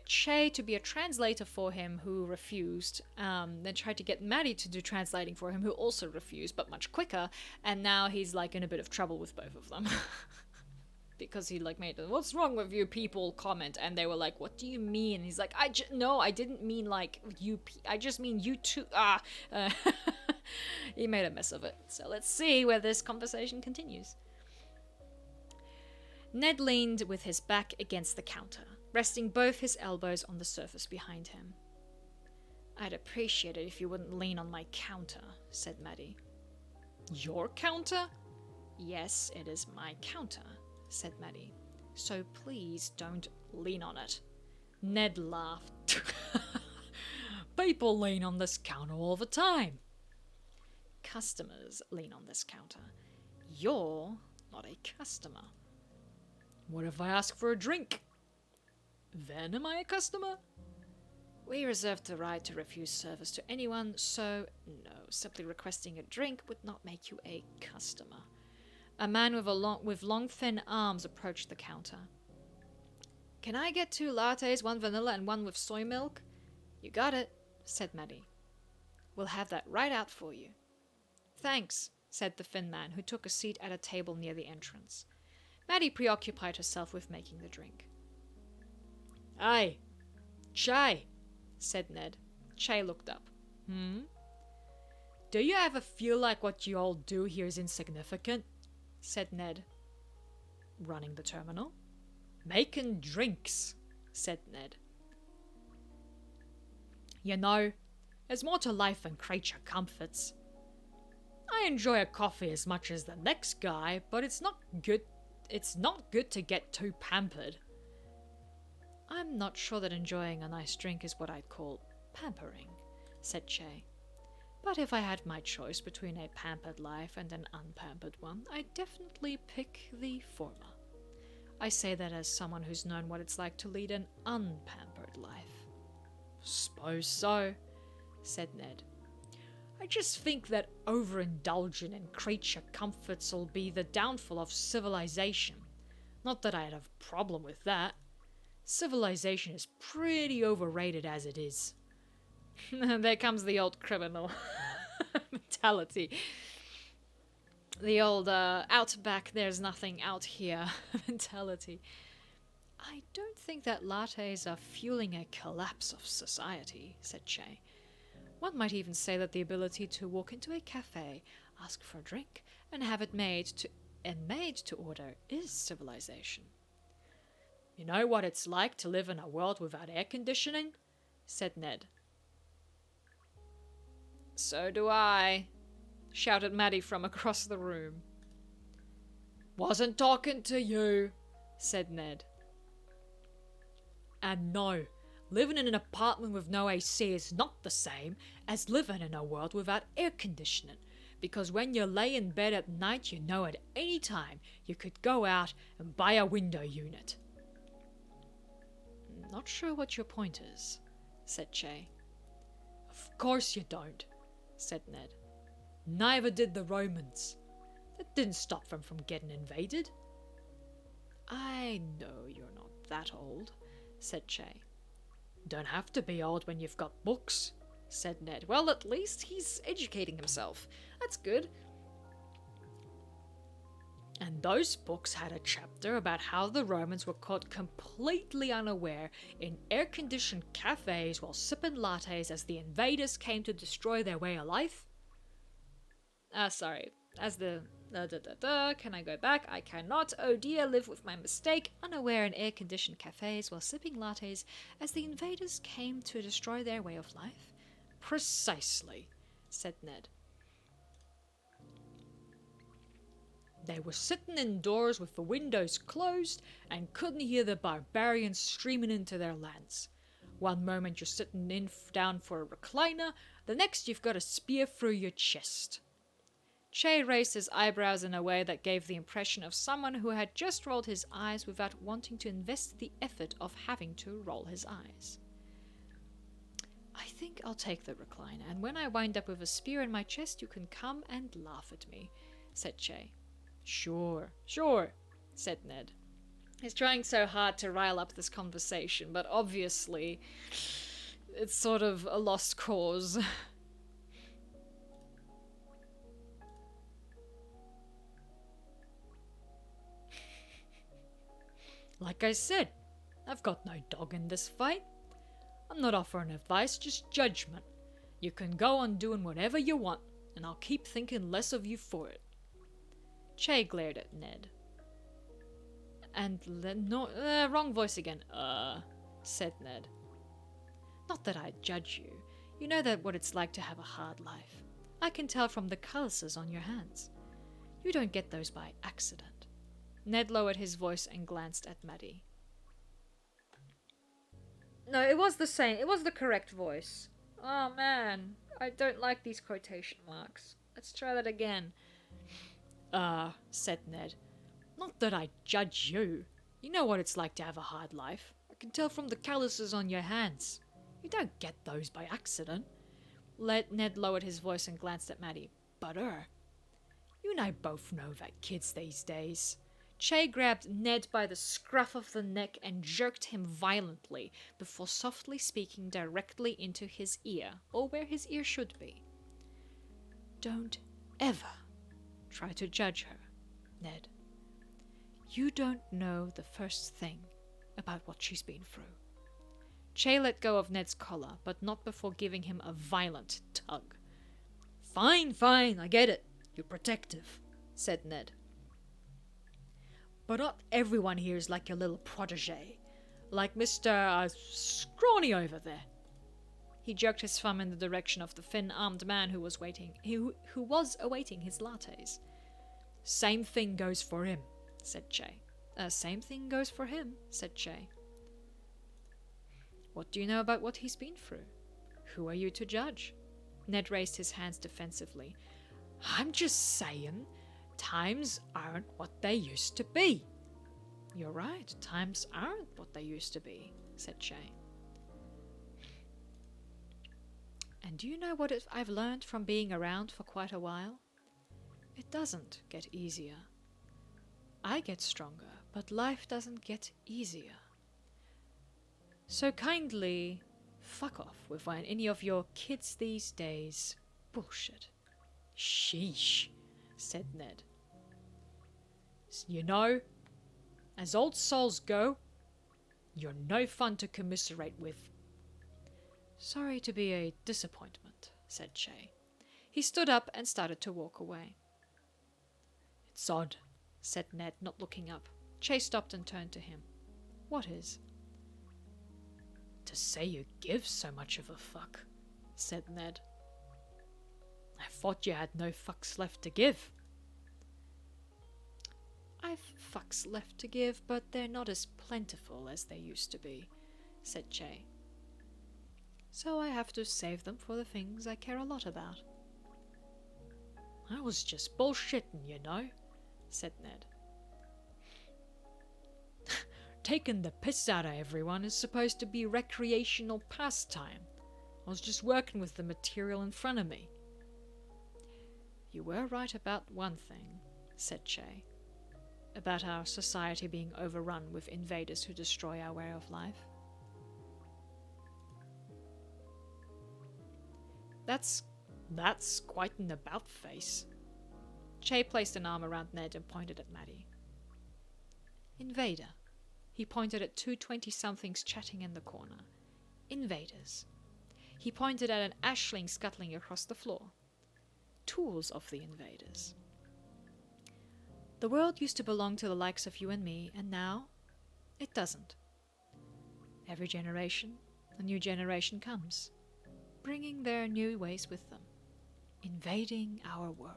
Che to be a translator for him, who refused. Then tried to get Maddie to do translating for him, who also refused, but much quicker. And now he's like in a bit of trouble with both of them. Because he like made a "what's wrong with you people" comment, and they were like, "What do you mean?" And he's like, no, I didn't mean like you, I just mean you too. He made a mess of it. So let's see where this conversation continues. Ned leaned with his back against the counter, resting both his elbows on the surface behind him. "I'd appreciate it if you wouldn't lean on my counter," said Maddie. "Your counter?" "Yes, it is my counter," said Maddie. "So please don't lean on it." Ned laughed. "People lean on this counter all the time." "Customers lean on this counter. You're not a customer." "What if I ask for a drink? Then am I a customer?" "We reserve the right to refuse service to anyone, so no, simply requesting a drink would not make you a customer." A man with long thin arms approached the counter. "Can I get 2 lattes, 1 vanilla and 1 with soy milk?" "You got it," said Maddie. "We'll have that right out for you." "Thanks," said the thin man, who took a seat at a table near the entrance. Maddie preoccupied herself with making the drink. "Aye, Che," said Ned. Che looked up. "Do you ever feel like what you all do here is insignificant?" said Ned, running the terminal. "Making drinks," said Ned. "You know, there's more to life than creature comforts. I enjoy a coffee as much as the next guy, but it's not good to get too pampered." "I'm not sure that enjoying a nice drink is what I'd call pampering," said Che. "But if I had my choice between a pampered life and an unpampered one, I'd definitely pick the former. I say that as someone who's known what it's like to lead an unpampered life." "Suppose so," said Ned. "I just think that overindulging in creature comforts will be the downfall of civilization. Not that I'd have a problem with that. Civilization is pretty overrated as it is." There comes the old criminal mentality. The old out back, there's nothing out here mentality. "I don't think that lattes are fueling a collapse of society," said Che. "One might even say that the ability to walk into a cafe, ask for a drink, and have it made to order is civilization." "You know what it's like to live in a world without air conditioning?" said Ned. "So do I," shouted Maddie from across the room. "Wasn't talking to you," said Ned. "And no, living in an apartment with no AC is not the same as living in a world without air conditioning, because when you lay in bed at night, you know at any time you could go out and buy a window unit." "Not sure what your point is," said Che. "Of course you don't," said Ned. "Neither did the Romans. That didn't stop them from getting invaded." "I know you're not that old," said Che. "Don't have to be old when you've got books," said Ned. Well, at least he's educating himself. That's good. And those books had a chapter about how the Romans were caught completely unaware in air-conditioned cafes while sipping lattes as the invaders came to destroy their way of life. Sorry. As the... Can I go back? I cannot. Oh dear, live with my mistake. Unaware in air-conditioned cafes while sipping lattes as the invaders came to destroy their way of life? Precisely, said Ned. They were sitting indoors with the windows closed and couldn't hear the barbarians streaming into their lands. One moment you're sitting down for a recliner, the next you've got a spear through your chest. Che raised his eyebrows in a way that gave the impression of someone who had just rolled his eyes without wanting to invest the effort of having to roll his eyes. I think I'll take the recliner, and when I wind up with a spear in my chest, you can come and laugh at me, said Che. Sure, said Ned. He's trying so hard to rile up this conversation, but obviously it's sort of a lost cause. Like I said, I've got no dog in this fight. I'm not offering advice, just judgment. You can go on doing whatever you want, and I'll keep thinking less of you for it. Che glared at Ned. And wrong voice again. Said Ned. Not that I judge you. You know that what it's like to have a hard life. I can tell from the calluses on your hands. You don't get those by accident. Ned lowered his voice and glanced at Maddie. No, it was the same. It was the correct voice. Oh man, I don't like these quotation marks. Let's try that again. Said Ned. Not that I judge you. You know what it's like to have a hard life. I can tell from the calluses on your hands. You don't get those by accident. Ned lowered his voice and glanced at Maddie. But you and I both know that kids these days. Che grabbed Ned by the scruff of the neck and jerked him violently before softly speaking directly into his ear, or where his ear should be. Don't ever try to judge her, Ned. You don't know the first thing about what she's been through. Che let go of Ned's collar, but not before giving him a violent tug. Fine, I get it. You're protective, said Ned. But not everyone here is like your little protege, like Mr. Scrawny over there. He jerked his thumb in the direction of the thin-armed man who was awaiting his lattes. Same thing goes for him, said Che. Same thing goes for him, said Che. What do you know about what he's been through? Who are you to judge? Ned raised his hands defensively. I'm just saying, times aren't what they used to be. You're right, times aren't what they used to be, said Che. And do you know what I've learned from being around for quite a while? It doesn't get easier. I get stronger, but life doesn't get easier. So kindly fuck off with any of your kids these days bullshit. Sheesh, said Ned. You know, as old souls go, you're no fun to commiserate with. Sorry to be a disappointment, said Che. He stood up and started to walk away. It's odd, said Ned, not looking up. Che stopped and turned to him. What is? To say you give so much of a fuck, said Ned. I thought you had no fucks left to give. I've fucks left to give, but they're not as plentiful as they used to be, said Che. So I have to save them for the things I care a lot about. I was just bullshitting, you know, said Ned. Taking the piss out of everyone is supposed to be recreational pastime. I was just working with the material in front of me. You were right about one thing, said Che. About our society being overrun with invaders who destroy our way of life. That's quite an about face. Che placed an arm around Ned and pointed at Maddie. Invader. He pointed at two 20-somethings chatting in the corner. Invaders. He pointed at an ashling scuttling across the floor. Tools of the invaders. The world used to belong to the likes of you and me, and now it doesn't. Every generation, a new generation comes, bringing their new ways with them, invading our world.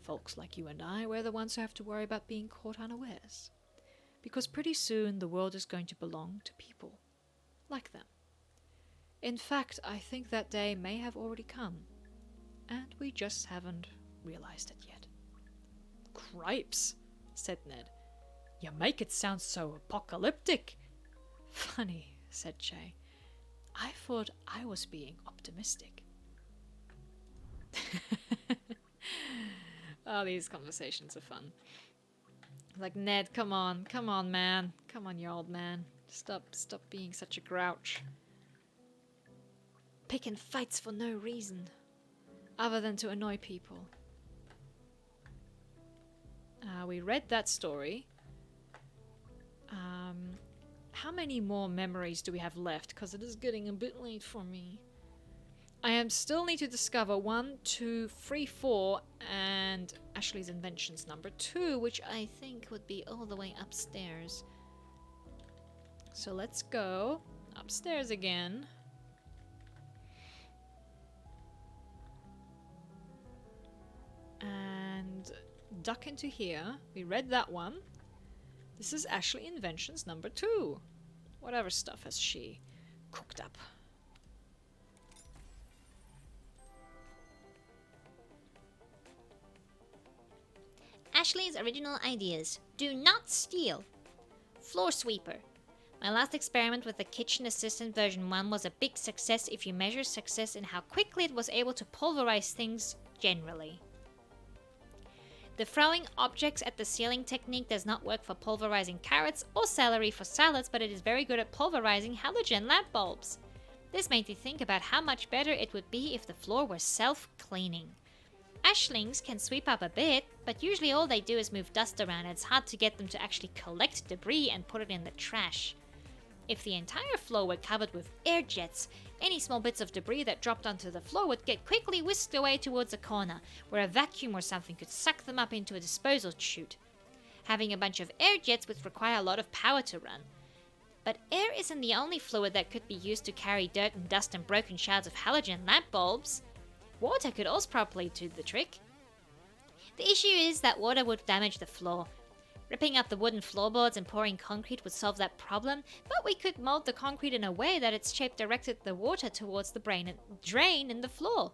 Folks like you and I, we're the ones who have to worry about being caught unawares, because pretty soon the world is going to belong to people like them. In fact, I think that day may have already come, and we just haven't realized it yet. Cripes, said Ned. You make it sound so apocalyptic. Funny, said Che. I thought I was being optimistic. Oh, these conversations are fun. Like, Ned, come on, man. Come on, you old man. Stop being such a grouch. Picking fights for no reason, other than to annoy people. We read that story. How many more memories do we have left? Because it is getting a bit late for me. I still need to discover 1, 2, 3, 4, and Ashley's Inventions number 2, which I think would be all the way upstairs. So let's go upstairs again. And duck into here. We read that one. This is Ashley Inventions number 2. Whatever stuff has she cooked up. Ashley's original ideas. Do not steal. Floor sweeper. My last experiment with the Kitchen Assistant version 1 was a big success if you measure success in how quickly it was able to pulverize things generally. The throwing objects at the ceiling technique does not work for pulverizing carrots or celery for salads, but it is very good at pulverizing halogen lamp bulbs. This made me think about how much better it would be if the floor were self-cleaning. Ashlings can sweep up a bit, but usually all they do is move dust around and it's hard to get them to actually collect debris and put it in the trash. If the entire floor were covered with air jets, any small bits of debris that dropped onto the floor would get quickly whisked away towards a corner, where a vacuum or something could suck them up into a disposal chute. Having a bunch of air jets would require a lot of power to run. But air isn't the only fluid that could be used to carry dirt and dust and broken shards of halogen lamp bulbs. Water could also probably do the trick. The issue is that water would damage the floor. Ripping up the wooden floorboards and pouring concrete would solve that problem, but we could mold the concrete in a way that its shape directed the water towards the drain in the floor.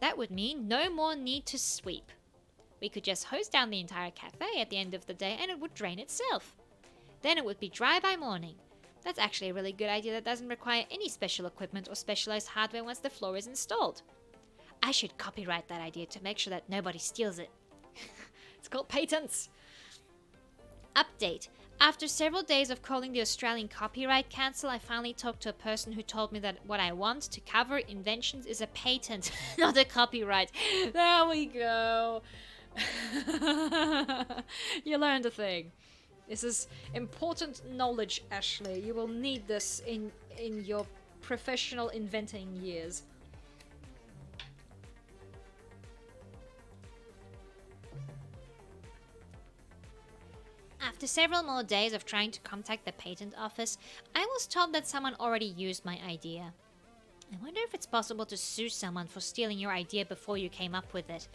That would mean no more need to sweep. We could just hose down the entire cafe at the end of the day and it would drain itself. Then it would be dry by morning. That's actually a really good idea that doesn't require any special equipment or specialized hardware once the floor is installed. I should copyright that idea to make sure that nobody steals it. It's called patents. Update. After several days of calling the Australian Copyright Council, I finally talked to a person who told me that what I want to cover inventions is a patent, not a copyright. There we go. You learned a thing. This is important knowledge, Ashley. You will need this in your professional inventing years. After several more days of trying to contact the patent office, I was told that someone already used my idea. I wonder if it's possible to sue someone for stealing your idea before you came up with it.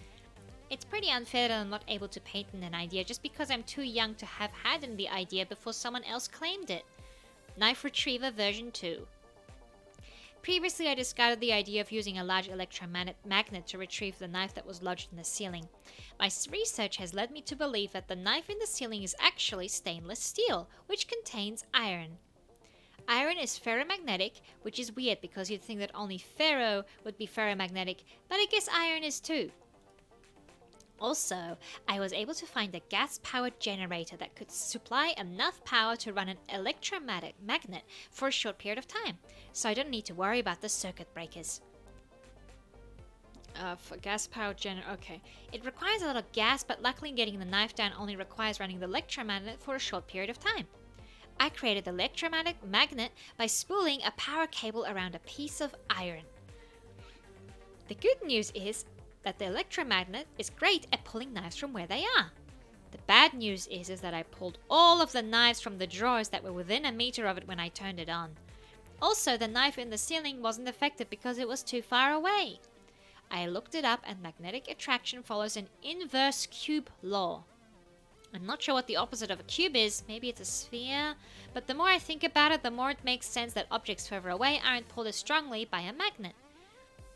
It's pretty unfair that I'm not able to patent an idea just because I'm too young to have had the idea before someone else claimed it. Knife Retriever version 2. Previously, I discarded the idea of using a large electromagnet to retrieve the knife that was lodged in the ceiling. My research has led me to believe that the knife in the ceiling is actually stainless steel, which contains iron. Iron is ferromagnetic, which is weird because you'd think that only ferro would be ferromagnetic, but I guess iron is too. Also, I was able to find a gas-powered generator that could supply enough power to run an electromagnet for a short period of time, so I don't need to worry about the circuit breakers. For gas powered generator. Okay. It requires a lot of gas, but luckily getting the knife down only requires running the electromagnet for a short period of time. I created the electromagnet by spooling a power cable around a piece of iron. The good news is that the electromagnet is great at pulling knives from where they are. The bad news is that I pulled all of the knives from the drawers that were within a meter of it when I turned it on. Also, the knife in the ceiling wasn't effective because it was too far away. I looked it up, and magnetic attraction follows an inverse cube law. I'm not sure what the opposite of a cube is, maybe it's a sphere, but the more I think about it, the more it makes sense that objects further away aren't pulled as strongly by a magnet.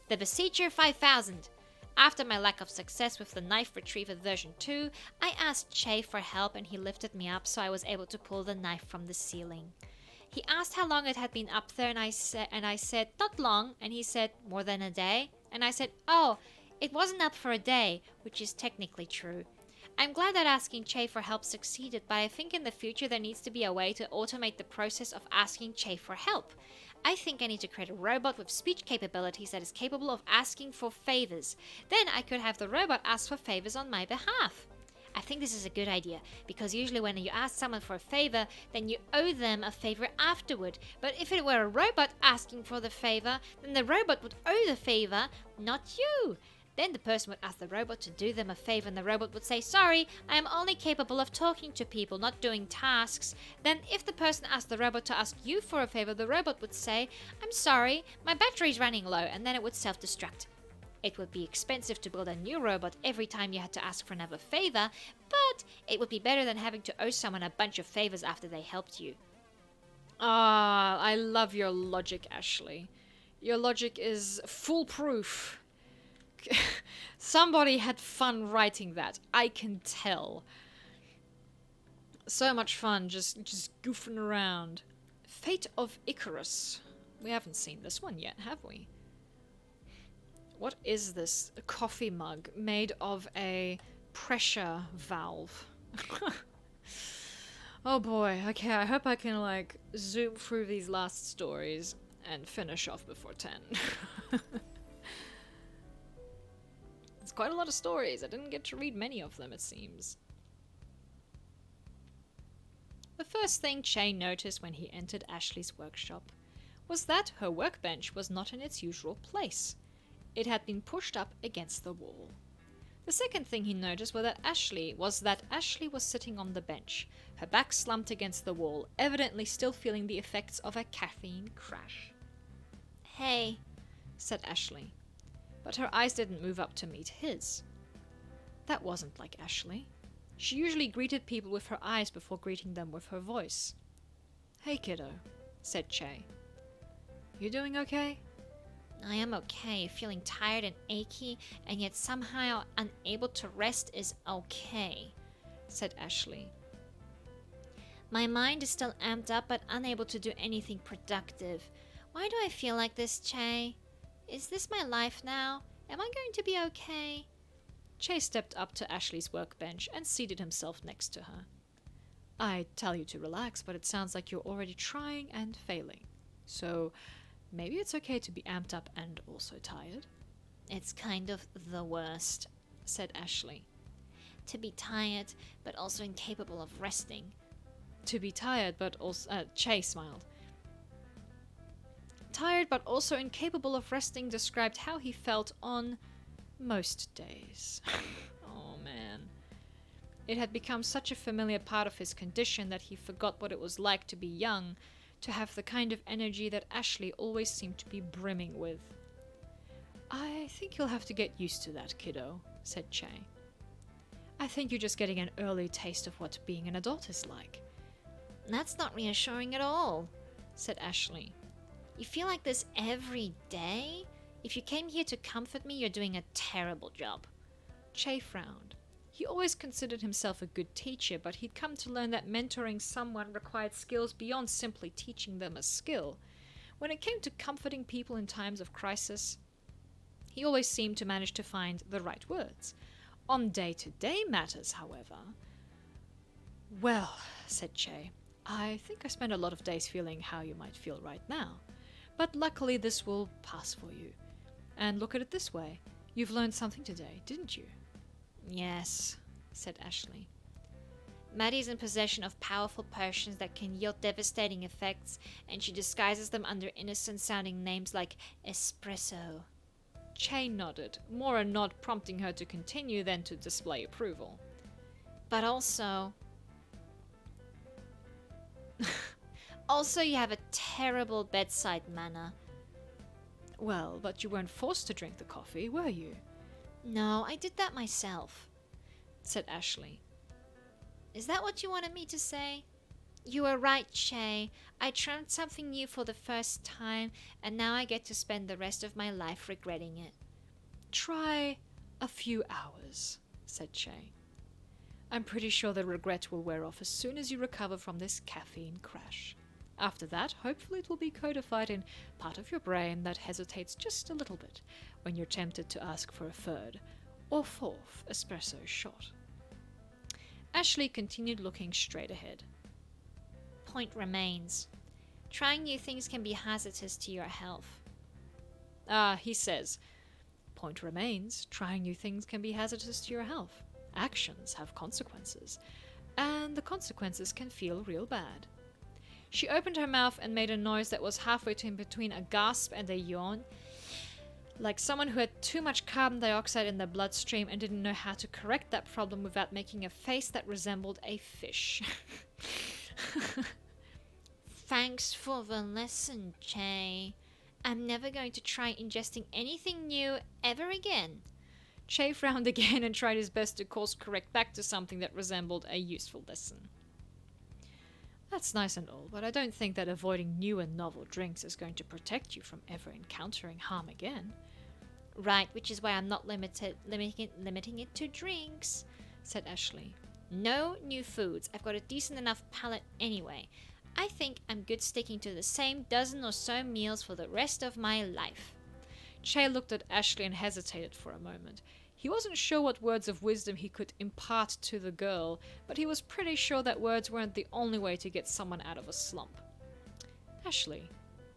The Beseecher 5000. After my lack of success with the knife retriever version 2, I asked Che for help and he lifted me up so I was able to pull the knife from the ceiling. He asked how long it had been up there and I said, not long, and he said, more than a day? And I said, oh, it wasn't up for a day, which is technically true. I'm glad that asking Che for help succeeded, but I think in the future there needs to be a way to automate the process of asking Che for help. I think I need to create a robot with speech capabilities that is capable of asking for favors. Then I could have the robot ask for favors on my behalf. I think this is a good idea, because usually when you ask someone for a favor, then you owe them a favor afterward. But if it were a robot asking for the favor, then the robot would owe the favor, not you. Then the person would ask the robot to do them a favor and the robot would say, sorry, I am only capable of talking to people, not doing tasks. Then if the person asked the robot to ask you for a favor, the robot would say, I'm sorry, my battery's running low, and then it would self-destruct. It would be expensive to build a new robot every time you had to ask for another favor, but it would be better than having to owe someone a bunch of favors after they helped you. Ah, I love your logic, Ashley. Your logic is foolproof. Somebody had fun writing that. I can tell. So much fun just goofing around. Fate of Icarus. We haven't seen this one yet, have we? What is this? A coffee mug made of a pressure valve. Oh boy. Okay, I hope I can like zoom through these last stories and finish off before 10. It's quite a lot of stories. I didn't get to read many of them, it seems. The first thing Che noticed when he entered Ashley's workshop was that her workbench was not in its usual place. It had been pushed up against the wall. The second thing he noticed was that Ashley was sitting on the bench, her back slumped against the wall, evidently still feeling the effects of a caffeine crash. Hey, said Ashley. But her eyes didn't move up to meet his. That wasn't like Ashley. She usually greeted people with her eyes before greeting them with her voice. Hey, kiddo, said Che. You doing okay? I am okay. Feeling tired and achy, and yet somehow unable to rest is okay, said Ashley. My mind is still amped up, but unable to do anything productive. Why do I feel like this, Che? Is this my life now? Am I going to be okay? Che stepped up to Ashley's workbench and seated himself next to her. I tell you to relax, but it sounds like you're already trying and failing. So maybe it's okay to be amped up and also tired. It's kind of the worst, said Ashley. To be tired, but also incapable of resting. To be tired, but also... Che smiled. Tired but also incapable of resting described how he felt on most days. Oh man. It had become such a familiar part of his condition that he forgot what it was like to be young, to have the kind of energy that Ashley always seemed to be brimming with. I think you'll have to get used to that, kiddo, said Che. I think you're just getting an early taste of what being an adult is like. That's not reassuring at all, said Ashley. You feel like this every day? If you came here to comfort me, you're doing a terrible job. Che frowned. He always considered himself a good teacher, but he'd come to learn that mentoring someone required skills beyond simply teaching them a skill. When it came to comforting people in times of crisis, he always seemed to manage to find the right words. On day-to-day matters, however... Well, said Che, I think I spend a lot of days feeling how you might feel right now. But luckily this will pass for you. And look at it this way. You've learned something today, didn't you? Yes, said Ashley. Maddie's in possession of powerful potions that can yield devastating effects, and she disguises them under innocent-sounding names like espresso. Che nodded, more a nod prompting her to continue than to display approval. But also... also, you have a terrible bedside manner. Well, but you weren't forced to drink the coffee, were you? No, I did that myself, said Ashley. Is that what you wanted me to say? You were right, Che. I tried something new for the first time, and now I get to spend the rest of my life regretting it. Try a few hours, said Che. I'm pretty sure the regret will wear off as soon as you recover from this caffeine crash. After that, hopefully it will be codified in part of your brain that hesitates just a little bit when you're tempted to ask for a third or fourth espresso shot. Ashley continued looking straight ahead. Point remains. Trying new things can be hazardous to your health. He says, point remains, trying new things can be hazardous to your health. Actions have consequences, and the consequences can feel real bad. She opened her mouth and made a noise that was halfway between a gasp and a yawn, like someone who had too much carbon dioxide in their bloodstream and didn't know how to correct that problem without making a face that resembled a fish. Thanks for the lesson, Che. I'm never going to try ingesting anything new ever again. Che frowned again and tried his best to course correct back to something that resembled a useful lesson. That's nice and all, but I don't think that avoiding new and novel drinks is going to protect you from ever encountering harm again. Right, which is why I'm not limiting it to drinks, said Ashley. No new foods. I've got a decent enough palate anyway. I think I'm good sticking to the same dozen or so meals for the rest of my life. Che looked at Ashley and hesitated for a moment. He wasn't sure what words of wisdom he could impart to the girl, but he was pretty sure that words weren't the only way to get someone out of a slump. Ashley,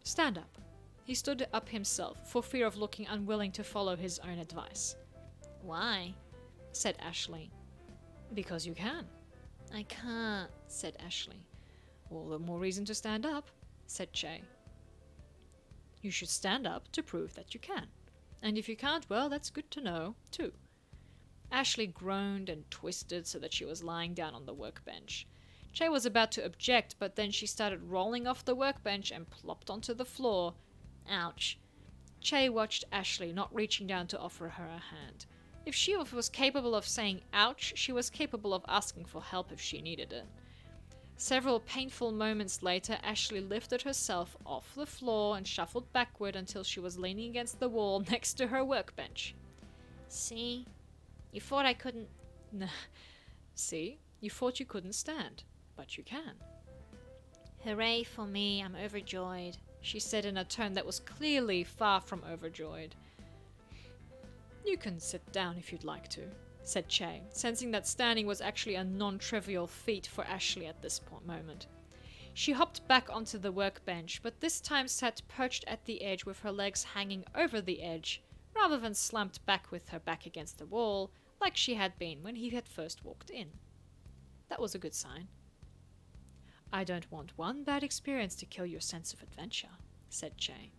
stand up. He stood up himself, for fear of looking unwilling to follow his own advice. Why? Said Ashley. Because you can. I can't, said Ashley. All the more reason to stand up, said Che. You should stand up to prove that you can. And if you can't, well, that's good to know, too. Ashley groaned and twisted so that she was lying down on the workbench. Che was about to object, but then she started rolling off the workbench and plopped onto the floor. Ouch. Che watched Ashley, not reaching down to offer her a hand. If she was capable of saying ouch, she was capable of asking for help if she needed it. Several painful moments later, Ashley lifted herself off the floor and shuffled backward until she was leaning against the wall next to her workbench. See? You thought I couldn't... See? You thought you couldn't stand. But you can. Hooray for me, I'm overjoyed, she said in a tone that was clearly far from overjoyed. You can sit down if you'd like to, said Che, sensing that standing was actually a non-trivial feat for Ashley at this moment. She hopped back onto the workbench, but this time sat perched at the edge with her legs hanging over the edge, rather than slumped back with her back against the wall, like she had been when he had first walked in. That was a good sign. I don't want one bad experience to kill your sense of adventure, said Che.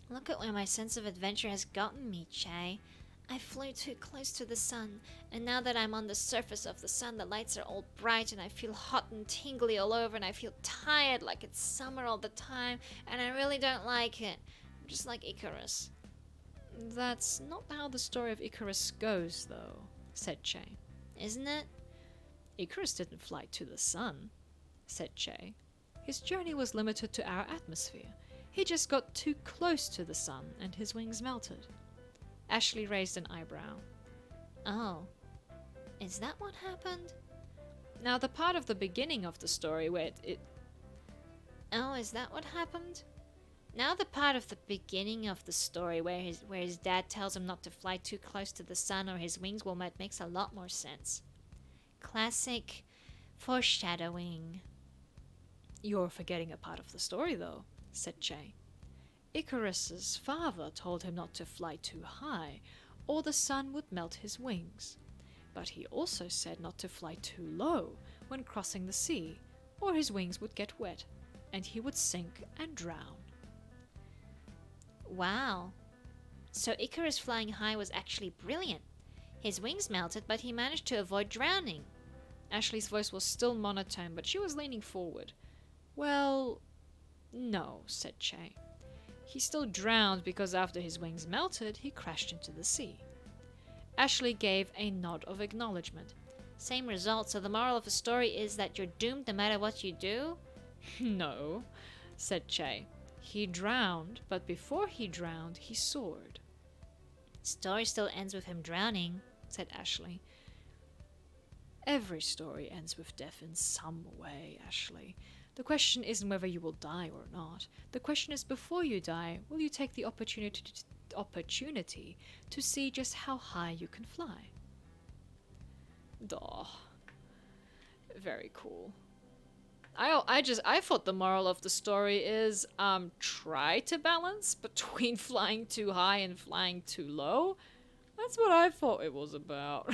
Look at where my sense of adventure has gotten me, Che. I flew too close to the sun, and now that I'm on the surface of the sun, the lights are all bright, and I feel hot and tingly all over, and I feel tired like it's summer all the time, and I really don't like it. I'm just like Icarus. That's not how the story of Icarus goes, though, said Che. Isn't it? Icarus didn't fly to the sun, said Che. His journey was limited to our atmosphere. He just got too close to the sun, and his wings melted. Ashley raised an eyebrow. Oh, is that what happened? Now, the part of the beginning of the story where Oh, is that what happened? Now the part of the beginning of the story where his dad tells him not to fly too close to the sun or his wings will melt makes a lot more sense. Classic foreshadowing. You're forgetting a part of the story, though, said Che. Icarus's father told him not to fly too high, or the sun would melt his wings. But he also said not to fly too low when crossing the sea, or his wings would get wet, and he would sink and drown. Wow. So Icarus flying high was actually brilliant. His wings melted, but he managed to avoid drowning. Ashley's voice was still monotone, but she was leaning forward. Well, no, said Che. He still drowned because after his wings melted, he crashed into the sea. Ashley gave a nod of acknowledgement. Same result, so the moral of the story is that you're doomed no matter what you do? No, said Che. He drowned, but before he drowned, he soared. Story still ends with him drowning, said Ashley. Every story ends with death in some way, Ashley. The question isn't whether you will die or not. The question is, before you die, will you take the opportunity to see just how high you can fly? Duh. Very cool. I thought the moral of the story is try to balance between flying too high and flying too low. That's what I thought it was about.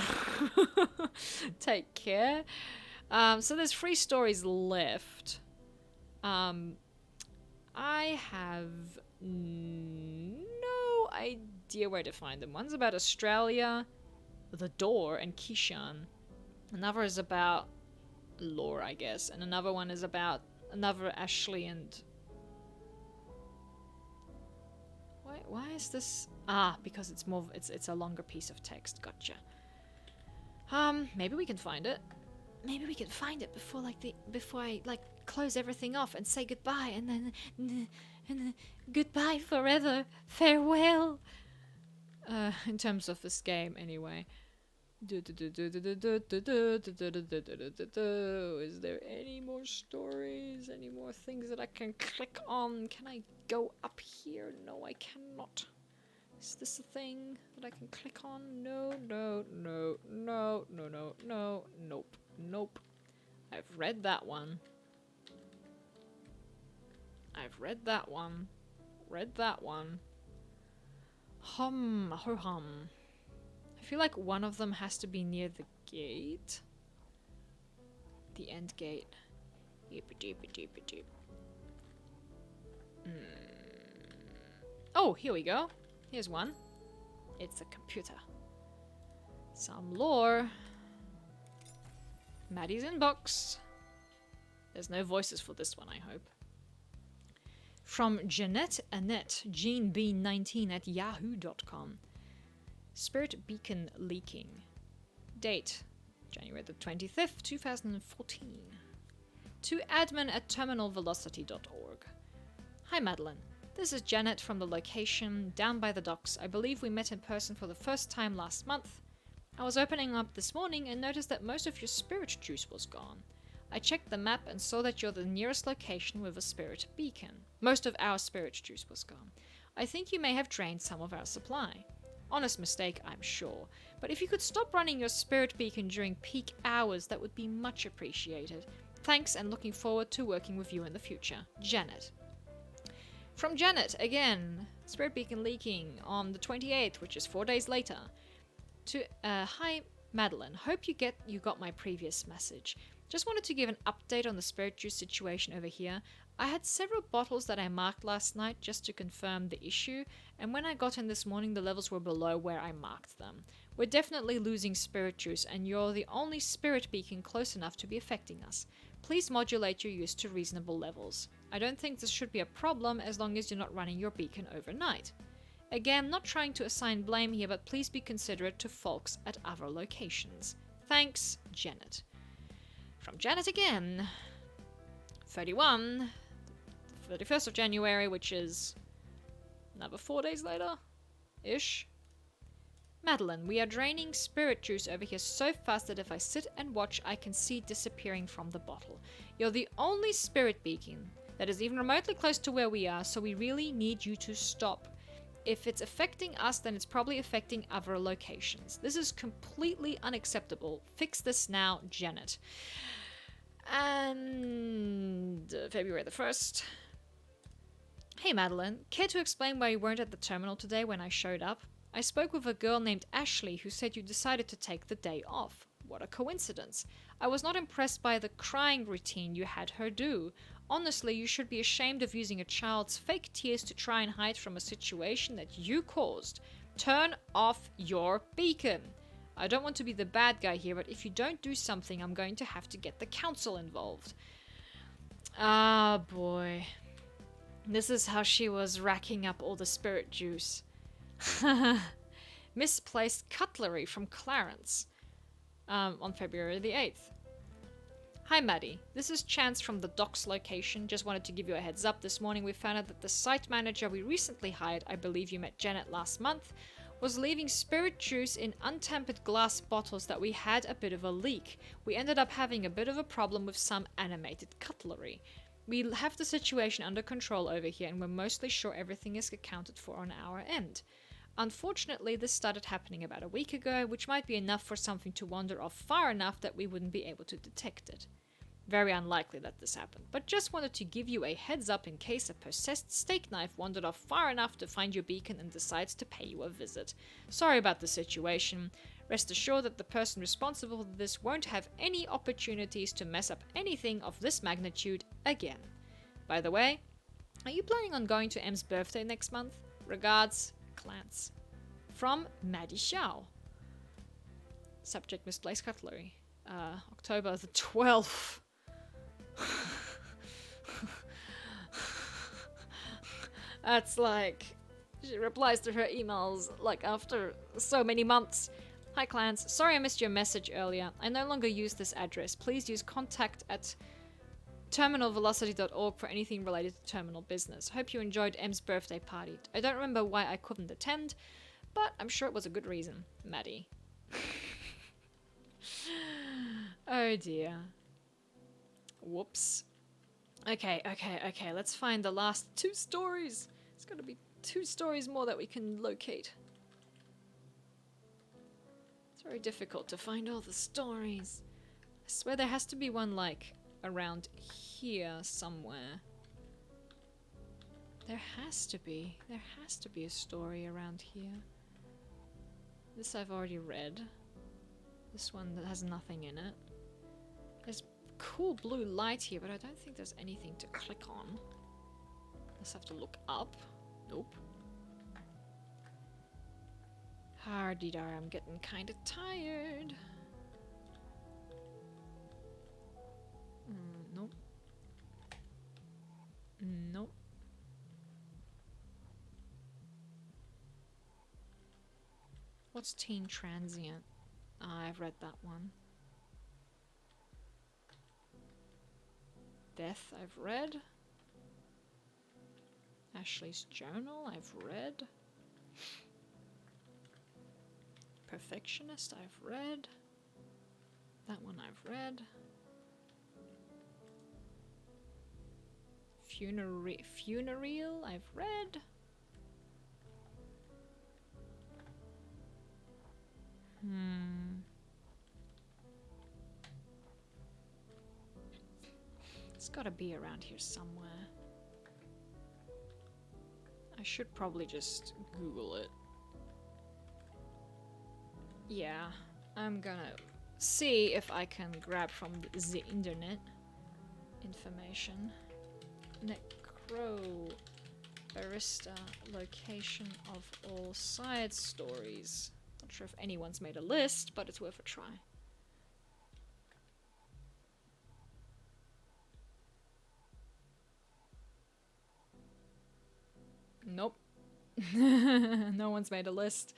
Take care. So there's 3 stories left. I have no idea where to find them. One's about Australia, the Door, and Kishan. Another is about lore, I guess, and another one is about another Ashley and... Why is this... Ah, because it's more... It's a longer piece of text. Gotcha. Maybe we can find it. Maybe we can find it before I close everything off and say goodbye, and then goodbye forever, farewell. In terms of this game, anyway. Is there any more stories? Any more things that I can click on? Can I go up here? No, I cannot. Is this a thing that I can click on? No. Nope. I've read that one. Read that one. Hum. I feel like one of them has to be near the gate. The end gate. Oh, here we go. Here's one. It's a computer. Some lore. Maddie's inbox. There's no voices for this one, I hope. From Jeanette Annette, JeanB19 at yahoo.com. Spirit beacon leaking. Date, January the 25th, 2014. To admin at terminalvelocity.org. Hi Madeline, this is Janet from the location down by the docks. I believe we met in person for the first time last month. I was opening up this morning and noticed that most of your spirit juice was gone. I checked the map and saw that you're the nearest location with a spirit beacon. Most of our spirit juice was gone. I think you may have drained some of our supply. Honest mistake, I'm sure. But if you could stop running your spirit beacon during peak hours, that would be much appreciated. Thanks, and looking forward to working with you in the future. Janet. From Janet, again. Spirit beacon leaking on the 28th, which is 4 days later. To, hi Madeline, hope you got my previous message. Just wanted to give an update on the spirit juice situation over here. I had several bottles that I marked last night just to confirm the issue, and when I got in this morning the levels were below where I marked them. We're definitely losing spirit juice, and you're the only spirit beacon close enough to be affecting us. Please modulate your use to reasonable levels. I don't think this should be a problem as long as you're not running your beacon overnight. Again, not trying to assign blame here, but please be considerate to folks at other locations. Thanks, Janet. From Janet again. 31st of January, which is another 4 days later-ish. Madeline, we are draining spirit juice over here so fast that if I sit and watch, I can see it disappearing from the bottle. You're the only spirit beacon that is even remotely close to where we are, so we really need you to stop. If it's affecting us, then it's probably affecting other locations. This is completely unacceptable. Fix this now, Janet. And February the 1st. Hey Madeline, care to explain why you weren't at the terminal today when I showed up? I spoke with a girl named Ashley who said you decided to take the day off. What a coincidence. I was not impressed by the crying routine you had her do. Honestly, you should be ashamed of using a child's fake tears to try and hide from a situation that you caused. Turn off your beacon. I don't want to be the bad guy here, but if you don't do something, I'm going to have to get the council involved. Ah, boy. This is how she was racking up all the spirit juice. Misplaced cutlery from Clarence on February the 8th. Hi Maddie, this is Chance from the docks location. Just wanted to give you a heads up. This morning we found out that the site manager we recently hired, I believe you met Janet last month, was leaving spirit juice in untempered glass bottles that we had a bit of a leak. We ended up having a bit of a problem with some animated cutlery. We have the situation under control over here and we're mostly sure everything is accounted for on our end. Unfortunately, this started happening about a week ago, which might be enough for something to wander off far enough that we wouldn't be able to detect it. Very unlikely that this happened, but just wanted to give you a heads up in case a possessed steak knife wandered off far enough to find your beacon and decides to pay you a visit. Sorry about the situation. Rest assured that the person responsible for this won't have any opportunities to mess up anything of this magnitude again. By the way, are you planning on going to M's birthday next month? Regards, Clance. From Maddie Xiao. Subject: misplaced cutlery. October the 12th. That's like... She replies to her emails like after so many months. Hi Clans, sorry I missed your message earlier. I no longer use this address. Please use contact at terminalvelocity.org for anything related to terminal business. Hope you enjoyed M's birthday party. I don't remember why I couldn't attend, but I'm sure it was a good reason. Maddie. Oh dear. Whoops. Okay, let's find the last 2 stories. It's gotta be 2 stories more that we can locate. It's very difficult to find all the stories. I swear there has to be one like around here somewhere. There has to be a story around here. This I've already read. This one that has nothing in it. There's cool blue light here, but I don't think there's anything to click on. Unless I have to look up. Nope. Hardy-dar, I'm getting kinda tired. Nope. Nope. What's Teen Transient? I've read that one. Death, I've read. Ashley's Journal, I've read. Perfectionist, I've read. That one I've read. Funereal, I've read. It's gotta be around here somewhere. I should probably just Google it. Yeah, I'm gonna see if I can grab from the internet information. Necrobarista, location of all side stories. Not sure if anyone's made a list, but it's worth a try. Nope. No one's made a list.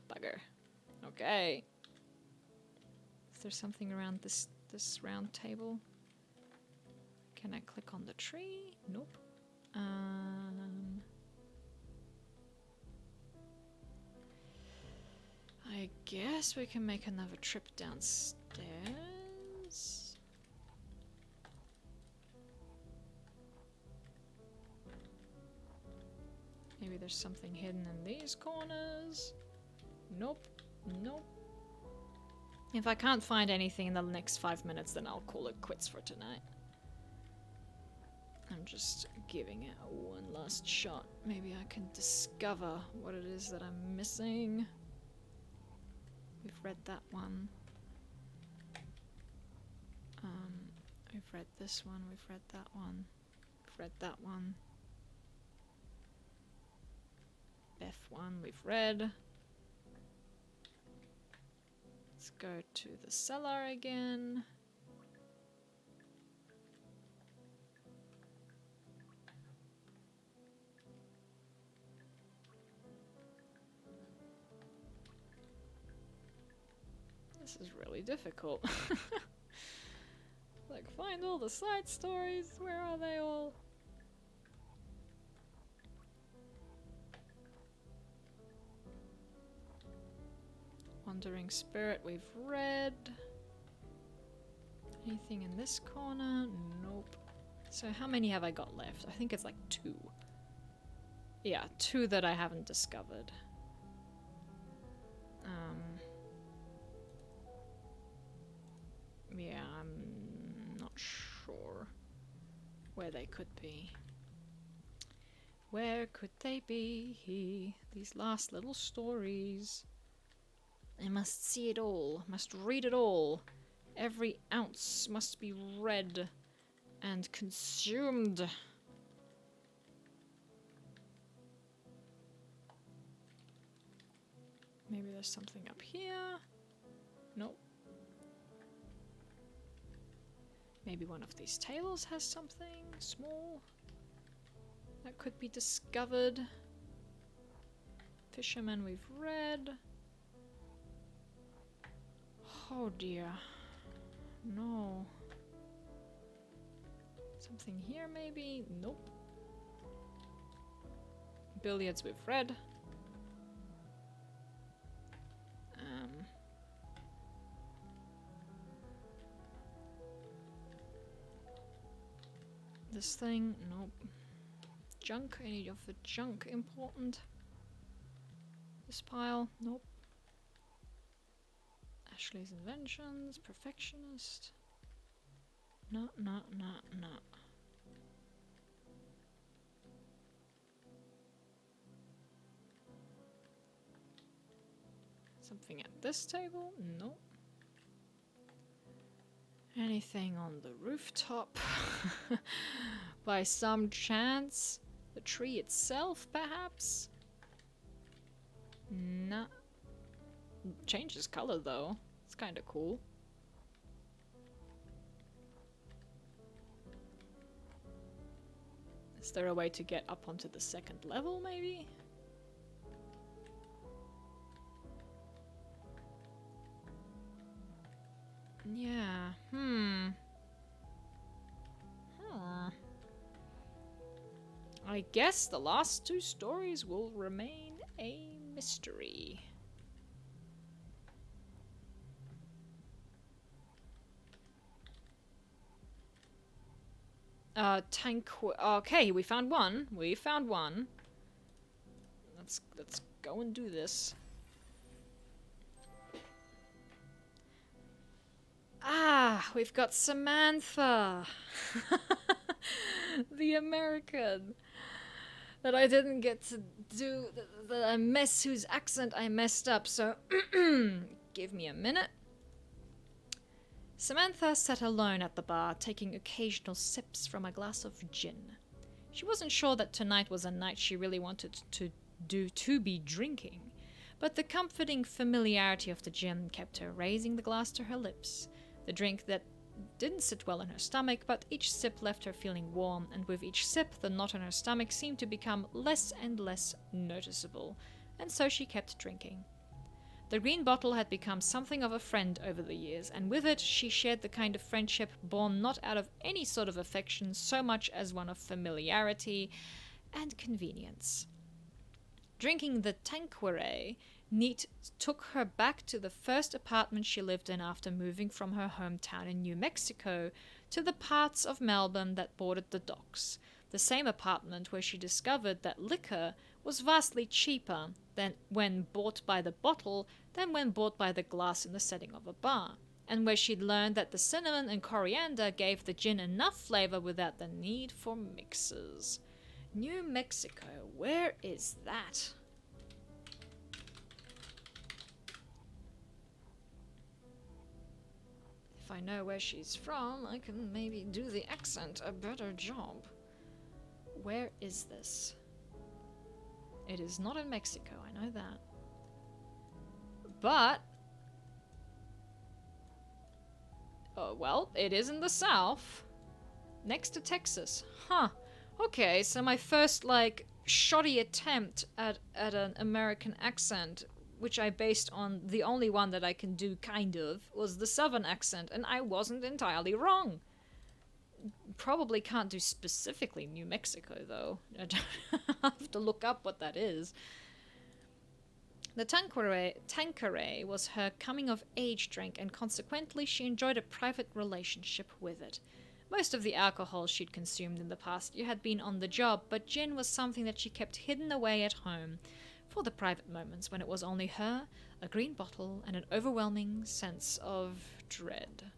Bugger. Okay. Is there something around this round table? Can I click on the tree? Nope. I guess we can make another trip downstairs. Maybe there's something hidden in these corners. Nope. Nope. If I can't find anything in the next 5 minutes, then I'll call it quits for tonight. I'm just giving it one last shot. Maybe I can discover what it is that I'm missing. We've read that one. We've read this one, we've read that one, we've read that one. F1 we've read. Let's go to the cellar again. This is really difficult. Like, find all the side stories. Where are they all? Wandering Spirit we've read. Anything in this corner? Nope. So how many have I got left? I think it's like 2. Yeah, 2 that I haven't discovered. Yeah, I'm not sure where they could be. Where could they be? These last little stories. I must see it all, must read it all. Every ounce must be read and consumed. Maybe there's something up here. Nope. Maybe one of these tables has something small that could be discovered. Fisherman we've read. Oh dear. No. Something here maybe? Nope. Billiards we've read. This thing? Nope. Junk? Any of the junk important? This pile? Nope. Ashley's inventions, perfectionist. No. Something at this table? Nope. Anything on the rooftop? By some chance? The tree itself, perhaps? Nah. Changes color though. It's kind of cool. Is there a way to get up onto the second level, maybe? Yeah. I guess the last 2 stories will remain a mystery. Okay, we found one. Let's go and do this. Ah, we've got Samantha. The American that I didn't get to do, whose accent I messed up, so give me a minute. Samantha sat alone at the bar, taking occasional sips from a glass of gin. She wasn't sure that tonight was a night she really wanted to be drinking, but the comforting familiarity of the gin kept her raising the glass to her lips. The drink that didn't sit well in her stomach, but each sip left her feeling warm, and with each sip the knot in her stomach seemed to become less and less noticeable, and so she kept drinking. The green bottle had become something of a friend over the years, and with it she shared the kind of friendship born not out of any sort of affection so much as one of familiarity and convenience. Drinking the Tanqueray neat took her back to the first apartment she lived in after moving from her hometown in New Mexico to the parts of Melbourne that bordered the docks, the same apartment where she discovered that liquor was vastly cheaper than when bought by the bottle than when bought by the glass in the setting of a bar. and where she'd learned that the cinnamon and coriander gave the gin enough flavor without the need for mixers. New Mexico, where is that? If I know where she's from, I can maybe do the accent a better job. Where is this? It is not in Mexico, I know that. But... oh, well, it is in the south. Next to Texas. Huh. Okay, so my first, like, shoddy attempt at an American accent, which I based on the only one that I can do, kind of, was the southern accent, and I wasn't entirely wrong. Probably can't do specifically New Mexico, though. I have to look up what that is. The Tanqueray was her coming-of-age drink, and consequently she enjoyed a private relationship with it. Most of the alcohol she'd consumed in the past year had been on the job, but gin was something that she kept hidden away at home for the private moments when it was only her, a green bottle, and an overwhelming sense of dread.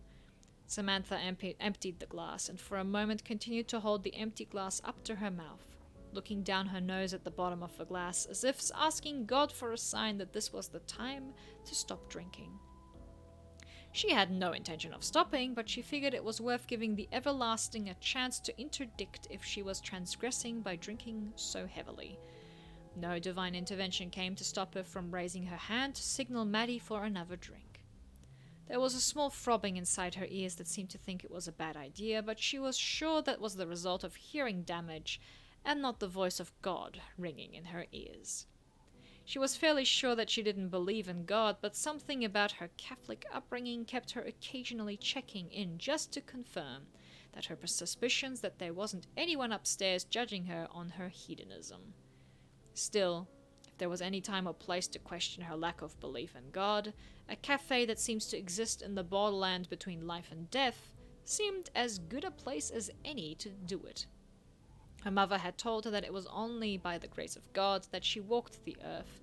Samantha emptied the glass, and for a moment continued to hold the empty glass up to her mouth, looking down her nose at the bottom of the glass, as if asking God for a sign that this was the time to stop drinking. She had no intention of stopping, but she figured it was worth giving the everlasting a chance to interdict if she was transgressing by drinking so heavily. No divine intervention came to stop her from raising her hand to signal Maddie for another drink. There was a small throbbing inside her ears that seemed to think it was a bad idea, but she was sure that was the result of hearing damage and not the voice of God ringing in her ears. She was fairly sure that she didn't believe in God, but something about her Catholic upbringing kept her occasionally checking in just to confirm that her suspicions that there wasn't anyone upstairs judging her on her hedonism. Still, if there was any time or place to question her lack of belief in God, a cafe that seems to exist in the borderland between life and death seemed as good a place as any to do it. Her mother had told her that it was only by the grace of God that she walked the earth,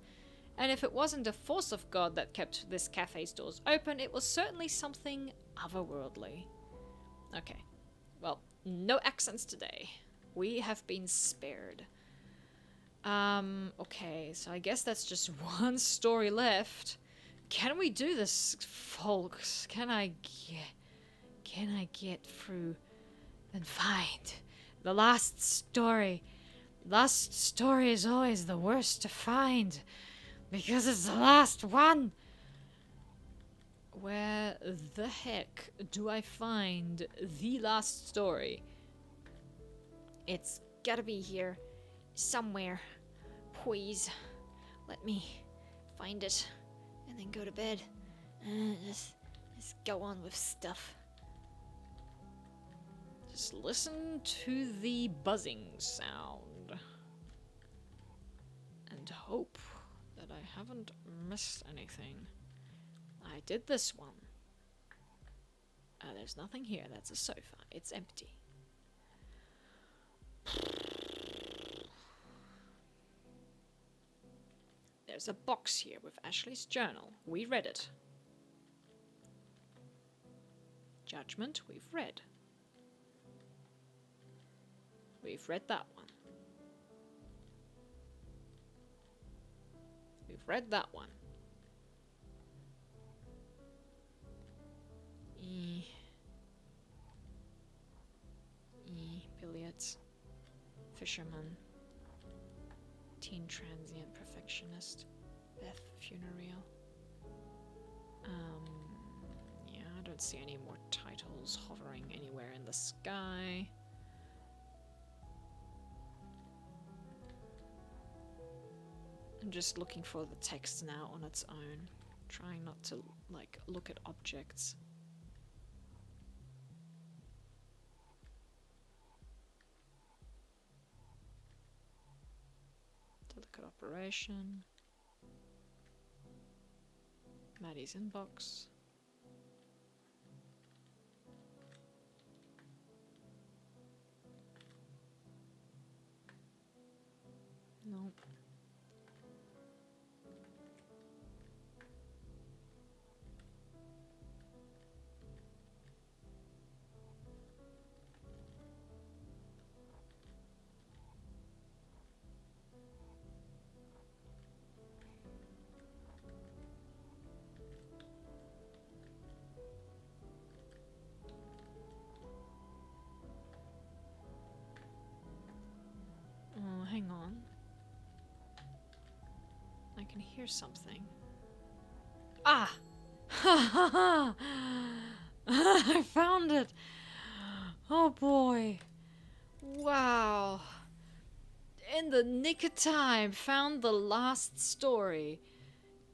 and if it wasn't a force of God that kept this cafe's doors open, it was certainly something otherworldly. Okay, well, no accents today. We have been spared. Okay, so I guess that's just one story left. Can we do this, folks? Can I get through and find the last story? Last story is always the worst to find because it's the last one. Where the heck do I find the last story? It's gotta be here somewhere. Please, let me find it and then go to bed. Let's go on with stuff. Just listen to the buzzing sound and hope that I haven't missed anything. I did this one. There's nothing here. That's a sofa. It's empty. There's a box here with Ashley's journal. We read it. Judgment, we've read. We've read that one. We've read that one. Billiards. Fisherman. Teen transient perfectionist. Beth funereal. Yeah, I don't see any more titles hovering anywhere in the sky. I'm just looking for the text now on its own, trying not to, like, look at objects. Delicate operation. Maddie's inbox. Nope. can hear something. Ah! Ha ha ha! I found it! Oh boy. Wow. In the nick of time, found the last story.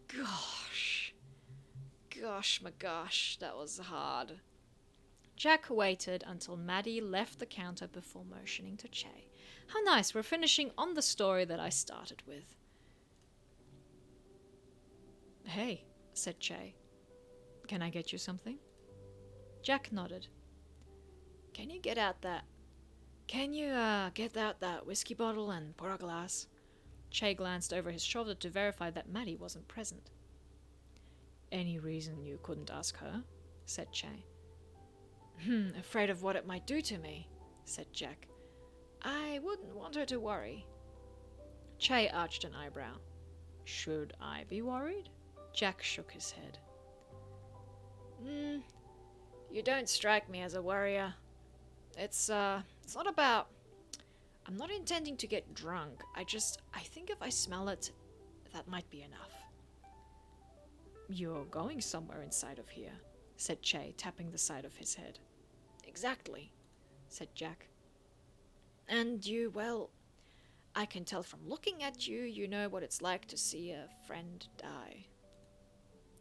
Gosh. Gosh, my gosh, that was hard. Jack waited until Maddie left the counter before motioning to Che. How nice, we're finishing on the story that I started with. Hey, said Che. Can I get you something? Jack nodded. Can you get out that whiskey bottle and pour a glass? Che glanced over his shoulder to verify that Maddie wasn't present. Any reason you couldn't ask her? Said Che. Afraid of what it might do to me, said Jack. I wouldn't want her to worry. Che arched an eyebrow. Should I be worried? Jack shook his head. You don't strike me as a worrier. It's not about... I'm not intending to get drunk. I think if I smell it, that might be enough. You're going somewhere inside of here, said Che, tapping the side of his head. Exactly, said Jack. And you, well, I can tell from looking at you, you know what it's like to see a friend die.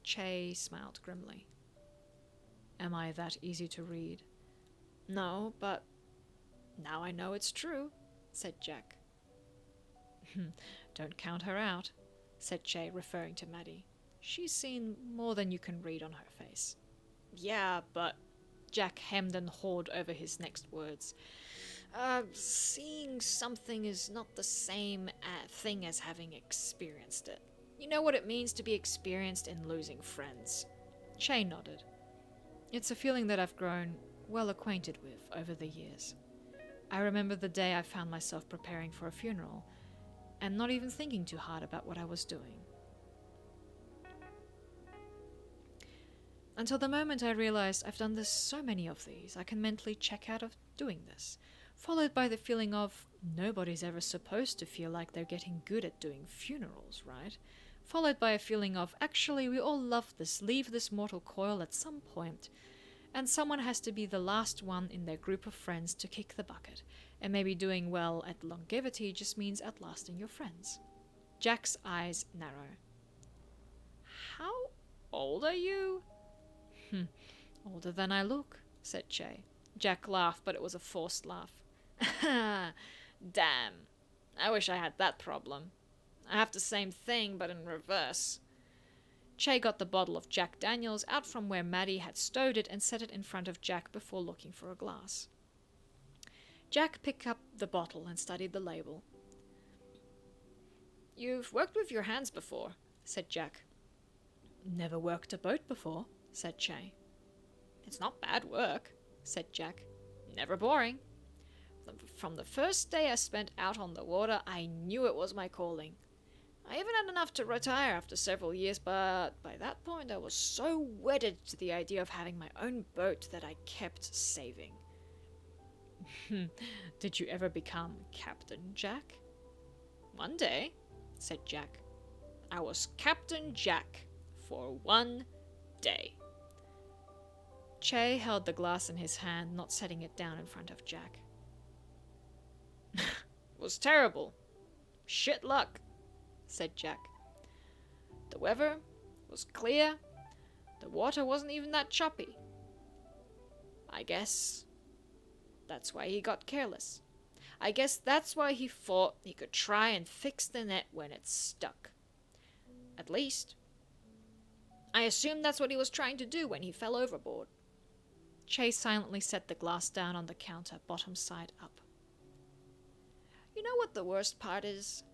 Che smiled grimly. Am I that easy to read? No, but now I know it's true, said Jack. Don't count her out, said Che, referring to Maddie. She's seen more than you can read on her face. Yeah, but... Jack hemmed and hawed over his next words. Seeing something is not the same thing as having experienced it. You know what it means to be experienced in losing friends. Che nodded. It's a feeling that I've grown well acquainted with over the years. I remember the day I found myself preparing for a funeral, and not even thinking too hard about what I was doing. Until the moment I realized I've done this so many of these, I can mentally check out of doing this, followed by the feeling of nobody's ever supposed to feel like they're getting good at doing funerals, right? Followed by a feeling of, actually, we all love this, leave this mortal coil at some point, and someone has to be the last one in their group of friends to kick the bucket, and maybe doing well at longevity just means outlasting your friends. Jack's eyes narrow. How old are you? Older than I look, said Che. Jack laughed, but it was a forced laugh. Damn. I wish I had that problem. I have the same thing, but in reverse. Che got the bottle of Jack Daniels out from where Maddie had stowed it and set it in front of Jack before looking for a glass. Jack picked up the bottle and studied the label. You've worked with your hands before, said Jack. Never worked a boat before, said Che. It's not bad work, said Jack. Never boring. From the first day I spent out on the water, I knew it was my calling. I even had enough to retire after several years, but by that point I was so wedded to the idea of having my own boat that I kept saving. Did you ever become Captain Jack? One day, said Jack. I was Captain Jack for one day. Che held the glass in his hand, not setting it down in front of Jack. It was terrible. Shit luck, said Jack. The weather was clear. The water wasn't even that choppy. I guess that's why he got careless. I guess that's why he thought he could try and fix the net when it's stuck. At least, I assume that's what he was trying to do when he fell overboard. Che silently set the glass down on the counter, bottom side up. You know what the worst part is?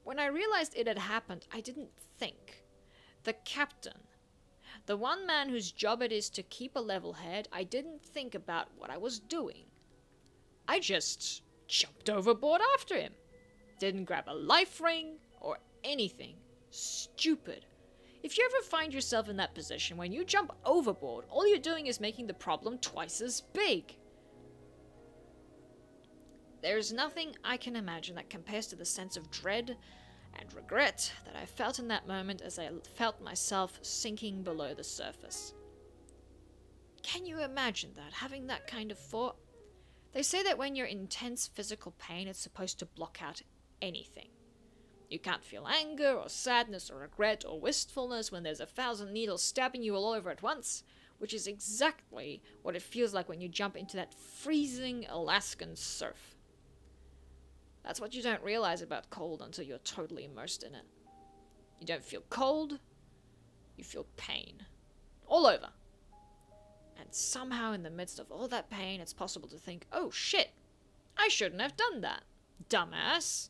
When I realized it had happened, I didn't think. The captain, the one man whose job it is to keep a level head, I didn't think about what I was doing. I just jumped overboard after him. Didn't grab a life ring or anything. Stupid. If you ever find yourself in that position, when you jump overboard, all you're doing is making the problem twice as big. There's nothing I can imagine that compares to the sense of dread and regret that I felt in that moment as I felt myself sinking below the surface. Can you imagine that, having that kind of thought? They say that when you're in intense physical pain, it's supposed to block out anything. You can't feel anger or sadness or regret or wistfulness when there's 1,000 needles stabbing you all over at once, which is exactly what it feels like when you jump into that freezing Alaskan surf. That's what you don't realize about cold until you're totally immersed in it. You don't feel cold, you feel pain. All over. And somehow in the midst of all that pain, it's possible to think, oh shit, I shouldn't have done that. Dumbass.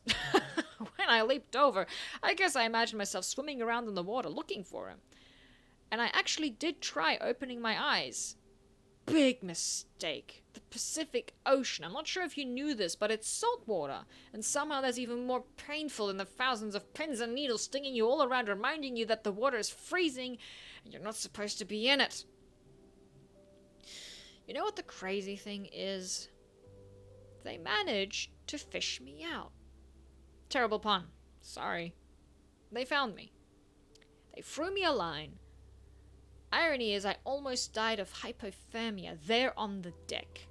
When I leaped over, I guess I imagined myself swimming around in the water looking for him. And I actually did try opening my eyes. Big mistake. The Pacific Ocean. I'm not sure if you knew this, but it's salt water. And somehow that's even more painful than the thousands of pins and needles stinging you all around, reminding you that the water is freezing and you're not supposed to be in it. You know what the crazy thing is? They managed to fish me out. Terrible pun. Sorry. They found me. They threw me a line. Irony is I almost died of hypothermia there on the deck.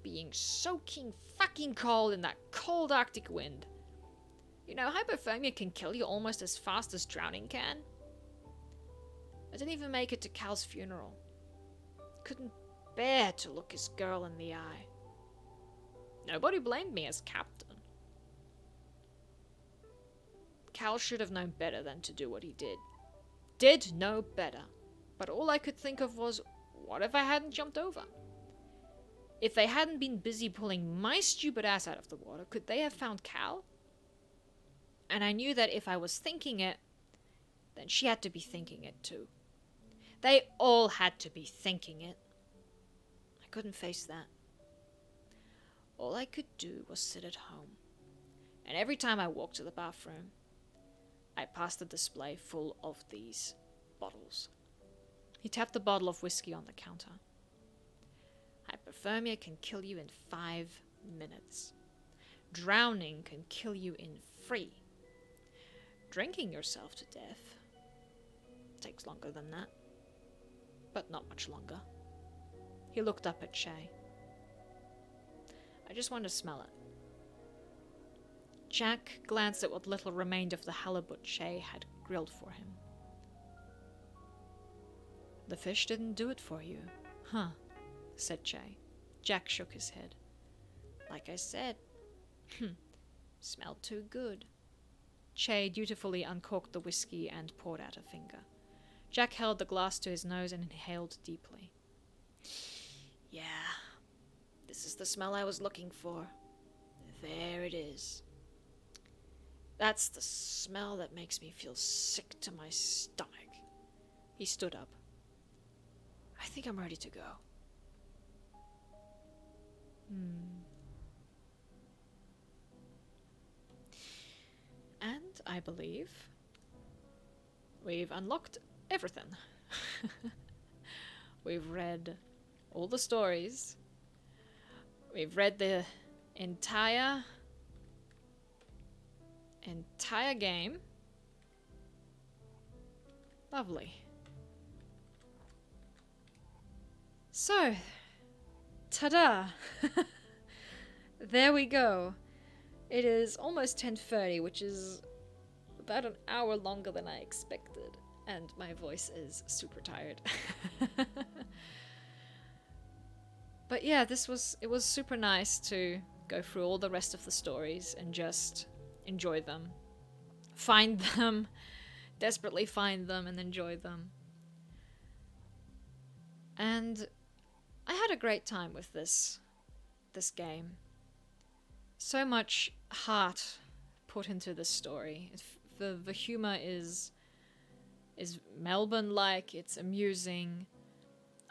Being soaking fucking cold in that cold Arctic wind. You know, hypothermia can kill you almost as fast as drowning can. I didn't even make it to Cal's funeral. Couldn't bear to look his girl in the eye. Nobody blamed me as captain. Cal should have known better than to do what he did. Did know better. But all I could think of was, what if I hadn't jumped over? If they hadn't been busy pulling my stupid ass out of the water, could they have found Cal? And I knew that if I was thinking it, then she had to be thinking it too. They all had to be thinking it. I couldn't face that. All I could do was sit at home. And every time I walked to the bathroom, I passed a display full of these bottles. He tapped the bottle of whiskey on the counter. Hypothermia can kill you in 5 minutes. Drowning can kill you in 3. Drinking yourself to death takes longer than that, but not much longer. He looked up at Shay. I just want to smell it. Jack glanced at what little remained of the halibut Shay had grilled for him. The fish didn't do it for you, huh? Said Shay. Jack shook his head. Like I said, smelled too good. Shay dutifully uncorked the whiskey and poured out a finger. Jack held the glass to his nose and inhaled deeply. Yeah, this is the smell I was looking for. There it is. That's the smell that makes me feel sick to my stomach. He stood up. I think I'm ready to go. And I believe we've unlocked everything. We've read all the stories. We've read the entire game. Lovely. So, ta-da! There we go. It is almost 10:30, which is about an hour longer than I expected, and my voice is super tired. But yeah, it was super nice to go through all the rest of the stories and just enjoy them. Find them, desperately find them and enjoy them. And I had a great time with this game. So much heart put into this story. The humor is Melbourne-like, it's amusing.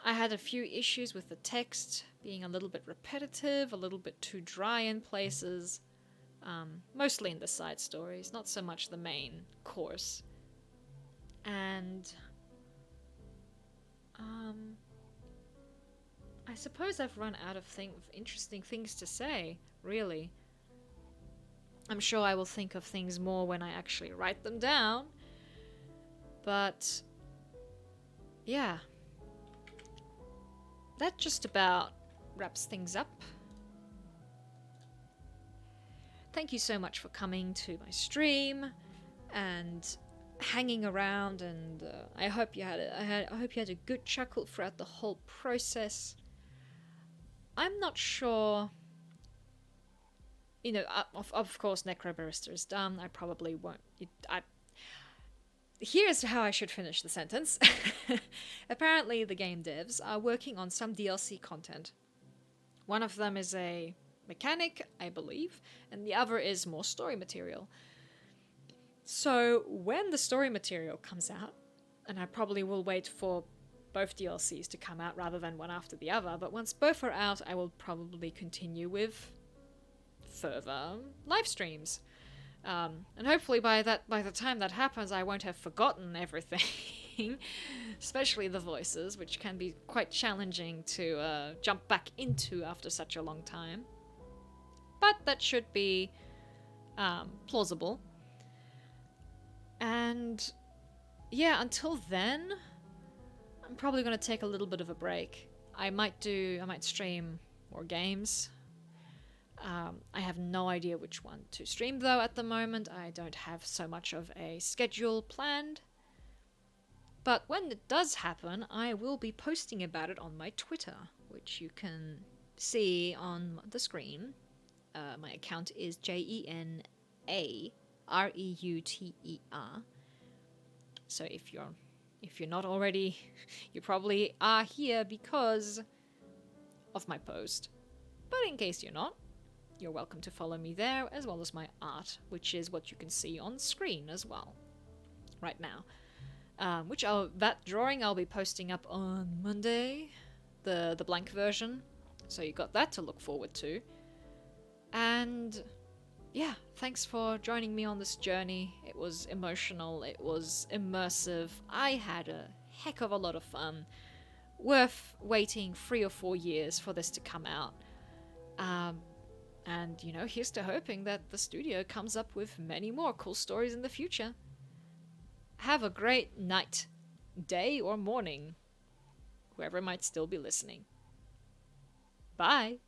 I had a few issues with the text being a little bit repetitive, a little bit too dry in places. Mostly in the side stories, not so much the main course. And I suppose I've run out of interesting things to say, really. I'm sure I will think of things more when I actually write them down. But yeah, that just about wraps things up. Thank you so much for coming to my stream and hanging around, and I hope you had a good chuckle throughout the whole process. I'm not sure. You know, of course, Necrobarista is done. I probably won't. Here's how I should finish the sentence. Apparently, the game devs are working on some DLC content. One of them is a mechanic, I believe, and the other is more story material. So when the story material comes out, and I probably will wait for both DLCs to come out rather than one after the other, but once both are out, I will probably continue with further live streams. And hopefully by the time that happens, I won't have forgotten everything, especially the voices, which can be quite challenging to jump back into after such a long time. But that should be plausible. And yeah, until then, I'm probably going to take a little bit of a break. I might stream more games. I have no idea which one to stream, though, at the moment. I don't have so much of a schedule planned. But when it does happen, I will be posting about it on my Twitter, which you can see on the screen. My account is JENAREUTER. So if you're not already, you probably are here because of my post. But in case you're not, you're welcome to follow me there, as well as my art, which is what you can see on screen as well right now. That drawing I'll be posting up on Monday, the blank version. So you got that to look forward to. And yeah, thanks for joining me on this journey. It was emotional, it was immersive. I had a heck of a lot of fun. Worth waiting 3 or 4 years for this to come out. And, you know, here's to hoping that the studio comes up with many more cool stories in the future. Have a great night, day, or morning, whoever might still be listening. Bye!